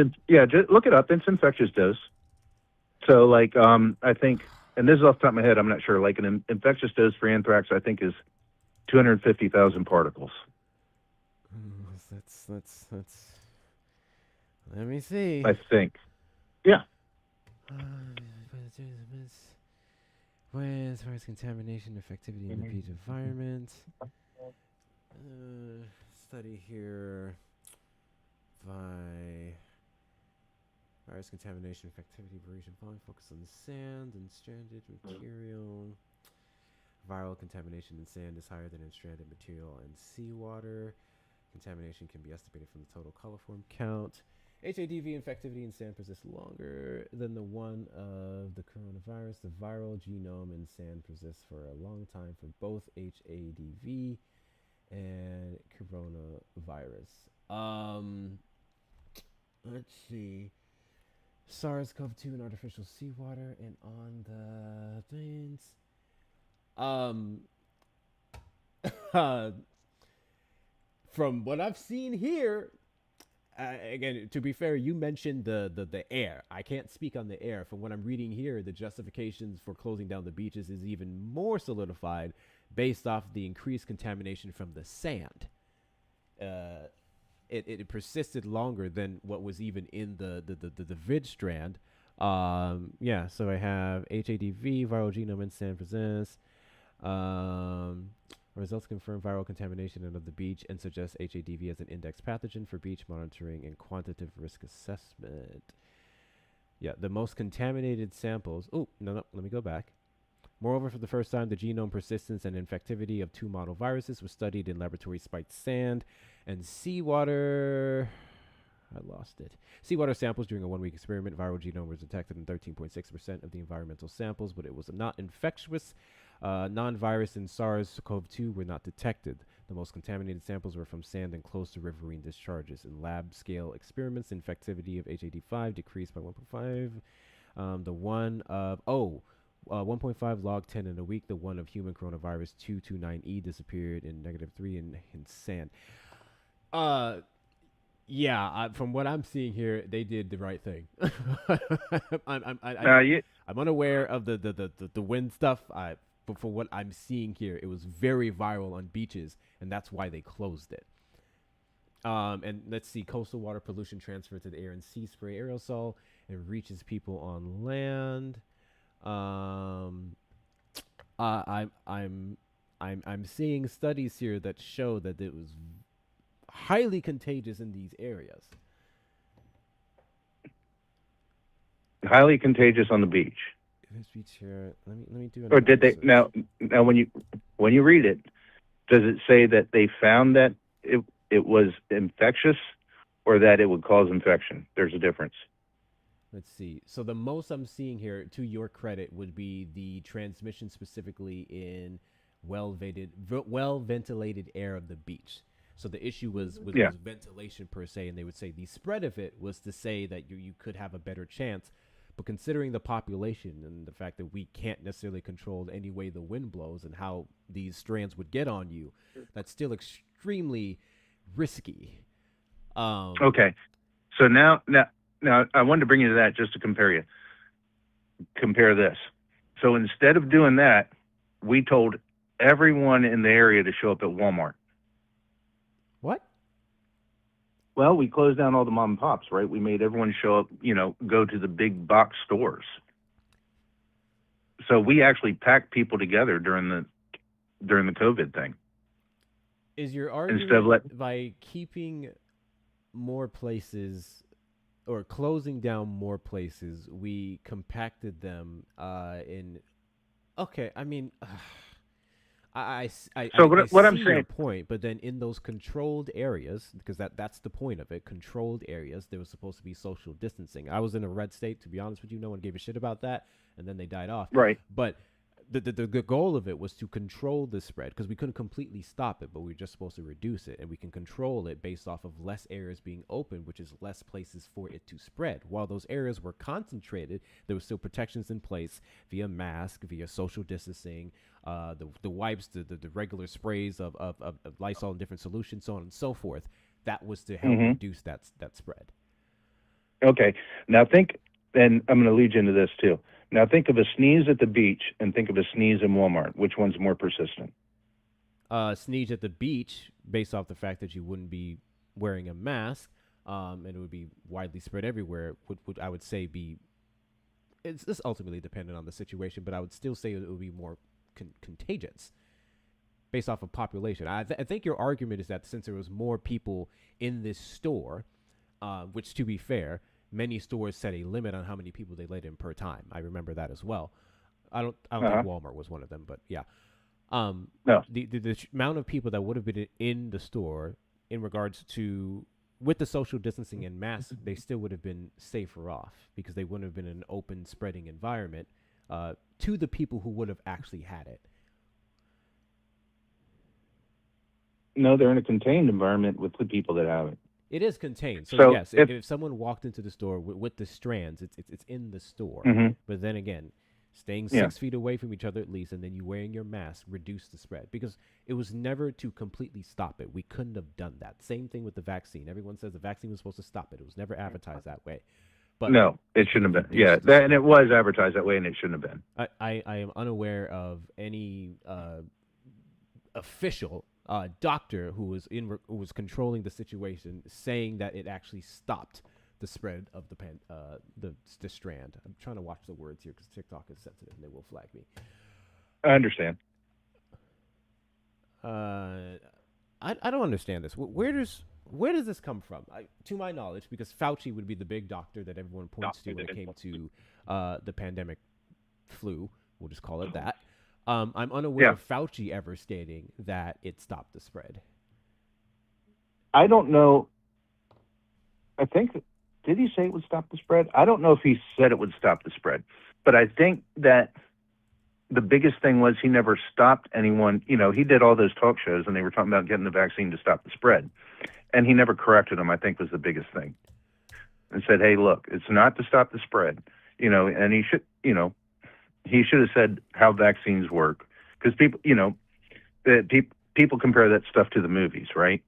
look it up. It's infectious dose. So, I think, and this is off the top of my head, I'm not sure. Like an infectious dose for anthrax, I think, is 250,000 particles. That's. Let me see. I think. Yeah. As far as contamination, effectivity in the beach environment. Study here by virus contamination, effectivity, variation, volume, focus on sand and stranded material. Viral contamination in sand is higher than in stranded material and seawater. Contamination can be estimated from the total coliform count. HADV infectivity in sand persists longer than the one of the coronavirus. The viral genome in sand persists for a long time for both HADV and coronavirus. Let's see. SARS-CoV-2 in artificial seawater and on the things. From what I've seen here, again, to be fair, you mentioned the air. I can't speak on the air. From what I'm reading here, the justifications for closing down the beaches is even more solidified based off the increased contamination from the sand. It persisted longer than what was even in the vid strand. So I have HADV, viral genome in sand presents. Results confirm viral contamination of the beach and suggest HADV as an index pathogen for beach monitoring and quantitative risk assessment. Yeah, the most contaminated samples. Oh, no, let me go back. Moreover, for the first time, the genome persistence and infectivity of two model viruses was studied in laboratory spiked sand and seawater. I lost it. Seawater samples during a 1-week experiment. Viral genome was detected in 13.6% of the environmental samples, but it was not infectious. Non-virus and SARS-CoV-2 were not detected. The most contaminated samples were from sand and close to riverine discharges. In lab-scale experiments, infectivity of HAD5 decreased by 1.5. The one of 1.5 log 10 in a week. The one of human coronavirus 229E disappeared in -3 in sand. Yeah, from what I'm seeing here, they did the right thing. I'm unaware of the wind stuff. But for what I'm seeing here, it was very viral on beaches, and that's why they closed it. And let's see, coastal water pollution transferred to the air and sea spray aerosol and reaches people on land. I'm seeing studies here that show that it was highly contagious in these areas. Highly contagious on the beach. This beach here. Let me do. Or did they now when you read it, does it say that they found that it was infectious, or that it would cause infection? There's a difference. Let's see. So the most I'm seeing here, to your credit, would be the transmission specifically in well ventilated air of the beach. So the issue was ventilation per se, and they would say the spread of it was to say that you could have a better chance. But considering the population and the fact that we can't necessarily control any way the wind blows and how these strands would get on you, that's still extremely risky. Okay. So now I wanted to bring you to that just to compare this. So instead of doing that, we told everyone in the area to show up at Walmart. What? Well, we closed down all the mom and pops, right? We made everyone show up, go to the big box stores. So we actually packed people together during the COVID thing. Is your argument by keeping more places or closing down more places, we compacted them in? Okay, I mean. I see your point, but then in those controlled areas, because that's the point of it, controlled areas, there was supposed to be social distancing. I was in a red state, to be honest with you. No one gave a shit about that, and then they died off. Right. But the goal of it was to control the spread, because we couldn't completely stop it, but we were just supposed to reduce it, and we can control it based off of less areas being open, which is less places for it to spread. While those areas were concentrated, there were still protections in place via mask, via social distancing, the wipes, the regular sprays of Lysol and different solutions, so on and so forth. That was to help reduce that spread. Okay. Now think, and I'm going to lead you into this too. Now think of a sneeze at the beach and think of a sneeze in Walmart. Which one's more persistent? Sneeze at the beach, based off the fact that you wouldn't be wearing a mask, and it would be widely spread everywhere, would I would say be, it's ultimately dependent on the situation, but I would still say it would be more contagious based off of population. I think your argument is that since there was more people in this store, which to be fair, many stores set a limit on how many people they let in per time. I remember that as well. I don't think Walmart was one of them, but yeah. No. The amount of people that would have been in the store in regards to with the social distancing and masks, they still would have been safer off because they wouldn't have been in an open spreading environment to the people who would have actually had it. No, they're in a contained environment with the people that have it. It is contained. So yes, if someone walked into the store with the strands, it's in the store. But then again, staying 6 feet away from each other at least, and then you wearing your mask reduce the spread because it was never to completely stop it. We couldn't have done that. Same thing with the vaccine. Everyone says the vaccine was supposed to stop it. It was never advertised that way. But no, it shouldn't have been. Yeah, and it was advertised that way, and it shouldn't have been. I am unaware of any official doctor who was controlling the situation saying that it actually stopped the spread of the strand. I'm trying to watch the words here because TikTok is sensitive and they will flag me. I understand. I don't understand this. Where does this come from? To my knowledge, because Fauci would be the big doctor that everyone points to when it came to the pandemic flu. We'll just call it that. I'm unaware of Fauci ever stating that it stopped the spread. I don't know. I think, did he say it would stop the spread? I don't know if he said it would stop the spread, but I think that the biggest thing was he never stopped anyone. You know, he did all those talk shows and they were talking about getting the vaccine to stop the spread. And he never corrected them, I think was the biggest thing. And said, hey, look, it's not to stop the spread. You know, and he should have said how vaccines work. Because people, you know, people compare that stuff to the movies, right?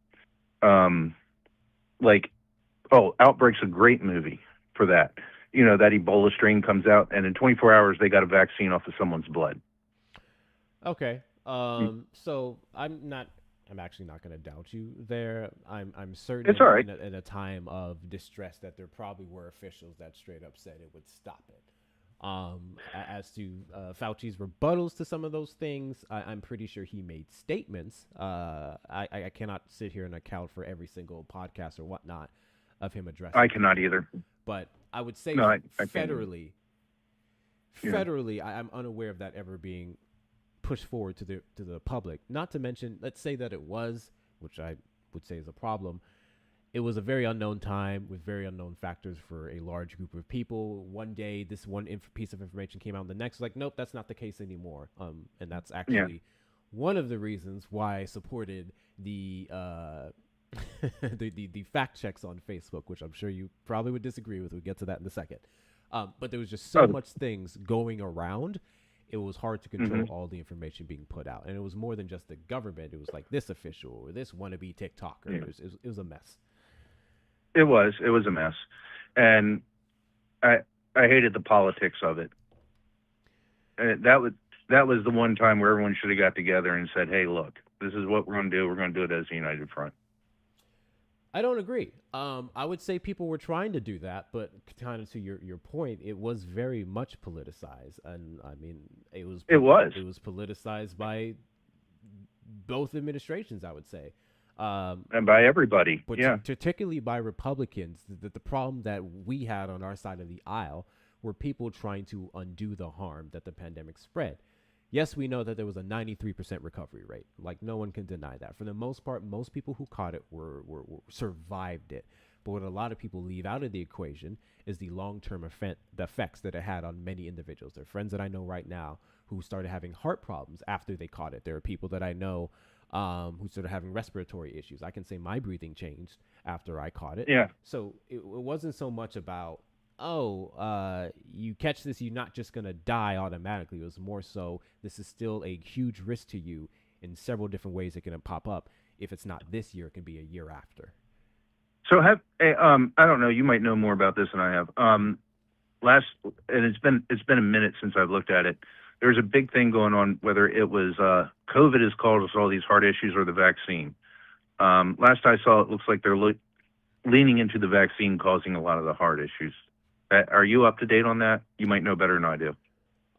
Like, oh, Outbreak's a great movie for that. You know, that Ebola strain comes out, and in 24 hours, they got a vaccine off of someone's blood. Okay. So I'm actually not going to doubt you there. I'm certain It's all right. in a time of distress that there probably were officials that straight up said it would stop it. As to Fauci's rebuttals to some of those things, I'm pretty sure he made statements. I cannot sit here and account for every single podcast or whatnot of him addressing. I cannot either. But I would say No, I federally, Yeah. I'm unaware of that ever being pushed forward to the public. Not to mention, let's say that it was, which I would say is a problem. It was a very unknown time with very unknown factors for a large group of people. One day, this one piece of information came out, and the next, like, nope, that's not the case anymore. And that's actually one of the reasons why I supported the the fact checks on Facebook, which I'm sure you probably would disagree with. We'll get to that in a second. But there was just so much things going around. It was hard to control all the information being put out. And it was more than just the government. It was like this official or this wannabe TikToker. Yeah. It was a mess. It was a mess. And I hated the politics of it. And that was the one time where everyone should have got together and said, hey, look, this is what we're going to do. We're going to do it as a united front. I don't agree. I would say people were trying to do that, but kind of to your point, it was very much politicized, and I mean, it was politicized by both administrations, I would say, and by everybody, but particularly by Republicans. The problem that we had on our side of the aisle were people trying to undo the harm that the pandemic spread. Yes, we know that there was a 93% recovery rate. Like, no one can deny that. For the most part, most people who caught it were survived it. But what a lot of people leave out of the equation is the long-term effects that it had on many individuals. There are friends that I know right now who started having heart problems after they caught it. There are people that I know who started having respiratory issues. I can say my breathing changed after I caught it. Yeah. So it wasn't so much about, you catch this, you're not just going to die automatically. It was more so, this is still a huge risk to you in several different ways it can pop up. If it's not this year, it can be a year after. So I don't know, you might know more about this than I have. And it's been a minute since I've looked at it. There's a big thing going on, whether it was COVID has caused us all these heart issues or the vaccine. Last I saw, it looks like they're leaning into the vaccine causing a lot of the heart issues. Are you up to date on that? You might know better than I do.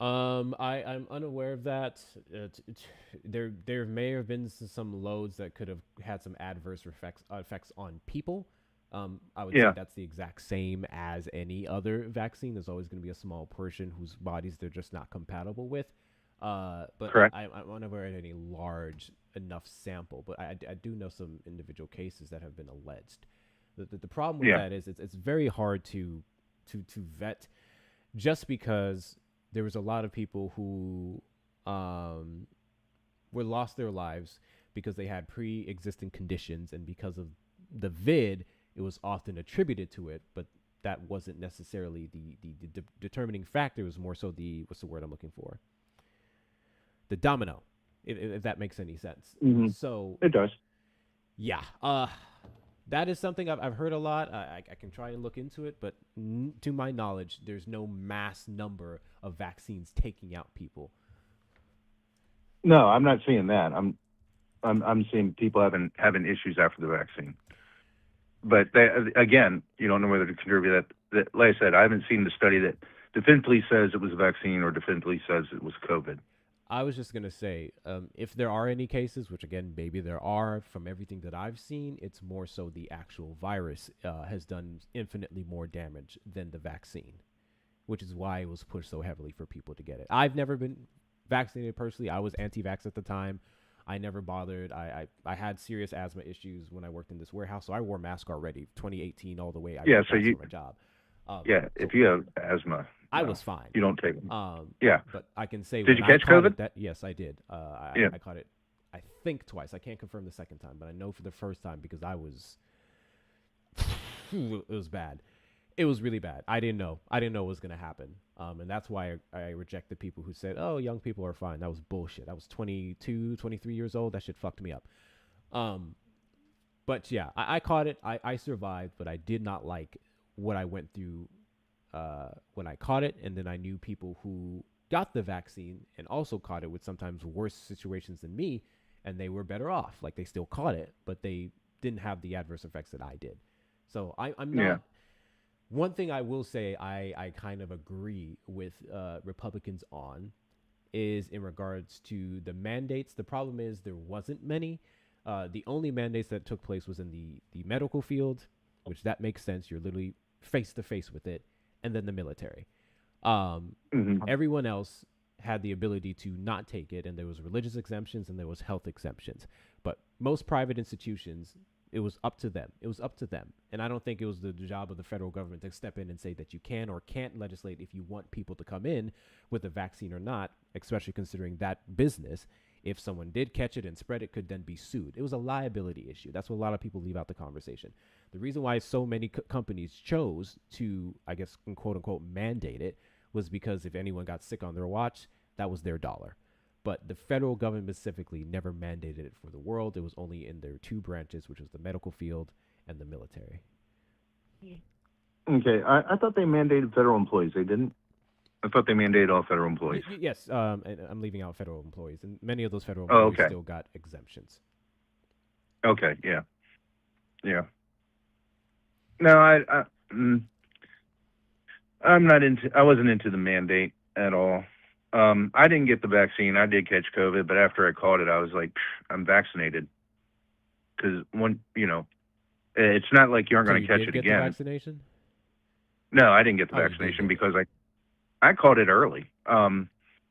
I'm unaware of that. There may have been some loads that could have had some adverse effects on people. I would say that's the exact same as any other vaccine. There's always going to be a small portion whose bodies they're just not compatible with. But Correct. I'm unaware of any large enough sample. But I do know some individual cases that have been alleged. The problem with that is it's very hard to vet, just because there was a lot of people who were lost their lives because they had pre-existing conditions, and because of the vid, it was often attributed to it, but that wasn't necessarily the determining factor. It was more so what's the word I'm looking for? The domino, if that makes any sense. Mm-hmm. So it does. Yeah. That is something I've heard a lot. I can try and look into it, but to my knowledge, there's no mass number of vaccines taking out people. No, I'm not seeing that. I'm seeing people having issues after the vaccine. But again, you don't know whether to contribute that. Like I said, I haven't seen the study that definitively says it was a vaccine or definitively says it was COVID. I was just going to say, if there are any cases, which again, maybe there are, from everything that I've seen, it's more so the actual virus has done infinitely more damage than the vaccine, which is why it was pushed so heavily for people to get it. I've never been vaccinated personally. I was anti-vax at the time. I never bothered. I had serious asthma issues when I worked in this warehouse, so I wore a mask already, 2018 all the way. I Yeah, wore so masks you, for my job. yeah, So if you have asthma, I no, was fine. you don't take them. Um, Yeah. but I can say Did when you I catch caught COVID? it, that yes, I did. Yeah. I caught it, I think twice. I can't confirm the second time, but I know for the first time because I was, it was bad. It was really bad. I didn't know. I didn't know what was going to happen. And that's why I rejected people who said, oh, young people are fine. That was bullshit. I was 22, 23 years old. That shit fucked me up. But yeah, I caught it. I survived, but I did not like what I went through when I caught it. And then I knew people who got the vaccine and also caught it with sometimes worse situations than me, and they were better off. Like they still caught it, but they didn't have the adverse effects that I did. So I'm not. Yeah. One thing I will say I kind of agree with Republicans on is in regards to the mandates. The problem is there wasn't many. The only mandates that took place was in the medical field, which that makes sense. You're literally face to face with it, and then the military. Everyone else had the ability to not take it, and there was religious exemptions and there was health exemptions. But most private institutions, it was up to them. It was up to them. And I don't think it was the job of the federal government to step in and say that you can or can't legislate if you want people to come in with a vaccine or not, especially considering that business, if someone did catch it and spread it, could then be sued. It was a liability issue. That's what a lot of people leave out the conversation. The reason why so many companies chose to, I guess, quote unquote, mandate it was because if anyone got sick on their watch, that was their dollar. But the federal government specifically never mandated it for the world. It was only in their two branches, which was the medical field and the military. Okay, I thought they mandated federal employees. They didn't. I thought they mandated all federal employees. Yes, and I'm leaving out federal employees, and many of those federal employees still got exemptions. Okay, yeah. No, I'm not into. I wasn't into the mandate at all. I didn't get the vaccine. I did catch COVID, but after I caught it, I was like, I'm vaccinated. Because it's not like you aren't going to catch it again. The vaccination? No, I didn't get the vaccination because I caught it early. And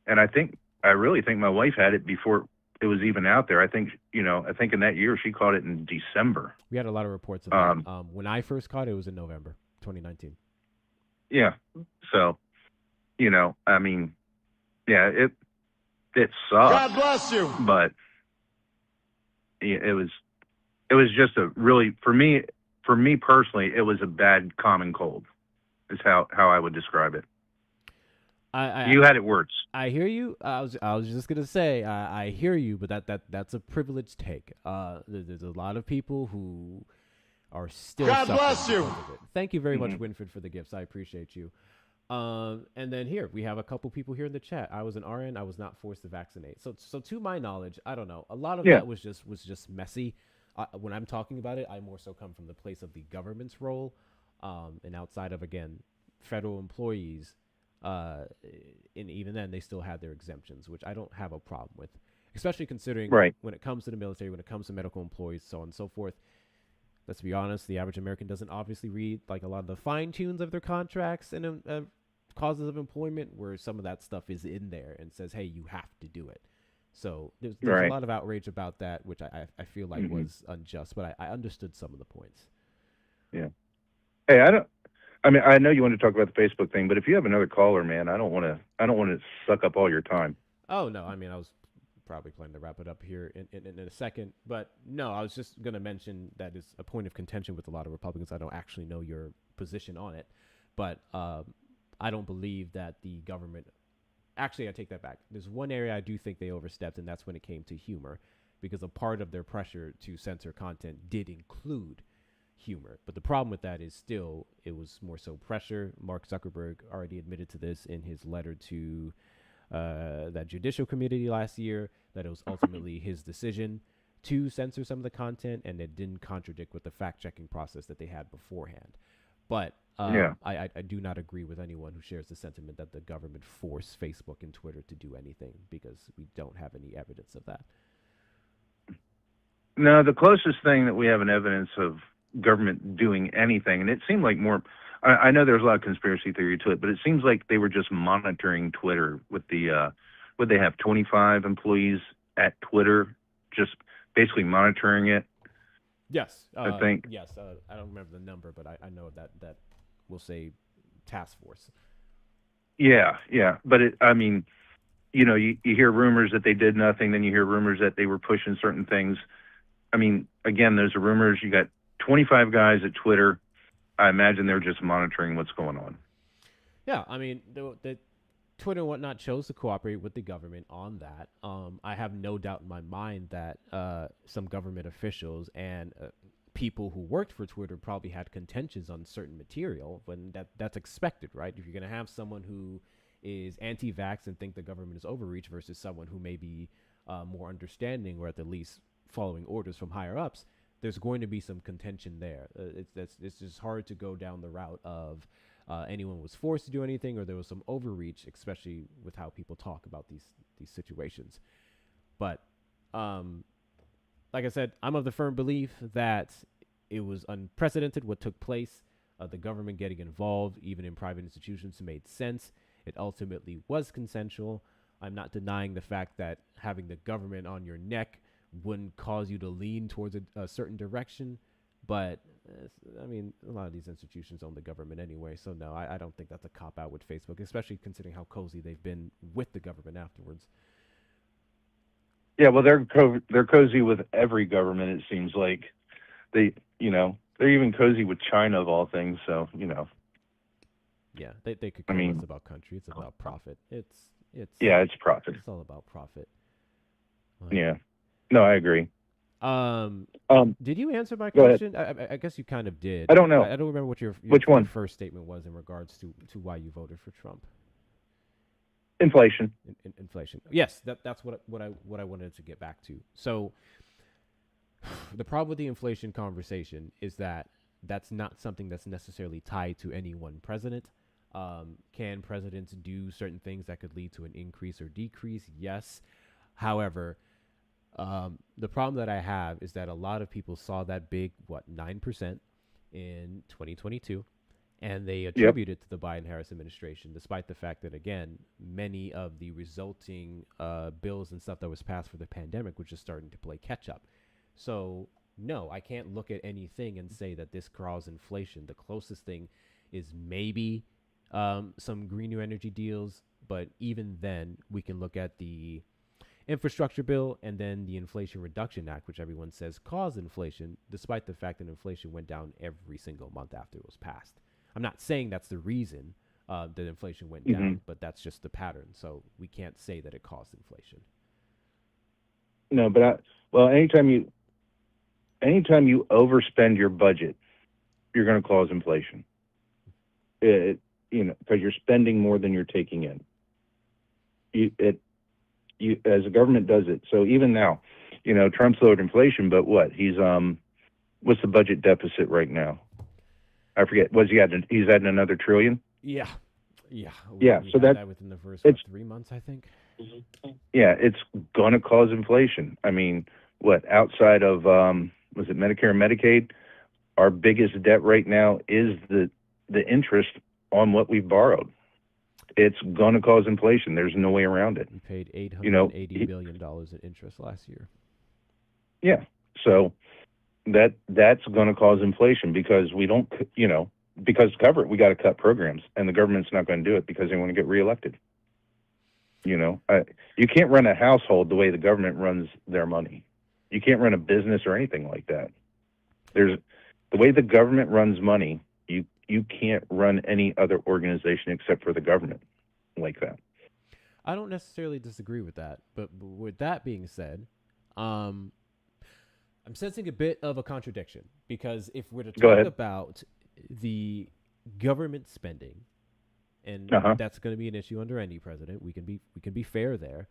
I really think my wife had it before it was even out there. I think in that year she caught it in December. We had a lot of reports of that. When I first caught it, it was in November 2019. Yeah. So, I mean, yeah, it sucks. God bless you. But it was just a really, for me personally, it was a bad common cold is how I would describe it. You had it worse. I hear you. I was just gonna say I hear you, but that's a privileged take. There's a lot of people who are still. God bless you. Thank you very much, Winfred, for the gifts. I appreciate you. And then here we have a couple people here in the chat. I was an RN. I was not forced to vaccinate. So to my knowledge, I don't know. A lot of that was just messy. When I'm talking about it, I more so come from the place of the government's role, and outside of again federal employees. And even then, they still had their exemptions, which I don't have a problem with, especially considering when it comes to the military, when it comes to medical employees, so on and so forth. Let's be honest, the average American doesn't obviously read like a lot of the fine tunes of their contracts and causes of employment, where some of that stuff is in there and says, hey, you have to do it. So there's a lot of outrage about that, which I feel like was unjust, but I understood some of the points. Yeah. Hey, I mean, I know you want to talk about the Facebook thing, but if you have another caller, man, I don't want to suck up all your time. Oh no, I mean, I was probably planning to wrap it up here in a second, but no, I was just going to mention that is a point of contention with a lot of Republicans. I don't actually know your position on it, but I don't believe that the government. Actually, I take that back. There's one area I do think they overstepped, and that's when it came to humor, because a part of their pressure to censor content did include humor. But the problem with that is still it was more so pressure. Mark Zuckerberg already admitted to this in his letter to that judicial committee last year, that it was ultimately his decision to censor some of the content, and it didn't contradict with the fact-checking process that they had beforehand. But I do not agree with anyone who shares the sentiment that the government forced Facebook and Twitter to do anything, because we don't have any evidence of that. No, the closest thing that we have an evidence of government doing anything, and it seemed like more, I know there's a lot of conspiracy theory to it, but it seems like they were just monitoring Twitter with the would they have 25 employees at Twitter just basically monitoring it. Yes, I think. Yes, I don't remember the number, but I know that we'll say task force. Yeah, but I mean, you hear rumors that they did nothing, then you hear rumors that they were pushing certain things. I mean, again, those are rumors. You got 25 guys at Twitter. I imagine they're just monitoring what's going on. Yeah, I mean, the Twitter and whatnot chose to cooperate with the government on that. I have no doubt in my mind that some government officials and people who worked for Twitter probably had contentions on certain material when that's expected, right? If you're going to have someone who is anti-vax and think the government is overreach versus someone who may be more understanding or at the least following orders from higher ups, there's going to be some contention there. It's just hard to go down the route of anyone was forced to do anything or there was some overreach, especially with how people talk about these situations. But like I said, I'm of the firm belief that it was unprecedented what took place. The government getting involved, even in private institutions, made sense. It ultimately was consensual. I'm not denying the fact that having the government on your neck wouldn't cause you to lean towards a certain direction. But, I mean, a lot of these institutions own the government anyway. So, no, I don't think that's a cop-out with Facebook, especially considering how cozy they've been with the government afterwards. Yeah, well, they're cozy with every government, it seems like. They're even cozy with China, of all things, so, Yeah, they could care less about country. It's about profit. It's profit. It's all about profit. Yeah. No, I agree. Did you answer my question? I guess you kind of did. I don't know. I don't remember what your first statement was in regards to why you voted for Trump. Inflation. Inflation. Yes, that's what I wanted to get back to. So the problem with the inflation conversation is that that's not something that's necessarily tied to any one president. Can presidents do certain things that could lead to an increase or decrease? Yes. However, the problem that I have is that a lot of people saw that big, 9% in 2022, and they attribute it to the Biden-Harris administration, despite the fact that, again, many of the resulting bills and stuff that was passed for the pandemic was just starting to play catch-up. So, no, I can't look at anything and say that this caused inflation. The closest thing is maybe some green new energy deals, but even then, we can look at the infrastructure bill and then the Inflation Reduction Act, which everyone says caused inflation, despite the fact that inflation went down every single month after it was passed. I'm not saying that's the reason that inflation went down, but that's just the pattern. So we can't say that it caused inflation. No, but anytime you overspend your budget, you're going to cause inflation. Because you're spending more than you're taking in. As a government does it. So even now, Trump's lowered inflation, but what? He's what's the budget deficit right now? I forget. He's adding another $1 trillion? Yeah. So that within the first 3 months, I think. Yeah, it's going to cause inflation. I mean, outside of was it Medicare and Medicaid? Our biggest debt right now is the interest on what we borrowed. It's going to cause inflation. There's no way around it. We paid $880 billion in interest last year. Yeah. So that's going to cause inflation because we don't, because to cover it, we got to cut programs, and the government's not going to do it because they want to get reelected. You can't run a household the way the government runs their money. You can't run a business or anything like that. The way the government runs money, you can't run any other organization except for the government like that. I don't necessarily disagree with that, but with that being said, I'm sensing a bit of a contradiction because if we're to talk about the government spending, and that's going to be an issue under any president, we can be fair there.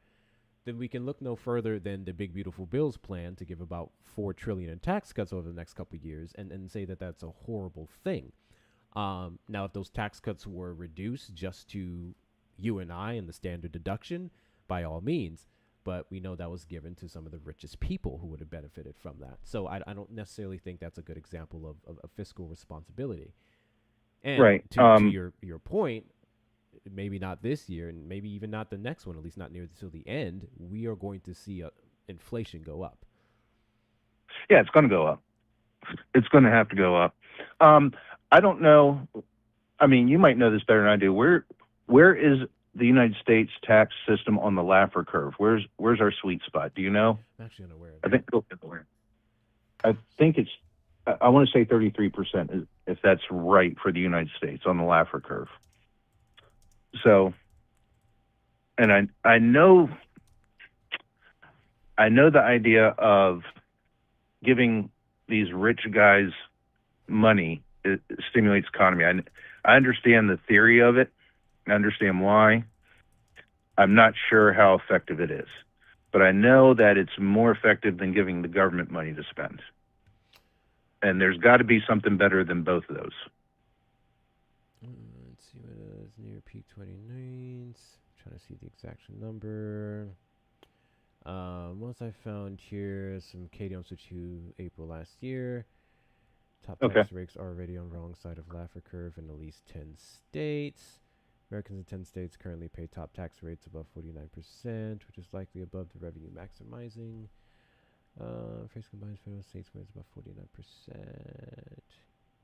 Then we can look no further than the Big Beautiful Bill's plan to give about $4 trillion in tax cuts over the next couple of years, and say that that's a horrible thing. Now, if those tax cuts were reduced just to you and I and the standard deduction, by all means, but we know that was given to some of the richest people who would have benefited from that. So I don't necessarily think that's a good example of fiscal responsibility. And to your point, maybe not this year and maybe even not the next one, at least not near till the end, we are going to see inflation go up. Yeah, it's going to go up. It's going to have to go up. I don't know. I mean, you might know this better than I do. Where is the United States tax system on the Laffer curve? Where's our sweet spot? Do you know? I'm actually unaware of I that. think it's. I want to say 33%, if that's right for the United States on the Laffer curve. So, and I know the idea of giving these rich guys money, it stimulates economy. I understand the theory of it. I understand why. I'm not sure how effective it is, but I know that it's more effective than giving the government money to spend. And there's got to be something better than both of those. Let's see what it is near peak 29s. Trying to see the exact number. Once I found here some KDM switch to April last year. Top tax rates are already on wrong side of Laffer curve in at least 10 states. Americans in 10 states currently pay top tax rates above 49%, which is likely above the revenue maximizing. Face combined federal states rates above 49%.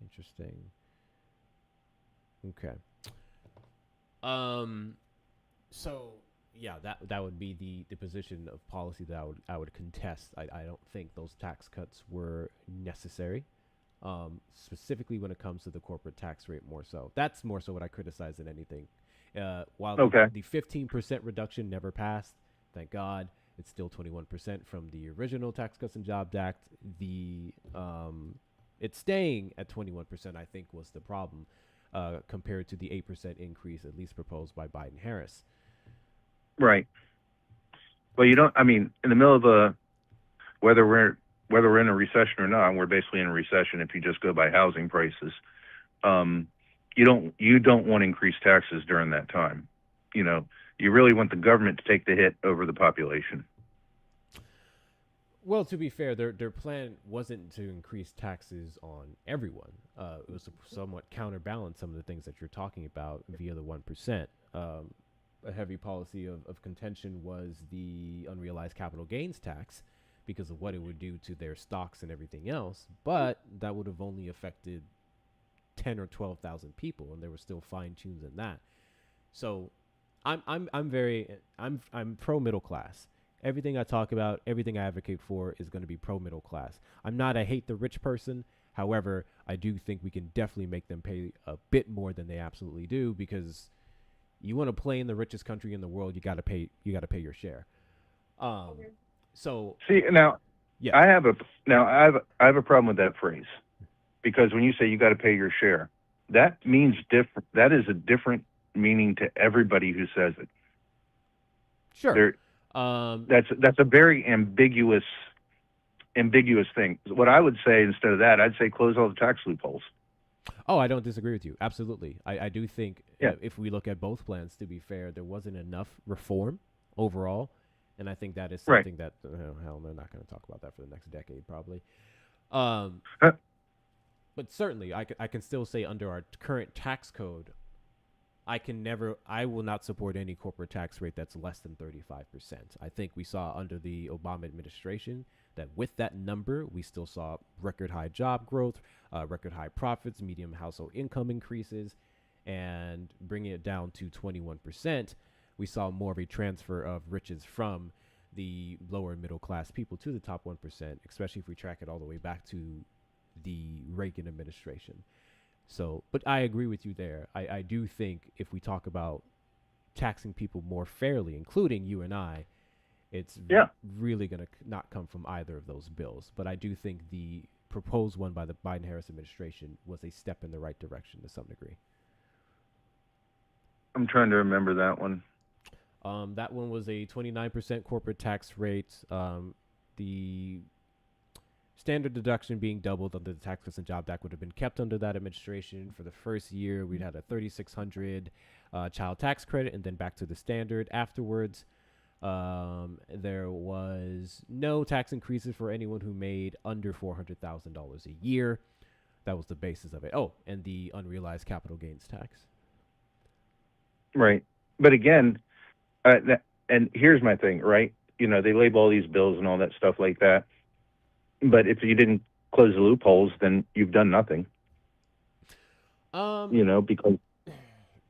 Interesting. Okay. So yeah, that would be the position of policy that I would contest. I don't think those tax cuts were necessary. Specifically when it comes to the corporate tax rate more so. That's more so what I criticize than anything. While the 15% reduction never passed, thank God, it's still 21% from the original Tax Cuts and Jobs Act. It's staying at 21%, I think, was the problem compared to the 8% increase at least proposed by Biden-Harris. Right. Well, you don't, I mean, in the middle of whether we're in a recession or not, we're basically in a recession if you just go by housing prices. You don't want to increase taxes during that time. You really want the government to take the hit over the population. Well, to be fair, their plan wasn't to increase taxes on everyone. It was to somewhat counterbalance some of the things that you're talking about via the 1%. A heavy policy of contention was the unrealized capital gains tax, because of what it would do to their stocks and everything else, but that would have only affected 10 or 12,000 people, and there were still fine tunes in that. So, I'm pro middle class. Everything I talk about, everything I advocate for, is going to be pro middle class. I'm not a hate the rich person. However, I do think we can definitely make them pay a bit more than they absolutely do, because you want to play in the richest country in the world, you got to pay your share. So see now, yes. I have a problem with that phrase, because when you say you got to pay your share, that means different. That is a different meaning to everybody who says it. Sure. That's a very ambiguous thing. What I would say instead of that, I'd say close all the tax loopholes. Oh, I don't disagree with you. Absolutely. I do think if we look at both plans, to be fair, there wasn't enough reform overall. And I think that is something that, hell, they're not going to talk about that for the next decade, probably. But certainly, I can still say under our current tax code, I will not support any corporate tax rate that's less than 35%. I think we saw under the Obama administration that with that number, we still saw record high job growth, record high profits, medium household income increases, and bringing it down to 21%. We saw more of a transfer of riches from the lower middle class people to the top 1%, especially if we track it all the way back to the Reagan administration. So, but I agree with you there. I do think if we talk about taxing people more fairly, including you and I, it's really going to not come from either of those bills. But I do think the proposed one by the Biden-Harris administration was a step in the right direction to some degree. I'm trying to remember that one. That one was a 29% corporate tax rate. The standard deduction being doubled under the Tax Cuts and Jobs Act would have been kept under that administration. For the first year, we'd had a $3,600 child tax credit, and then back to the standard afterwards. There was no tax increases for anyone who made under $400,000 a year. That was the basis of it. Oh, and the unrealized capital gains tax. Right. But again, and here's my thing, right? They label all these bills and all that stuff like that. But if you didn't close the loopholes, then you've done nothing. Because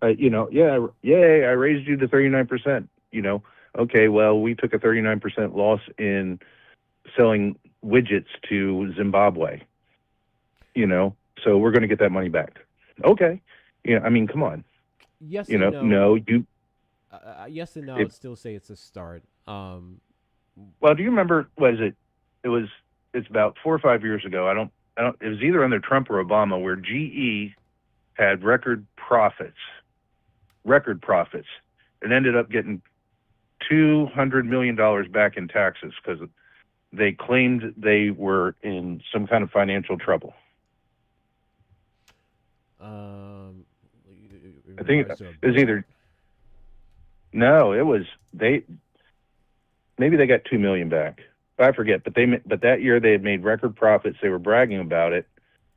I raised you to 39%. Okay, well, we took a 39% loss in selling widgets to Zimbabwe. So we're going to get that money back. Okay, come on. Yes and no. No, you. Yes and no. I'd still say it's a start. Well, do you remember? It's about 4 or 5 years ago. I don't. It was either under Trump or Obama, where GE had record profits, and ended up getting $200 million back in taxes because they claimed they were in some kind of financial trouble. I think it was either. No, it was maybe they got $2 million back. I forget, but that year they had made record profits. They were bragging about it,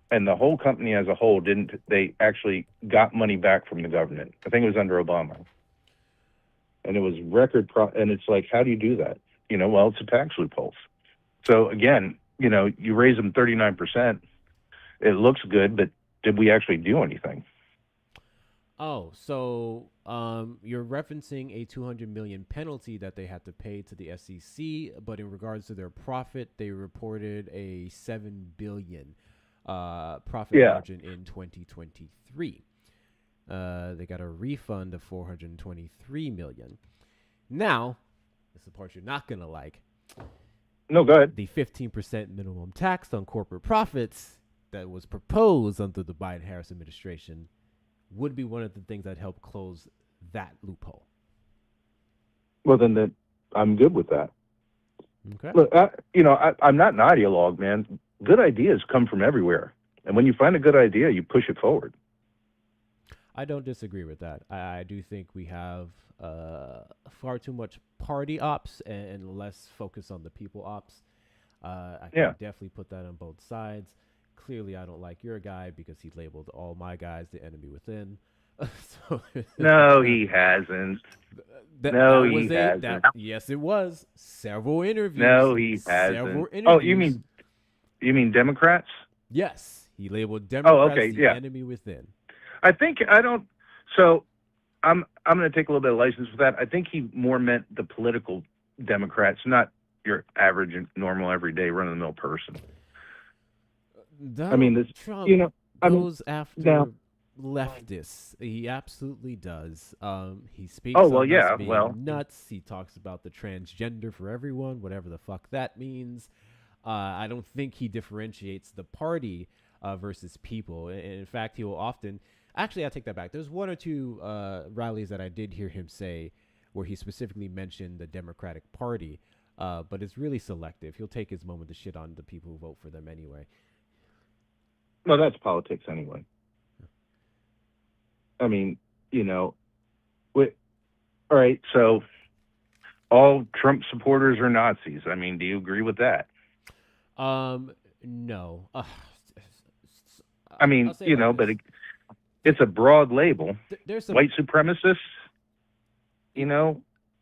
and the whole company as a whole didn't. They actually got money back from the government. I think it was under Obama, and it was record and it's like, how do you do that? Well, it's a tax loophole. So again, you raise them 39%. It looks good, but did we actually do anything? Oh, so you're referencing a $200 million penalty that they had to pay to the SEC, but in regards to their profit, they reported a $7 billion profit margin in 2023. They got a refund of $423 million. Now, this is the part you're not gonna like. No, go ahead. The 15% minimum tax on corporate profits that was proposed under the Biden-Harris administration would be one of the things that help close that loophole. Well, then I'm good with that. Okay. Look, I'm not an ideologue, man. Good ideas come from everywhere. And when you find a good idea, you push it forward. I don't disagree with that. I do think we have far too much party ops and less focus on the people ops. I can definitely put that on both sides. Clearly, I don't like your guy because he labeled all my guys the enemy within. No, he hasn't. He hasn't. Yes, it was. Several interviews. No, he hasn't. Oh, you mean Democrats? Yes, he labeled Democrats the enemy within. I'm going to take a little bit of license with that. I think he more meant the political Democrats, not your average, normal, everyday, run-of-the-mill person. Trump goes after leftists. He absolutely does. He speaks on us being nuts. He talks about the transgender for everyone, whatever the fuck that means. I don't think he differentiates the party versus people. In fact, he will often... Actually, I take that back. There's one or two rallies that I did hear him say where he specifically mentioned the Democratic Party, but it's really selective. He'll take his moment to shit on the people who vote for them anyway. Well, that's politics anyway. I mean, all right, so all Trump supporters are Nazis. I mean, do you agree with that? No. I mean, but it's a broad label. There's some white supremacists,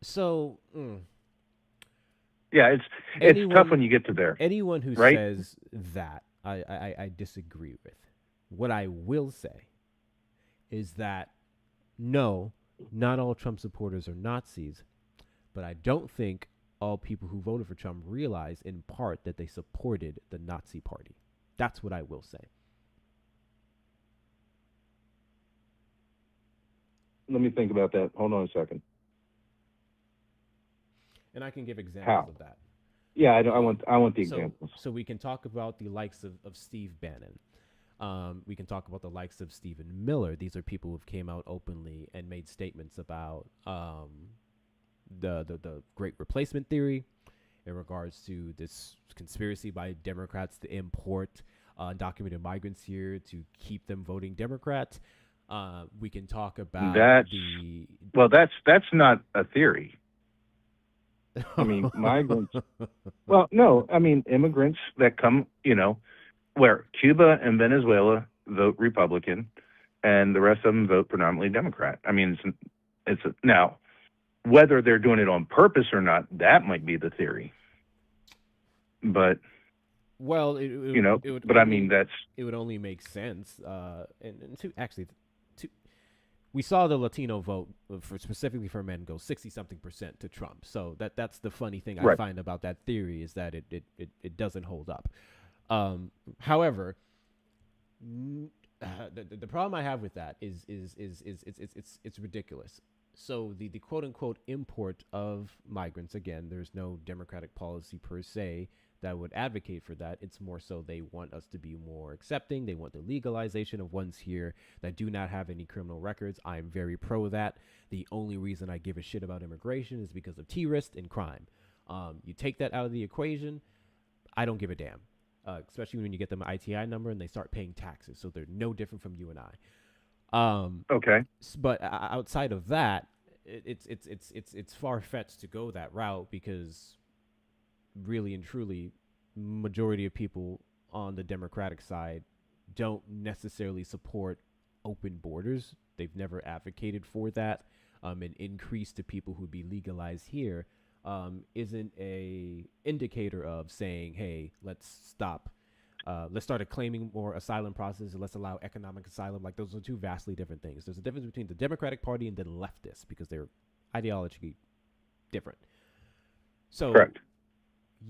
So, yeah, it's tough when you get to there. Anyone who says that, I disagree with. What I will say is that, no, not all Trump supporters are Nazis, but I don't think all people who voted for Trump realize in part that they supported the Nazi party. That's what I will say. Let me think about that. Hold on a second. And I can give examples of that. Yeah, I want the examples. So we can talk about the likes of Steve Bannon. We can talk about the likes of Stephen Miller. These are people who came out openly and made statements about the Great Replacement Theory in regards to this conspiracy by Democrats to import undocumented migrants here to keep them voting Democrat. We can talk about that's not a theory. I mean, migrants. Well, no, I mean immigrants that come, where Cuba and Venezuela vote Republican, and the rest of them vote predominantly Democrat. I mean, now whether they're doing it on purpose or not, that might be the theory. But Well, it would But I mean, only that's it would only make sense. And to we saw the Latino vote for specifically for men go 60 something percent to Trump. So that's the funny thing I right. find about that theory is that it doesn't hold up. However, the problem I have with that is it's ridiculous. So the quote unquote import of migrants, again, there's no democratic policy per se that would advocate for that. It's more so they want us to be more accepting. They want the legalization of ones here that do not have any criminal records. I'm very pro that. The only reason I give a shit about immigration is because of terrorist and crime. You take that out of the equation, I don't give a damn. Especially when you get them an ITI number and they start paying taxes, so they're no different from you and I. Okay. But outside of that, it's far fetched to go that route because really and truly, majority of people on the Democratic side don't necessarily support open borders. They've never advocated for that. An increase to people who'd be legalized here isn't a indicator of saying, hey, let's stop. Let's start claiming more asylum process and let's allow economic asylum. Like those are two vastly different things. There's a difference between the Democratic Party and the leftists because they're ideologically different. So, correct.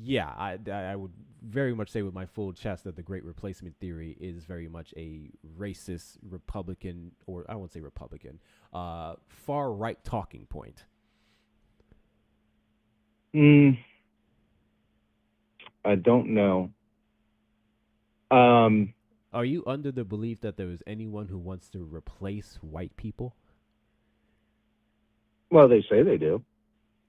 Yeah, I would very much say with my full chest that the Great Replacement theory is very much a racist Republican, or I won't say Republican, far right talking point. I don't know. Are you under the belief that there is anyone who wants to replace white people? Well, they say they do.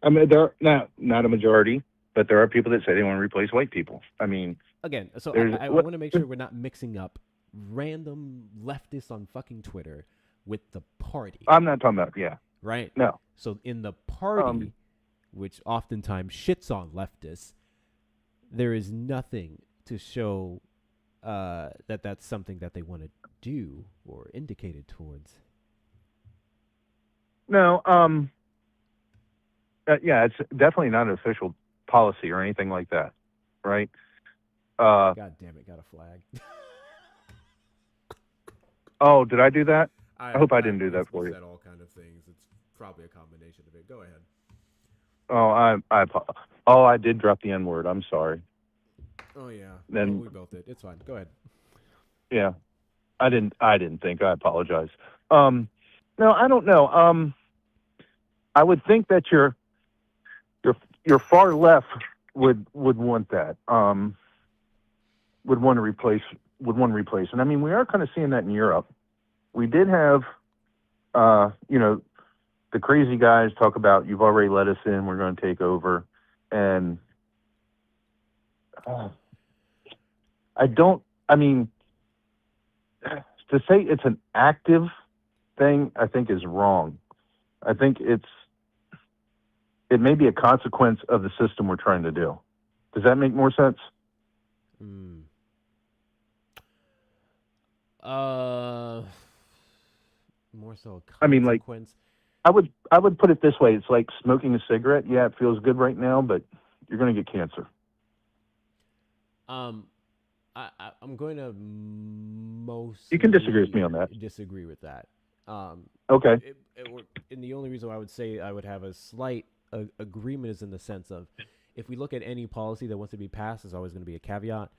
I mean, they're not a majority, but there are people that say they want to replace white people. I mean, again, so I want to make sure we're not mixing up random leftists on fucking Twitter with the party. I'm not talking about, yeah. Right? No. So in the party, which oftentimes shits on leftists, there is nothing to show that that's something that they want to do or indicated towards. No, yeah, it's definitely not an official policy or anything like that, right? God damn it, got a flag. Oh, did I do that? I hope I didn't do that for you. Said all kind of things. It's probably a combination of it. Go ahead. Oh, I did drop the N-word. I'm sorry. Oh yeah. Then we both did. It's fine. Go ahead. Yeah, I didn't think. I apologize. No, I don't know. I would think that your far left would want that. Would want to replace. And I mean, we are kind of seeing that in Europe. We did have, the crazy guys talk about, you've already let us in, we're going to take over, and to say it's an active thing, I think is wrong. I think it may be a consequence of the system we're trying to do. Does that make more sense? More so a consequence. I mean, like, I would put it this way. It's like smoking a cigarette. Yeah, it feels good right now, but you're going to get cancer. I'm going to You can disagree with me on that. Disagree with that. Okay. And the only reason why I would say I would have a slight agreement is in the sense of, if we look at any policy that wants to be passed, there's always going to be a caveat.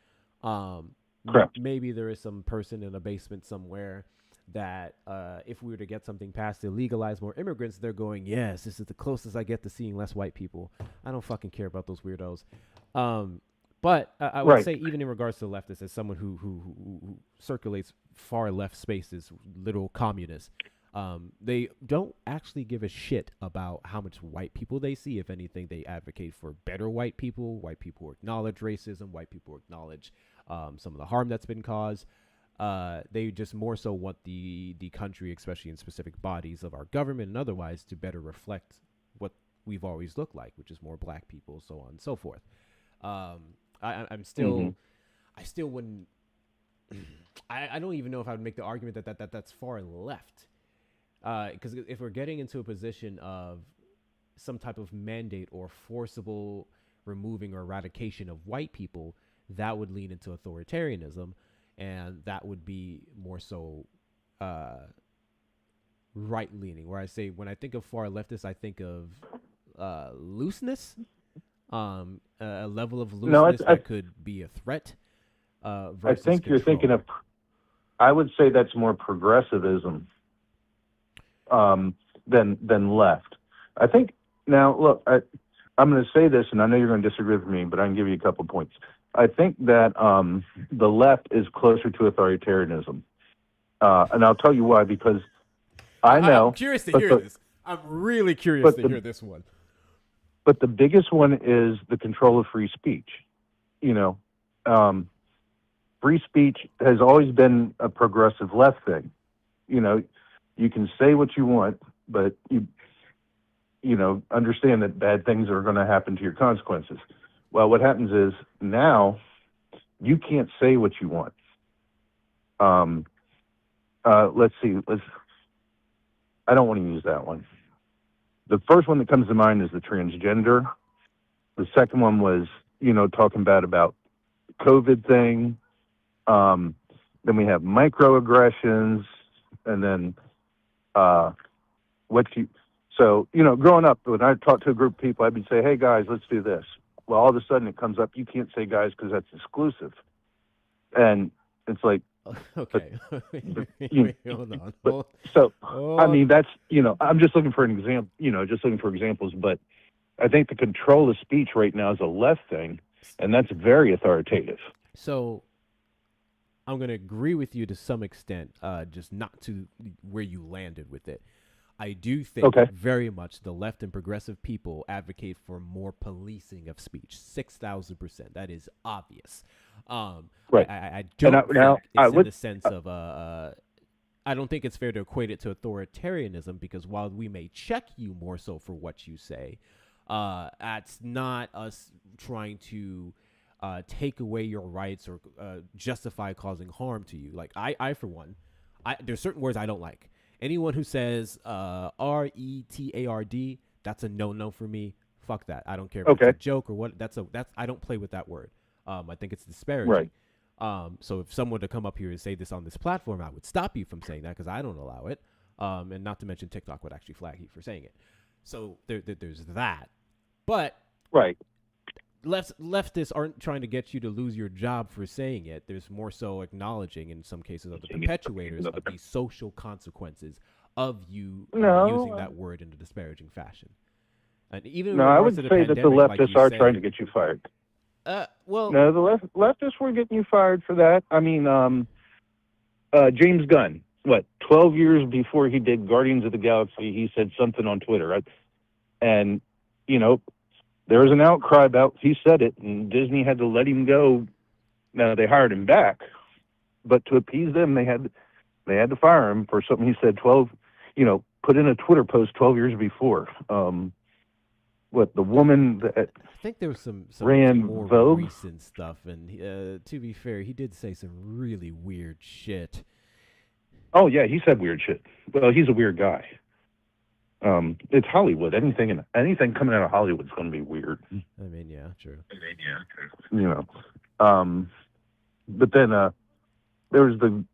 Correct. Maybe there is some person in a basement somewhere that if we were to get something passed to legalize more immigrants, they're going, yes, this is the closest I get to seeing less white people. I don't fucking care about those weirdos. But I would say, even in regards to leftists, as someone who circulates far left spaces, literal communists, they don't actually give a shit about how much white people they see. If anything, they advocate for better white people who acknowledge racism, white people who acknowledge some of the harm that's been caused. They just more so want the country, especially in specific bodies of our government and otherwise, to better reflect what we've always looked like, which is more black people, so on and so forth. I'm still, I still wouldn't, I don't even know if I would make the argument that's far left. Because if we're getting into a position of some type of mandate or forcible removing or eradication of white people, that would lean into authoritarianism, and that would be more so right leaning. Where I say when I think of far leftists, I think of looseness, a level of looseness that could be a threat. Versus I think control. you're thinking of. I would say that's more progressivism than left. I think now look, I'm going to say this, and I know you're going to disagree with me, but I can give you a couple points. I think that the left is closer to authoritarianism, and I'll tell you why. Because I know. I'm curious to hear this. I'm really curious to hear this one. But the biggest one is the control of free speech. You know, free speech has always been a progressive left thing. You know, you can say what you want, but you know, understand that bad things are going to happen to your consequences. Well, what happens is now you can't say what you want. Let's see. I don't want to use that one. The first one that comes to mind is the transgender. The second one was, you know, talking bad about COVID thing. Then we have microaggressions, and then So, you know, growing up, when I talked to a group of people, I'd say, hey, guys, let's do this. Well, all of a sudden it comes up, you can't say guys because that's exclusive. And it's like, okay. Hold on. I mean, that's, you know, I'm just looking for an example, you know, just looking for examples. But I think the control of speech right now is a left thing, and that's very authoritative. So I'm going to agree with you to some extent, just not to where you landed with it. I do think very much the left and progressive people advocate for more policing of speech. 6,000%. That is obvious. Right. I don't think it's in the sense of I don't think it's fair to equate it to authoritarianism, because while we may check you more so for what you say, that's not us trying to take away your rights or justify causing harm to you. Like I for one, there's certain words I don't like. Anyone who says retard, that's a no for me. Fuck that. I don't care if it's a joke or what. That's I don't play with that word. I think it's disparaging. Right. So if someone to come up here and say this on this platform, I would stop you from saying that because I don't allow it. And not to mention TikTok would actually flag you for saying it. So there's that. But right. Leftists aren't trying to get you to lose your job for saying it. There's more so acknowledging, in some cases, of the perpetuators of the social consequences of you using that word in a disparaging fashion. And even I would say that the leftists are trying to get you fired. Well, no, the leftists were getting you fired for that. I mean, James Gunn, 12 years before he did Guardians of the Galaxy, he said something on Twitter, right? And, you know, there was an outcry about, he said it, and Disney had to let him go. Now, they hired him back, but to appease them, they had to fire him for something he said put in a Twitter post 12 years before. The woman that I think there was some ran more Vogue? recent stuff, and to be fair, he did say some really weird shit. Oh, yeah, he said weird shit. Well, he's a weird guy. It's Hollywood. Anything coming out of Hollywood is going to be weird. I mean, yeah, true. You know, but then there was the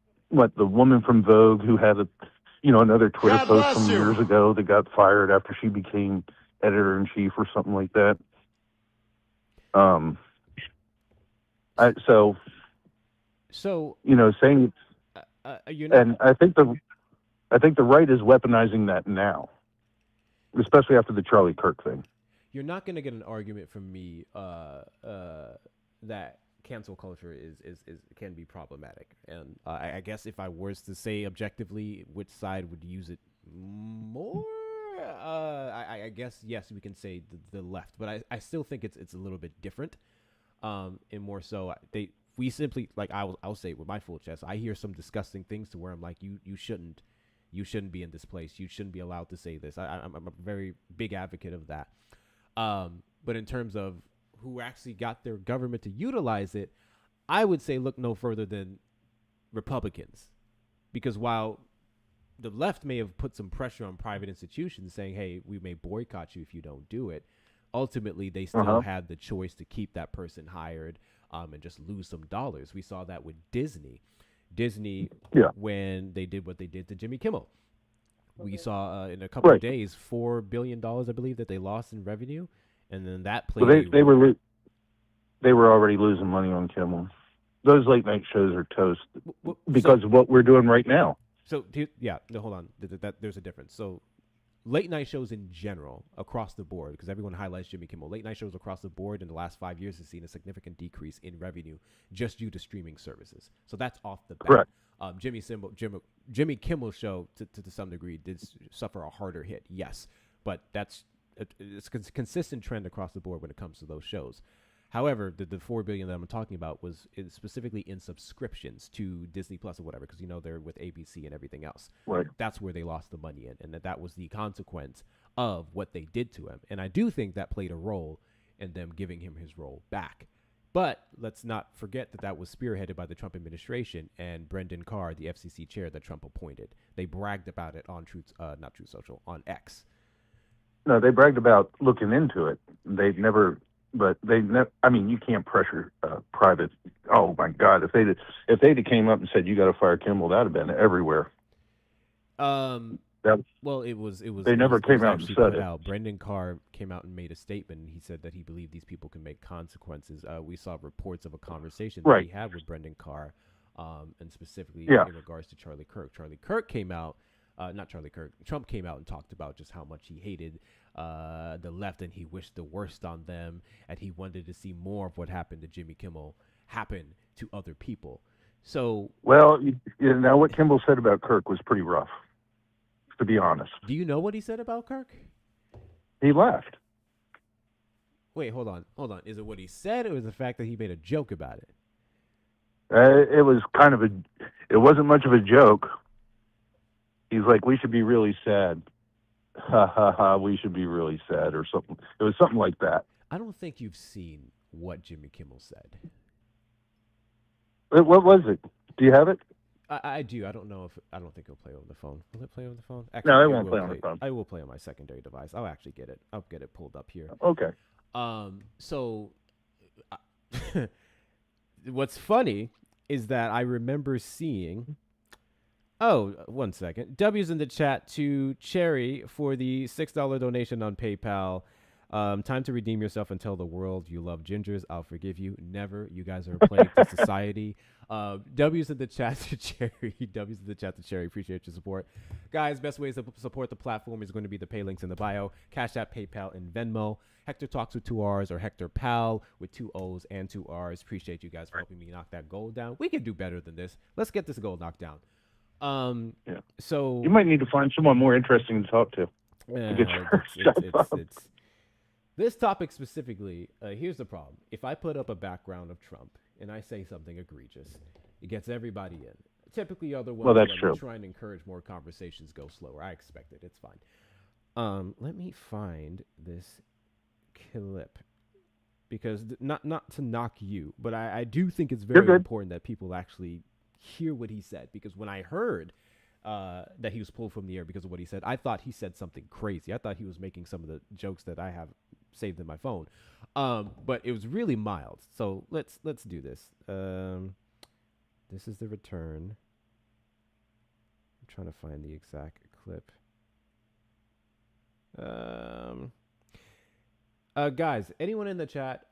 woman from Vogue who had another Twitter post from years ago that got fired after she became editor-in-chief or something like that. Saying, and I think the right is weaponizing that now, especially after the Charlie Kirk thing. You're not going to get an argument from me that cancel culture can be problematic. And I guess if I was to say objectively which side would use it more, I guess, yes, we can say the left. But I still think it's a little bit different. And more so, we simply, like, I'll say it with my full chest, I hear some disgusting things to where I'm like, you shouldn't be in this place. You shouldn't be allowed to say this. I'm a very big advocate of that. But in terms of who actually got their government to utilize it, I would say look no further than Republicans. Because while the left may have put some pressure on private institutions saying, hey, we may boycott you if you don't do it, ultimately they still had the choice to keep that person hired. and just lose some dollars. We saw that with Disney. When they did what they did to Jimmy Kimmel. We saw in a couple of days $4 billion, I believe, that they lost in revenue, and then that played. Well, they were already losing money on Kimmel. Those late night shows are toast because of what we're doing right now. So hold on. There's a difference. So late night shows in general across the board, because everyone highlights Jimmy Kimmel. Late night shows across the board in the last 5 years has seen a significant decrease in revenue just due to streaming services. So that's off the bat. Correct. Jimmy Kimmel's show to some degree did suffer a harder hit, yes, but it's a consistent trend across the board when it comes to those shows. However, the $4 billion that I'm talking about was specifically in subscriptions to Disney Plus or whatever, because they're with ABC and everything else. Right. That's where they lost the money in, and that was the consequence of what they did to him. And I do think that played a role in them giving him his role back. But let's not forget that was spearheaded by the Trump administration and Brendan Carr, the FCC chair that Trump appointed. They bragged about it on not Truth Social, on X. No, they bragged about looking into it. I mean, you can't pressure private. Oh my God! If they'd came up and said you got to fire Kimmel, that'd have been everywhere. It was. They never came out and said it. Brendan Carr came out and made a statement. And he said that he believed these people can make consequences. We saw reports of a conversation that he had with Brendan Carr, and specifically in regards to Charlie Kirk. Charlie Kirk came out. Not Charlie Kirk. Trump came out and talked about just how much he hated the left and he wished the worst on them, and he wanted to see more of what happened to Jimmy Kimmel happen to other people. So, well, now what Kimmel said about Kirk was pretty rough, to be honest. Do you know what he said about Kirk? He left. Wait, hold on. Is it what he said, or was it the fact that he made a joke about it? It was it wasn't much of a joke. He's like, we should be really sad. Ha ha ha, we should be really sad, or something. It was something like that. I don't think you've seen what Jimmy Kimmel said. What was it? Do you have it? I do. I don't think it'll play over the phone. Will it play over the phone? Actually, no, it won't play on the phone. I will play on my secondary device. I'll actually get it. I'll get it pulled up here. Okay. So what's funny is that I remember seeing. Oh, 1 second. W's in the chat to Cherry for the $6 donation on PayPal. Time to redeem yourself and tell the world you love gingers. I'll forgive you. Never. You guys are a plague to society. W's in the chat to Cherry. W's in the chat to Cherry. Appreciate your support. Guys, best ways to support the platform is going to be the pay links in the bio. Cash App, PayPal, and Venmo. Hector Talks with 2 R's or Hector Pal with 2 O's and 2 R's. Appreciate you guys for helping me knock that goal down. We can do better than this. Let's get this goal knocked down. So you might need to find someone more interesting to talk to. It's this topic specifically. Here's the problem: if I put up a background of Trump and I say something egregious, it gets everybody in. Typically, other ones that's true. Trying to encourage more conversations go slower. I expect it. It's fine. Let me find this clip because not to knock you, but I do think it's very important that people actually hear what he said, because when I heard that he was pulled from the air because of what he said, I thought he said something crazy. I thought he was making some of the jokes that I have saved in my phone, but it was really mild. So let's do this. This is the return. I'm trying to find the exact clip. Guys, anyone in the chat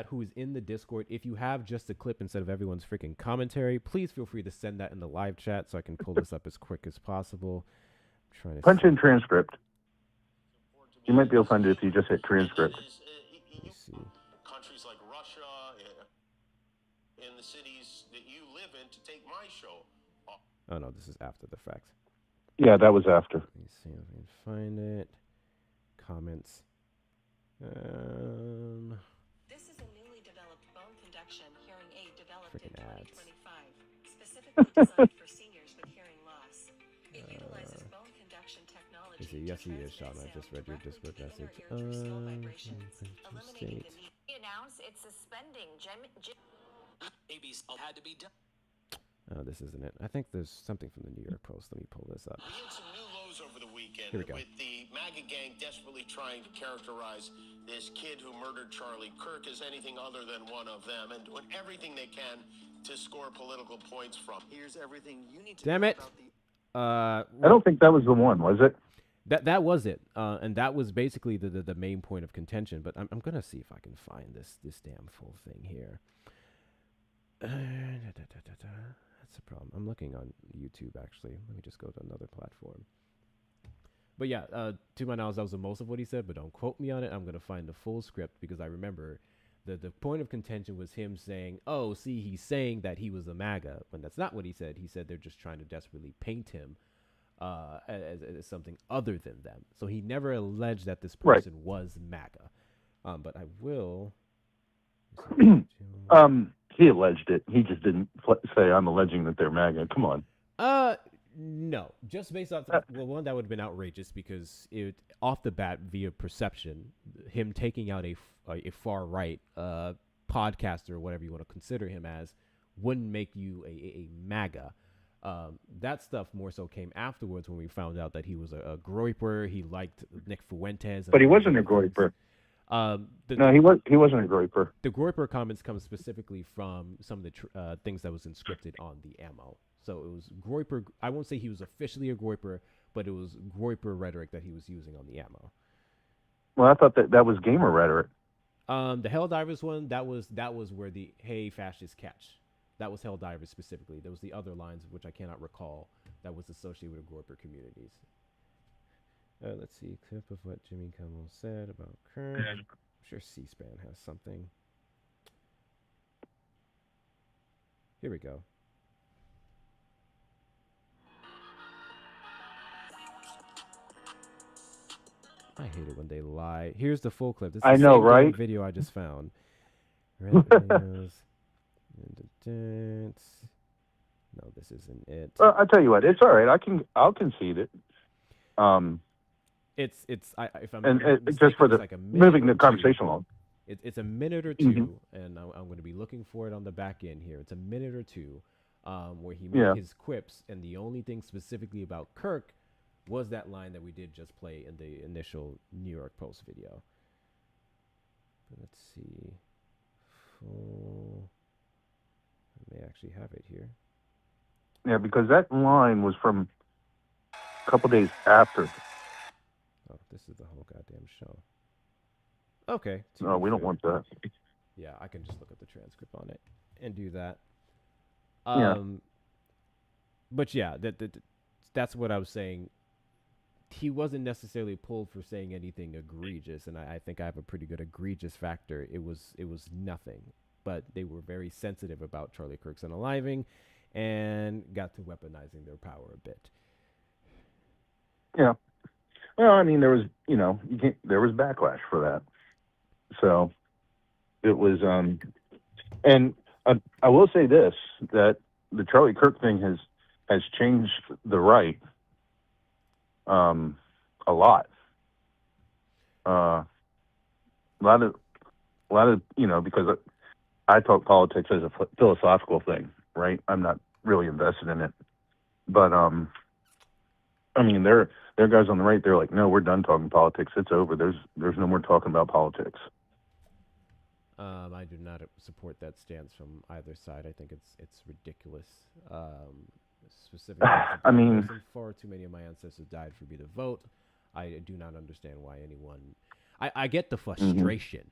who is in the Discord, if you have just a clip instead of everyone's freaking commentary, please feel free to send that in the live chat so I can pull this up as quick as possible. I'm trying to punch in transcript. You might be able to find it if you just hit transcript. Let me see. Countries like Russia, in the cities that you live in, to take my show. Oh no, this is after the fact. Yeah, that was after. Let me see if I can find it. Comments. This is a newly developed bone conduction hearing aid developed in 2025, specifically designed for seniors with hearing loss. It utilizes bone conduction technology. Yes, he is, Sean. I just read your Discord message. Announced it's suspending had to be done. Oh, this isn't it. I think there's something from the New York Post. Let me pull this up. We had some new lows over the weekend Here we go. with the MAGA gang desperately trying to characterize this kid who murdered Charlie Kirk as anything other than one of them and doing everything they can to score political points from. Here's everything you need to Damn know it. about the... I don't think that was the one, was it? That was it, and that was basically the main point of contention. But I'm gonna see if I can find this damn full thing here. That's the problem. I'm looking on YouTube actually. Let me just go to another platform. But yeah, to my knowledge, that was the most of what he said. But don't quote me on it. I'm gonna find the full script because I remember the point of contention was him saying, "Oh, see, he's saying that he was a MAGA," when that's not what he said. He said they're just trying to desperately paint him as something other than them. So he never alleged that this person was MAGA. But I will. He alleged it. He just didn't say, "I'm alleging that they're MAGA." Come on. No. Just based off, well, one, that would have been outrageous because it, off the bat, via perception, him taking out a far right podcaster or whatever you want to consider him as wouldn't make you a MAGA. That stuff more so came afterwards when we found out that he was a groyper. He liked Nick Fuentes. But he wasn't a groyper. No, he wasn't a groyper. The groyper comments come specifically from some of the things that was inscripted on the ammo. So it was groyper. I won't say he was officially a groyper, but it was groyper rhetoric that he was using on the ammo. Well, I thought that was gamer rhetoric. The Helldivers one, that was where the "Hey, fascist, catch." That was Helldivers specifically. There was the other lines, which I cannot recall, that was associated with groyper communities. Let's see, clip of what Jimmy Kimmel said about Kern. I'm sure C-SPAN has something. Here we go. I hate it when they lie. Here's the full clip. This is I know, the same right? video I just found. Red videos. No, this isn't it. I'll tell you what. It's all right. I'll concede it. If I'm just for the like moving the conversation along. It's a minute or two, and I'm going to be looking for it on the back end here. It's a minute or two, where he made his quips, and the only thing specifically about Kirk was that line that we did just play in the initial New York Post video. But let's see. Full. I may actually have it here. Yeah, because that line was from a couple days after. Oh, this is the whole goddamn show. Okay. No, we don't want that. Yeah, I can just look at the transcript on it and do that. But yeah, that's what I was saying. He wasn't necessarily pulled for saying anything egregious, and I think I have a pretty good egregious factor. It was nothing, but they were very sensitive about Charlie Kirk's unaliving and got to weaponizing their power a bit. Yeah. Well, I mean, there was backlash for that. So it was, and I will say this, that the Charlie Kirk thing has changed the right a lot. A lot of, because I talk politics as a philosophical thing, right? I'm not really invested in it, but I mean, there are guys on the right. They're like, no, we're done talking politics. It's over. There's no more talking about politics. I do not support that stance from either side. I think it's ridiculous. Specifically, I mean, far too many of my ancestors died for me to vote. I do not understand why anyone. I get the frustration,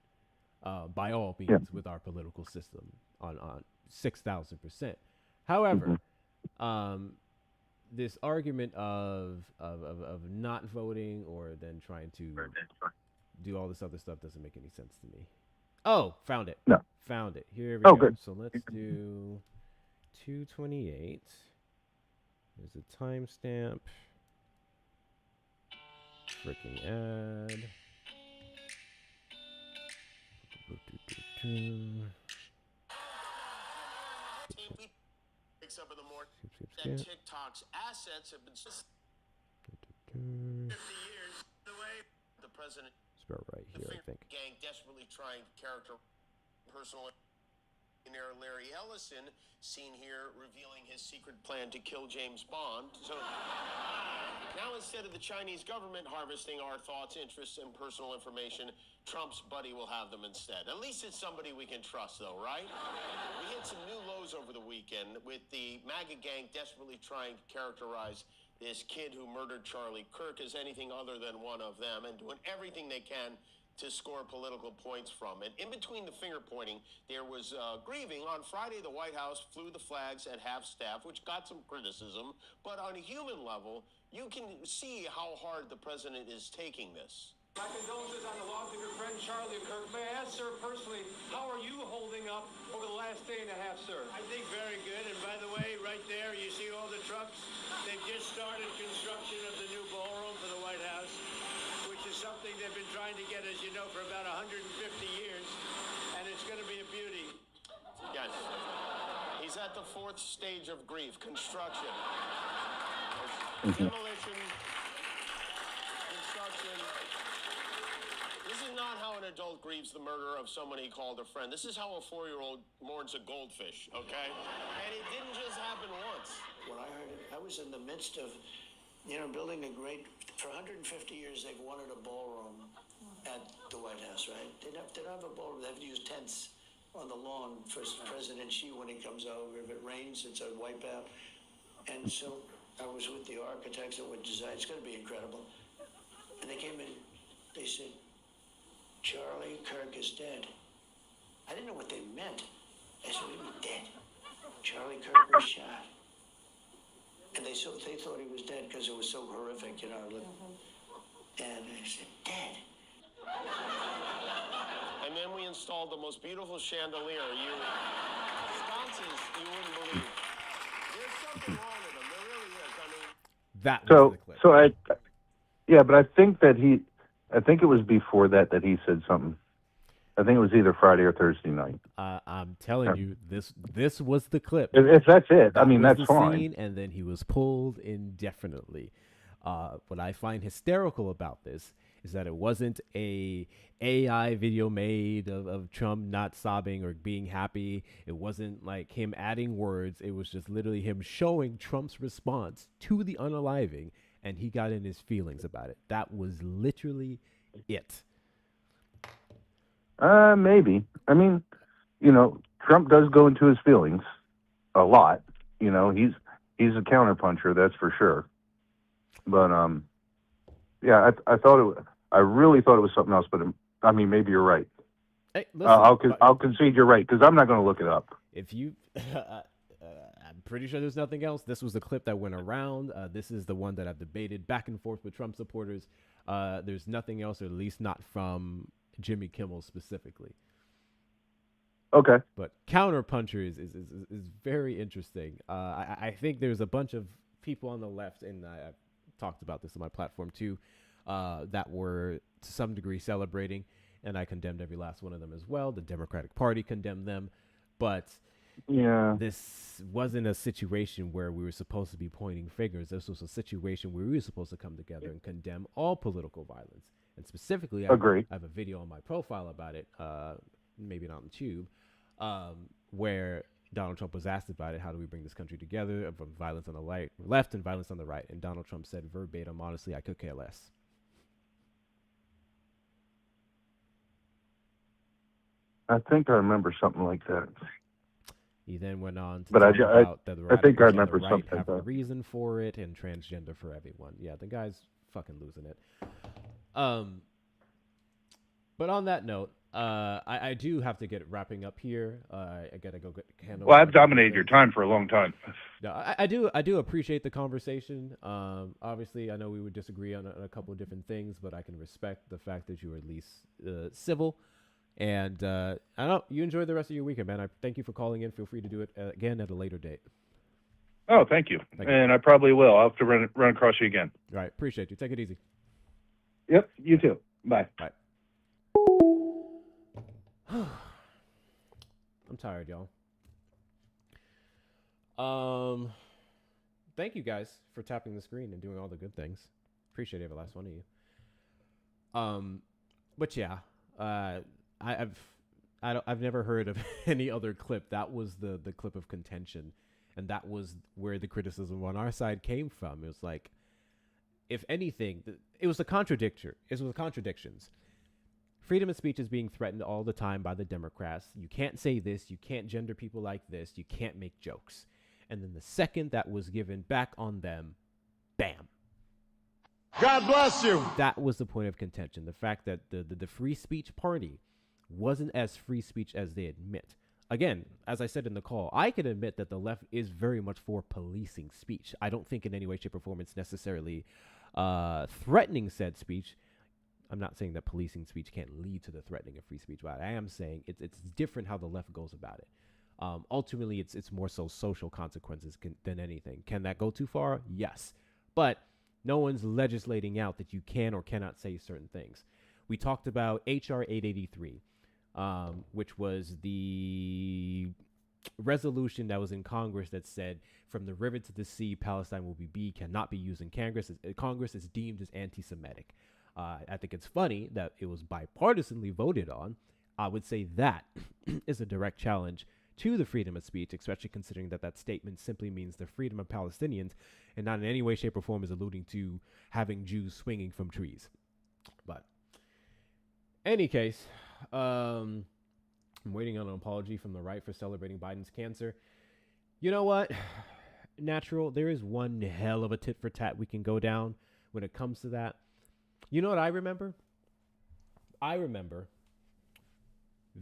by all means, with our political system on 6,000%. However, this argument of not voting or then trying to do all this other stuff doesn't make any sense to me. Oh, found it. No. Found it. Here we go. Good. So let's do 228. There's a timestamp. Freaking ad. Wakes up in the morning that TikTok's assets have been 50 years away. The president. It's about right here, I think. Gang desperately trying to character personal millionaire Larry Ellison, seen here revealing his secret plan to kill James Bond. So Now, instead of the Chinese government harvesting our thoughts, interests, and personal information, Trump's buddy will have them instead. At least it's somebody we can trust, though, right? We hit some new lows over the weekend with the MAGA gang desperately trying to characterize this kid who murdered Charlie Kirk as anything other than one of them and doing everything they can to score political points from it. In between the finger pointing, there was grieving. On Friday, the White House flew the flags at half-staff, which got some criticism. But on a human level, you can see how hard the president is taking this. My condolences on the loss of your friend Charlie Kirk. May I ask, sir, personally, how are you holding up over the last day and a half, sir? I think very good. And by the way, right there, you see all the trucks? They've just started construction of the new ballroom for the White House, which is something they've been trying to get, as you know, for about 150 years. And it's going to be a beauty. Yes. He's at the fourth stage of grief, construction. Demolition, construction. This is not how an adult grieves the murder of someone he called a friend. This is how a 4-year-old mourns a goldfish, okay? And it didn't just happen once. When I heard it, I was in the midst of, building a great, for 150 years, they've wanted a ballroom at the White House, right? They don't have a ballroom. They have to use tents on the lawn for President Xi when he comes over. If it rains, it's a wipeout. And so I was with the architects that would design. It's going to be incredible. And they came in. They said, Charlie Kirk is dead. I didn't know what they meant. I said, what do you mean dead? Charlie Kirk was shot. And they thought he was dead because it was so horrific, And I said, dead. And then we installed the most beautiful chandelier. Sconces, you wouldn't believe. There's something wrong with them. There really is. I mean, that was the clip. But I think it was before that he said something. I think it was either Friday or Thursday night. I'm telling you, this was the clip. If that's it, that that's the fine. Scene, and then he was pulled indefinitely. What I find hysterical about this is that it wasn't a AI video made of Trump not sobbing or being happy. It wasn't like him adding words. It was just literally him showing Trump's response to the unaliving, and he got in his feelings about it. That was literally it. Maybe. Trump does go into his feelings a lot. He's a counterpuncher, that's for sure. But I really thought it was something else. But maybe you're right. Hey, listen, I'll concede you're right because I'm not going to look it up. If you, I'm pretty sure there's nothing else. This was the clip that went around. This is the one that I've debated back and forth with Trump supporters. There's nothing else, or at least not from Jimmy Kimmel specifically. Okay. But counterpuncher is very interesting. I think there's a bunch of people on the left, and I've talked about this on my platform too, that were to some degree celebrating, and I condemned every last one of them as well. The Democratic Party condemned them, but this wasn't a situation where we were supposed to be pointing fingers. This was a situation where we were supposed to come together and condemn all political violence. And specifically, I have a video on my profile about it, maybe not on Tube, where Donald Trump was asked about it. How do we bring this country together from violence on the left and violence on the right? And Donald Trump said verbatim, honestly, I could care less. I think I remember something like that. He then went on to talk about that the radicals on the right something have like a that. reason for it, and transgender for everyone. Yeah, the guy's fucking losing it. But on that note, I do have to get wrapping up here. I gotta go handle. Well, I've dominated your time for a long time. No, I do appreciate the conversation. Obviously, I know we would disagree on a couple of different things, but I can respect the fact that you were at least civil. And I don't know, you enjoy the rest of your weekend, man. I thank you for calling in. Feel free to do it again at a later date. Oh, thank you. And I probably will. I'll have to run across you again. All right, appreciate you. Take it easy. Yep, you too. Bye. Bye. I'm tired, y'all. Thank you guys for tapping the screen and doing all the good things. Appreciate every last one of you. But yeah, I've never heard of any other clip. That was the clip of contention, and that was where the criticism on our side came from. It was like, if anything, it was a contradiction. It was contradictions. Freedom of speech is being threatened all the time by the Democrats. You can't say this. You can't gender people like this. You can't make jokes. And then the second that was given back on them, bam. God bless you. That was the point of contention. The fact that the free speech party wasn't as free speech as they admit. Again, as I said in the call, I can admit that the left is very much for policing speech. I don't think in any way, shape, or form it's necessarily threatening said speech. I'm not saying that policing speech can't lead to the threatening of free speech, but I am saying it's different how the left goes about it. Ultimately, it's more so social consequences than anything. Can that go too far? Yes. But no one's legislating out that you can or cannot say certain things. We talked about H.R. 883. Which was the resolution that was in Congress that said from the river to the sea, Palestine cannot be used in Congress. Congress is deemed as anti-Semitic. I think it's funny that it was bipartisanly voted on. I would say that is a direct challenge to the freedom of speech, especially considering that statement simply means the freedom of Palestinians and not in any way, shape, or form is alluding to having Jews swinging from trees. But any case, I'm waiting on an apology from the right for celebrating Biden's cancer. You know what? Natural, there is one hell of a tit for tat we can go down when it comes to that. You know what I remember? I remember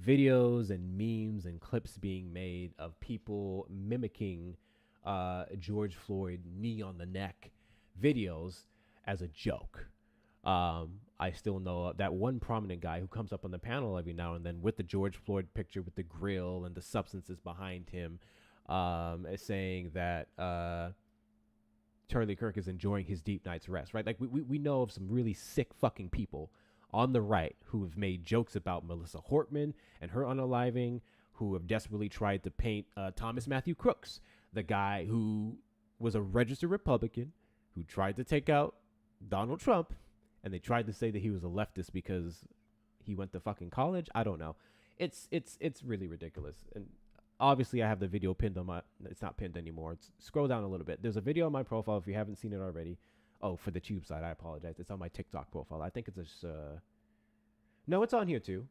videos and memes and clips being made of people mimicking George Floyd knee on the neck videos as a joke. I still know that one prominent guy who comes up on the panel every now and then with the George Floyd picture with the grill and the substances behind him, is saying that Charlie Kirk is enjoying his deep night's rest, right? Like we know of some really sick fucking people on the right who have made jokes about Melissa Hortman and her unaliving, who have desperately tried to paint Thomas Matthew Crooks, the guy who was a registered Republican who tried to take out Donald Trump. And they tried to say that he was a leftist because he went to fucking college. I don't know. It's really ridiculous. And obviously I have the video pinned on it's not pinned anymore. Scroll down a little bit. There's a video on my profile if you haven't seen it already. Oh, for the tube side, I apologize. It's on my TikTok profile. I think it's just, no, it's on here too.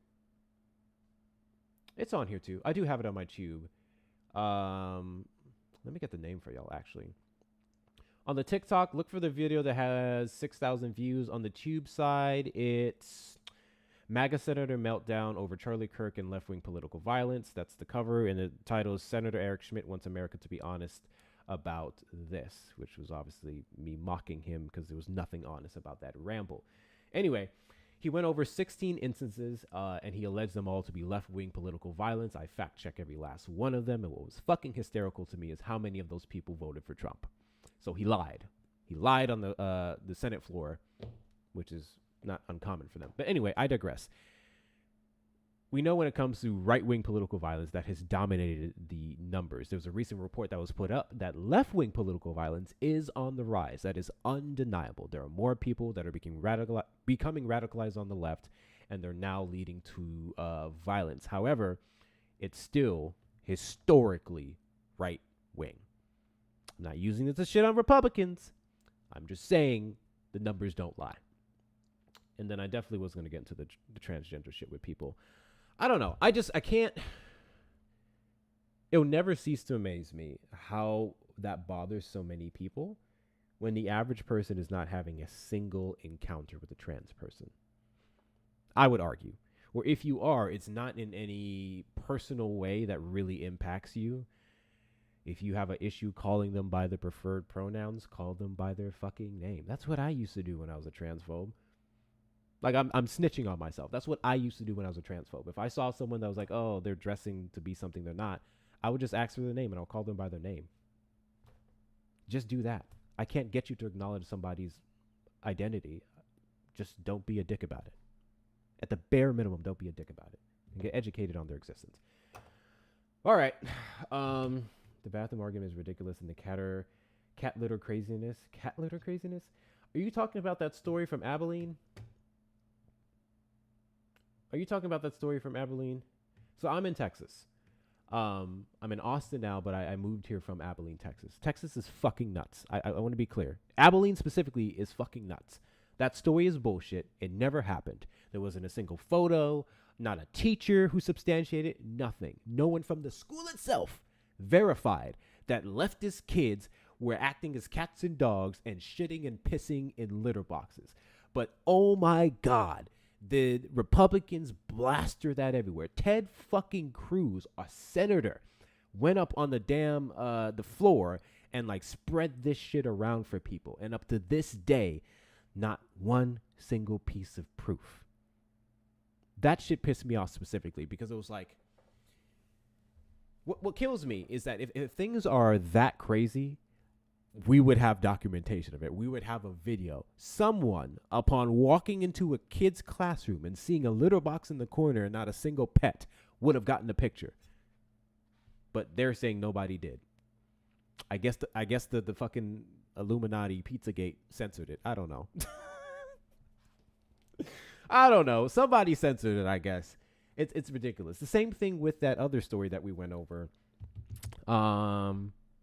It's on here too. I do have it on my tube. Let me get the name for y'all actually. On the TikTok, look for the video that has 6,000 views. On the tube side, it's MAGA Senator Meltdown over Charlie Kirk and left-wing political violence. That's the cover. And the title is Senator Eric Schmidt wants America to be honest about this, which was obviously me mocking him because there was nothing honest about that ramble. Anyway, he went over 16 instances and he alleged them all to be left-wing political violence. I fact-check every last one of them. And what was fucking hysterical to me is how many of those people voted for Trump. So he lied. He lied on the Senate floor, which is not uncommon for them. But anyway, I digress. We know when it comes to right-wing political violence that has dominated the numbers. There was a recent report that was put up that left-wing political violence is on the rise. That is undeniable. There are more people that are becoming radicalized on the left, and they're now leading to violence. However, it's still historically right-wing. I'm not using this as shit on Republicans. I'm just saying the numbers don't lie. And then I definitely was going to get into the transgender shit with people. I don't know. I can't. It'll never cease to amaze me how that bothers so many people when the average person is not having a single encounter with a trans person. I would argue. Or if you are, it's not in any personal way that really impacts you. If you have an issue calling them by the preferred pronouns, call them by their fucking name. That's what I used to do when I was a transphobe. Like, I'm snitching on myself. That's what I used to do when I was a transphobe. If I saw someone that was like, oh, they're dressing to be something they're not, I would just ask for their name and I'll call them by their name. Just do that. I can't get you to acknowledge somebody's identity. Just don't be a dick about it. At the bare minimum, don't be a dick about it. And get educated on their existence. All right. The bathroom argument is ridiculous and the cat litter craziness. Cat litter craziness? Are you talking about that story from Abilene? So I'm in Texas. I'm in Austin now, but I moved here from Abilene, Texas. Texas is fucking nuts. I want to be clear. Abilene specifically is fucking nuts. That story is bullshit. It never happened. There wasn't a single photo, not a teacher who substantiated it, nothing. No one from the school itself verified that leftist kids were acting as cats and dogs and shitting and pissing in litter boxes. But oh my God, the Republicans blaster that everywhere. Ted fucking Cruz, a senator, went up on the damn the floor and like spread this shit around for people. And up to this day, not one single piece of proof. That shit pissed me off specifically because it was like, what kills me is that if things are that crazy, we would have documentation of it. We would have a video. Someone, upon walking into a kid's classroom and seeing a litter box in the corner and not a single pet, would have gotten a picture. But they're saying nobody did. I guess the fucking Illuminati Pizzagate censored it. I don't know. I don't know. Somebody censored it, I guess. It's ridiculous. The same thing with that other story that we went over.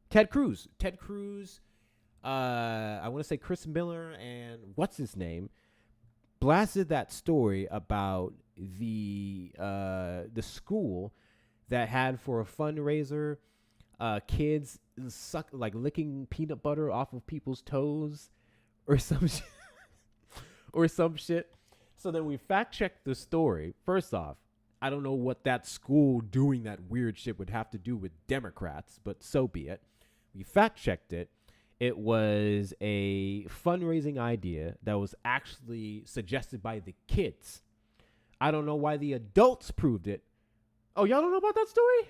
Ted Cruz. I want to say Chris Miller and what's his name blasted that story about the school that had for a fundraiser kids licking peanut butter off of people's toes or some shit. Or some shit. So then we fact checked the story. First off, I don't know what that school doing that weird shit would have to do with Democrats, but so be it. We fact checked it. It was a fundraising idea that was actually suggested by the kids. I don't know why the adults proved it. Oh, y'all don't know about that story?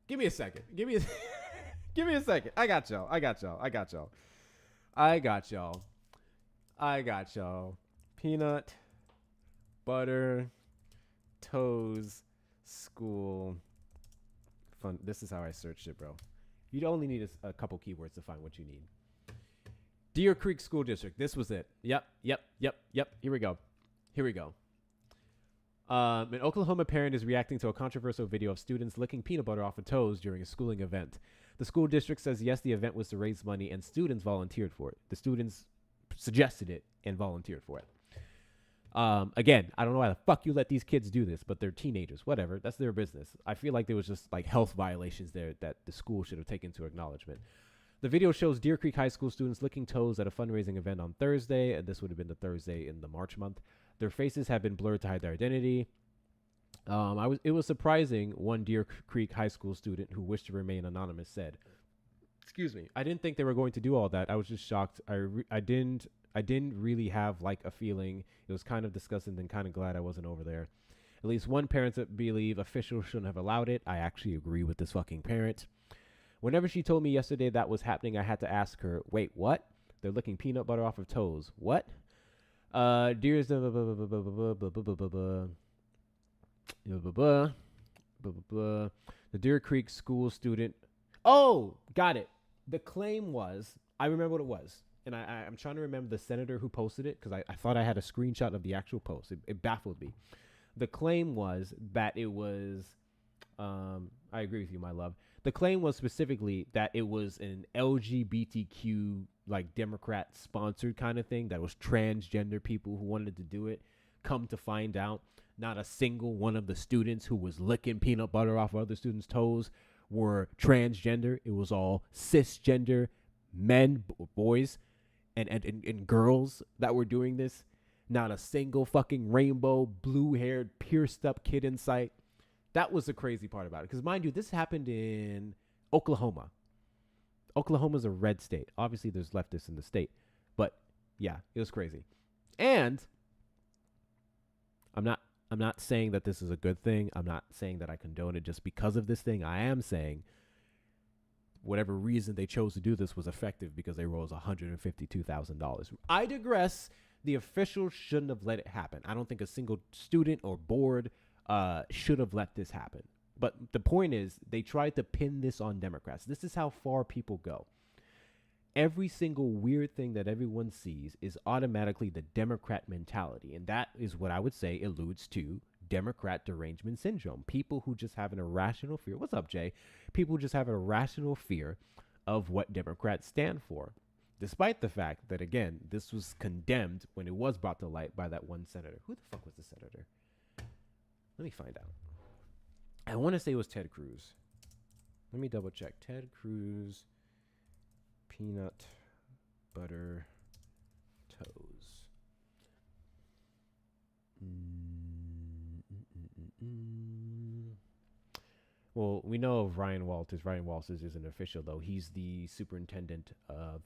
Give me a second. Give me a second. I got y'all. Peanut butter toes school fun. This is how I searched it, bro. You'd only need a couple keywords to find what you need. Deer Creek School District. This was it. Yep. Here we go. An Oklahoma parent is reacting to a controversial video of students licking peanut butter off of toes during a schooling event. The school district says yes, the event was to raise money and students volunteered for it. The students suggested it and volunteered for it. Again, I don't know why the fuck you let these kids do this, but they're teenagers. Whatever. That's their business. I feel like there was just like health violations there that the school should have taken to acknowledgement. The video shows Deer Creek High School students licking toes at a fundraising event on Thursday, and this would have been the Thursday in the March month. Their faces have been blurred to hide their identity. It was surprising, one Deer Creek High School student who wished to remain anonymous said, excuse me, I didn't think they were going to do all that. I was just shocked. I didn't really have like a feeling. It was kind of disgusting and kind of glad I wasn't over there. At least one parent believe officials shouldn't have allowed it. I actually agree with this fucking parent. Whenever she told me yesterday that was happening, I had to ask her, wait, what? They're licking peanut butter off of toes. What? Dear's the Deer Creek school student. Oh, got it. The claim was, I remember what it was. And I'm trying to remember the senator who posted it because I thought I had a screenshot of the actual post. It baffled me. The claim was that it was, I agree with you, my love. The claim was specifically that it was an LGBTQ, like Democrat sponsored kind of thing, that was transgender people who wanted to do it. Come to find out, not a single one of the students who was licking peanut butter off of other students' toes were transgender. It was all cisgender men, boys, and girls that were doing this. Not a single fucking rainbow, blue-haired, pierced-up kid in sight. That was the crazy part about it. Because mind you, this happened in Oklahoma. Oklahoma's a red state. Obviously, there's leftists in the state. But, yeah, it was crazy. And I'm not saying that this is a good thing. I'm not saying that I condone it just because of this thing. I am saying whatever reason they chose to do this was effective because they rose $152,000. I digress. The officials shouldn't have let it happen. I don't think a single student or board should have let this happen. But the point is, they tried to pin this on Democrats. This is how far people go. Every single weird thing that everyone sees is automatically the Democrat mentality. And that is what I would say alludes to Democrat derangement syndrome. People who just have an irrational fear. What's up, Jay? People who just have an irrational fear of what Democrats stand for. Despite the fact that, again, this was condemned when it was brought to light by that one senator. Who the fuck was the senator? Let me find out. I want to say it was Ted Cruz. Let me double check. Ted Cruz, peanut butter toes. Well, we know of Ryan Walters. Ryan Walters isn't official, though. He's the superintendent of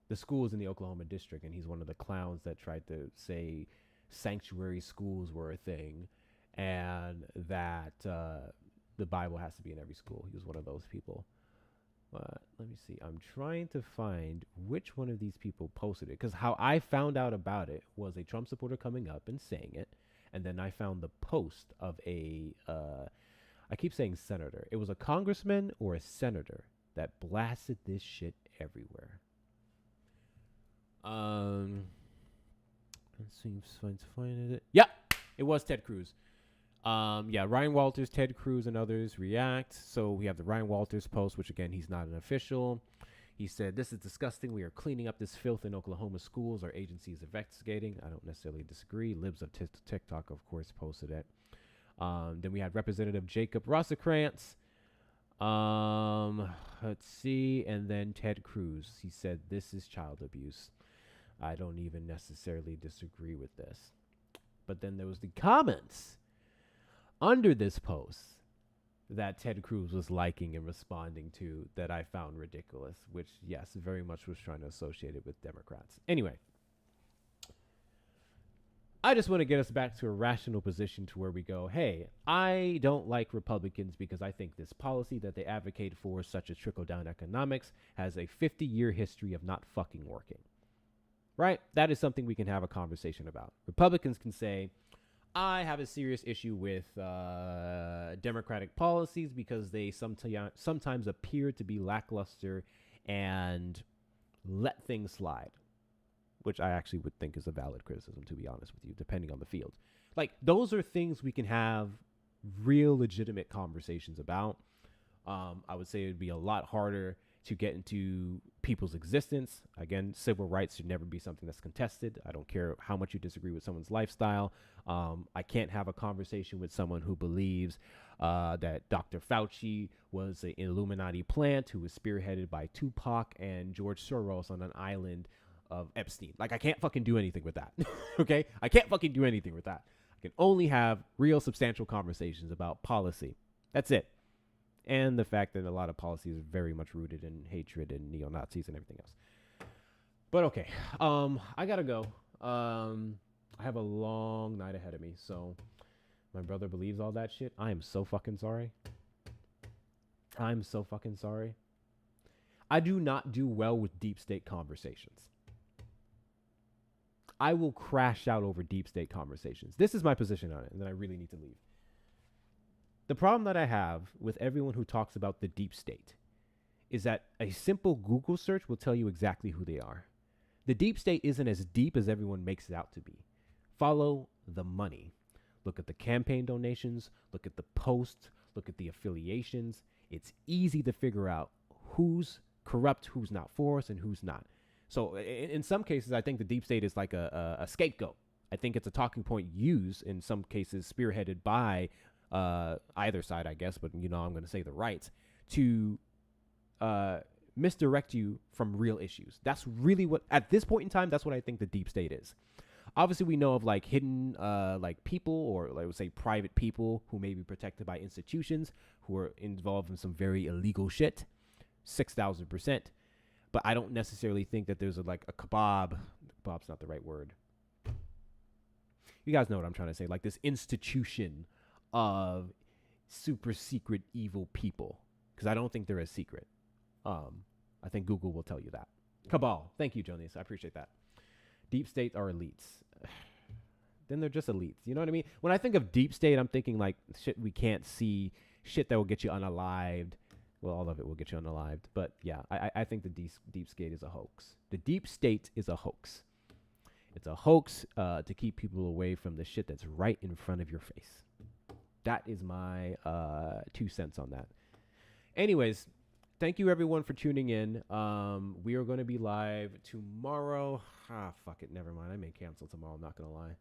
the schools in the Oklahoma district, and he's one of the clowns that tried to say sanctuary schools were a thing and that the Bible has to be in every school. He was one of those people. Let me see. I'm trying to find which one of these people posted it, because how I found out about it was a Trump supporter coming up and saying it, and then I found the post of a I keep saying senator. It was a congressman or a senator that blasted this shit everywhere. Let's see if I find it. Yeah, it was Ted Cruz. Yeah, Ryan Walters, Ted Cruz, and others react. So we have the Ryan Walters post, which again, he's not an official. He said, "This is disgusting. We are cleaning up this filth in Oklahoma schools. Our agency is investigating." I don't necessarily disagree. Libs of TikTok, of course, posted it. Then we had Representative Jacob Rosekrantz. Let's see. And then Ted Cruz. He said, "This is child abuse." I don't even necessarily disagree with this. But then there was the comments under this post that Ted Cruz was liking and responding to that I found ridiculous, which, yes, very much was trying to associate it with Democrats. Anyway, I just want to get us back to a rational position to where we go, hey, I don't like Republicans because I think this policy that they advocate for, such as trickle-down economics, has a 50-year history of not fucking working. Right? That is something we can have a conversation about. Republicans can say, I have a serious issue with Democratic policies because they sometimes appear to be lackluster and let things slide, which I actually would think is a valid criticism, to be honest with you, depending on the field. Like, those are things we can have real legitimate conversations about. I would say it would be a lot harder to get into people's existence. Again, civil rights should never be something that's contested. I don't care how much you disagree with someone's lifestyle. I can't have a conversation with someone who believes that Dr. Fauci was an Illuminati plant who was spearheaded by Tupac and George Soros on an island of Epstein. Like, I can't fucking do anything with that. Okay? I can't fucking do anything with that. I can only have real substantial conversations about policy. That's it. And the fact that a lot of policies are very much rooted in hatred and neo-Nazis and everything else. But okay, I gotta go. I have a long night ahead of me, so my brother believes all that shit. I am so fucking sorry. I'm so fucking sorry. I do not do well with deep state conversations. I will crash out over deep state conversations. This is my position on it, and then I really need to leave. The problem that I have with everyone who talks about the deep state is that a simple Google search will tell you exactly who they are. The deep state isn't as deep as everyone makes it out to be. Follow the money. Look at the campaign donations, look at the posts, look at the affiliations. It's easy to figure out who's corrupt, who's not for us, and who's not. So in some cases, I think the deep state is like a scapegoat. I think it's a talking point used in some cases, spearheaded by either side, I guess, but I'm going to say the right, to misdirect you from real issues. That's really what, at this point in time, that's what I think the deep state is. Obviously, we know of like hidden like people, or I would say private people who may be protected by institutions who are involved in some very illegal shit, 6,000%. But I don't necessarily think that there's a kebab. Kebab's not the right word. You guys know what I'm trying to say. Like this institution of super secret evil people, because I don't think they're a secret. I think Google will tell you that. Cabal. Thank you, Jonas. I appreciate that. Deep state are elites. Then they're just elites. You know what I mean? When I think of deep state, I'm thinking like shit we can't see, shit that will get you unalived. Well, all of it will get you unalived. But yeah, I think the deep state is a hoax. The deep state is a hoax. It's a hoax to keep people away from the shit that's right in front of your face. That is my 2 cents on that. Anyways, thank you everyone for tuning in. We are going to be live tomorrow. Fuck it. Never mind. I may cancel tomorrow. I'm not going to lie.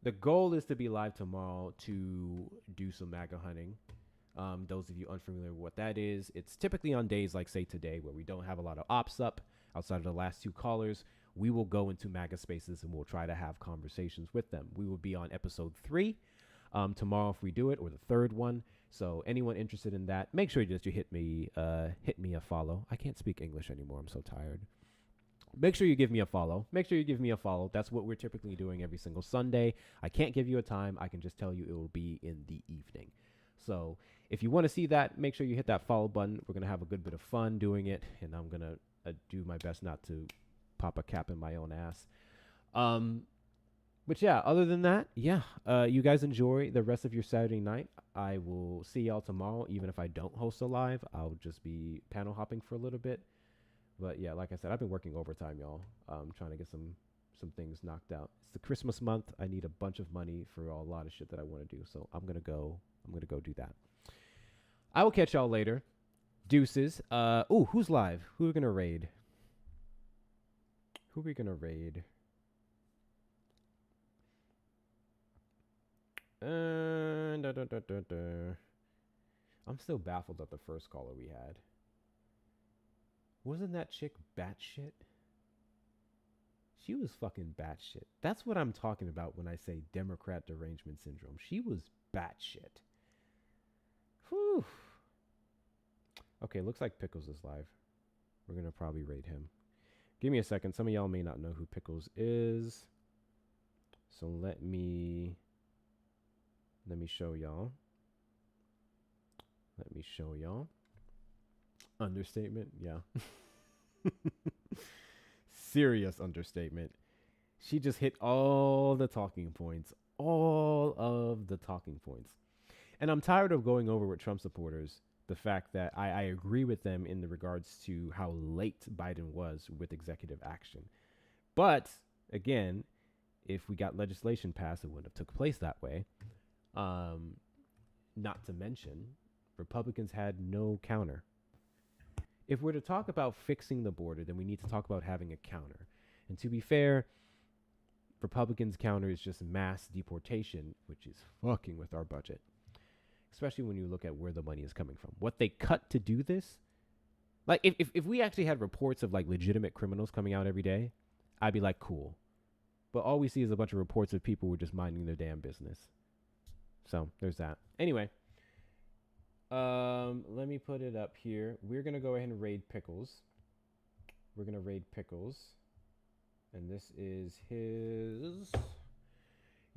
The goal is to be live tomorrow to do some MAGA hunting. Those of you unfamiliar with what that is, it's typically on days like, say, today, where we don't have a lot of ops up outside of the last 2 callers. We will go into MAGA spaces and we'll try to have conversations with them. We will be on episode 3 tomorrow if we do it, or the 3rd one. So anyone interested in that, make sure you hit me a follow. I can't speak English anymore. I'm so tired. Make sure you give me a follow. That's what we're typically doing every single Sunday. I can't give you a time. I can just tell you it will be in the evening. So if you want to see that, make sure you hit that follow button. We're going to have a good bit of fun doing it, and I'm going to do my best not to pop a cap in my own ass. But yeah, other than that, you guys enjoy the rest of your Saturday night. I will see y'all tomorrow. Even if I don't host a live, I'll just be panel hopping for a little bit. But yeah, like I said, I've been working overtime, y'all. Trying to get some things knocked out. It's the Christmas month. I need a bunch of money for a lot of shit that I want to do. So I'm gonna go do that. I will catch y'all later. Deuces. Who's live? Who are we gonna raid? I'm still baffled at the first caller we had. Wasn't that chick batshit? She was fucking batshit. That's what I'm talking about when I say Democrat derangement syndrome. She was batshit. Whew. Okay, looks like Pickles is live. We're going to probably raid him. Give me a second. Some of y'all may not know who Pickles is. So let me show y'all. Understatement, yeah. Serious understatement. She just hit all of the talking points. And I'm tired of going over with Trump supporters the fact that I agree with them in the regards to how late Biden was with executive action. But again, if we got legislation passed, it wouldn't have took place that way. Not to mention, Republicans had no counter. If we're to talk about fixing the border, then we need to talk about having a counter. And to be fair, Republicans' counter is just mass deportation, which is fucking with our budget. Especially when you look at where the money is coming from. What they cut to do this, like if we actually had reports of like legitimate criminals coming out every day, I'd be like, cool. But all we see is a bunch of reports of people who are just minding their damn business. So there's that. Anyway. Let me put it up here. We're going to go ahead and raid Pickles. And this is his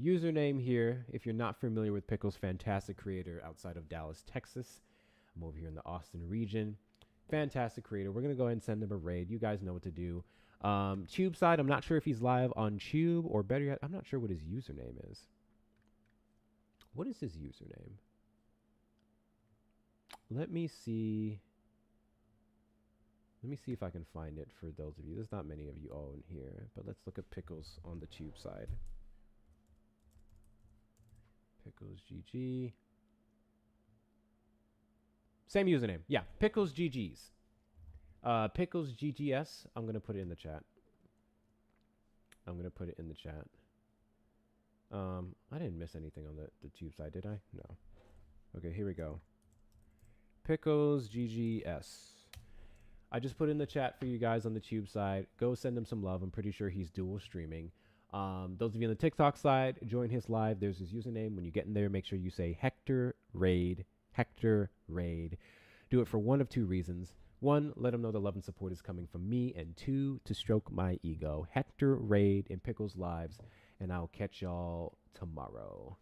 username here. If you're not familiar with Pickles, fantastic creator outside of Dallas, Texas. I'm over here in the Austin region. Fantastic creator. We're going to go ahead and send him a raid. You guys know what to do. Tube side, I'm not sure if he's live on Tube, or better yet, I'm not sure what his username is. What is his username? Let me see if I can find it for those of you. There's not many of you all in here, but let's look at Pickles on the Tube side. Pickles GG. Same username. Yeah, Pickles GGs. Pickles GGS. I'm going to put it in the chat. I didn't miss anything on the Tube side, did I? No. Okay, here we go. Pickles GGS. I just put in the chat for you guys on the Tube side. Go send him some love. I'm pretty sure he's dual streaming. Those of you on the TikTok side, join his live. There's his username. When you get in there, make sure you say Hector Raid. Do it for one of 2 reasons. 1, let him know the love and support is coming from me. And 2, to stroke my ego. Hector Raid in Pickles Lives. And I'll catch y'all tomorrow.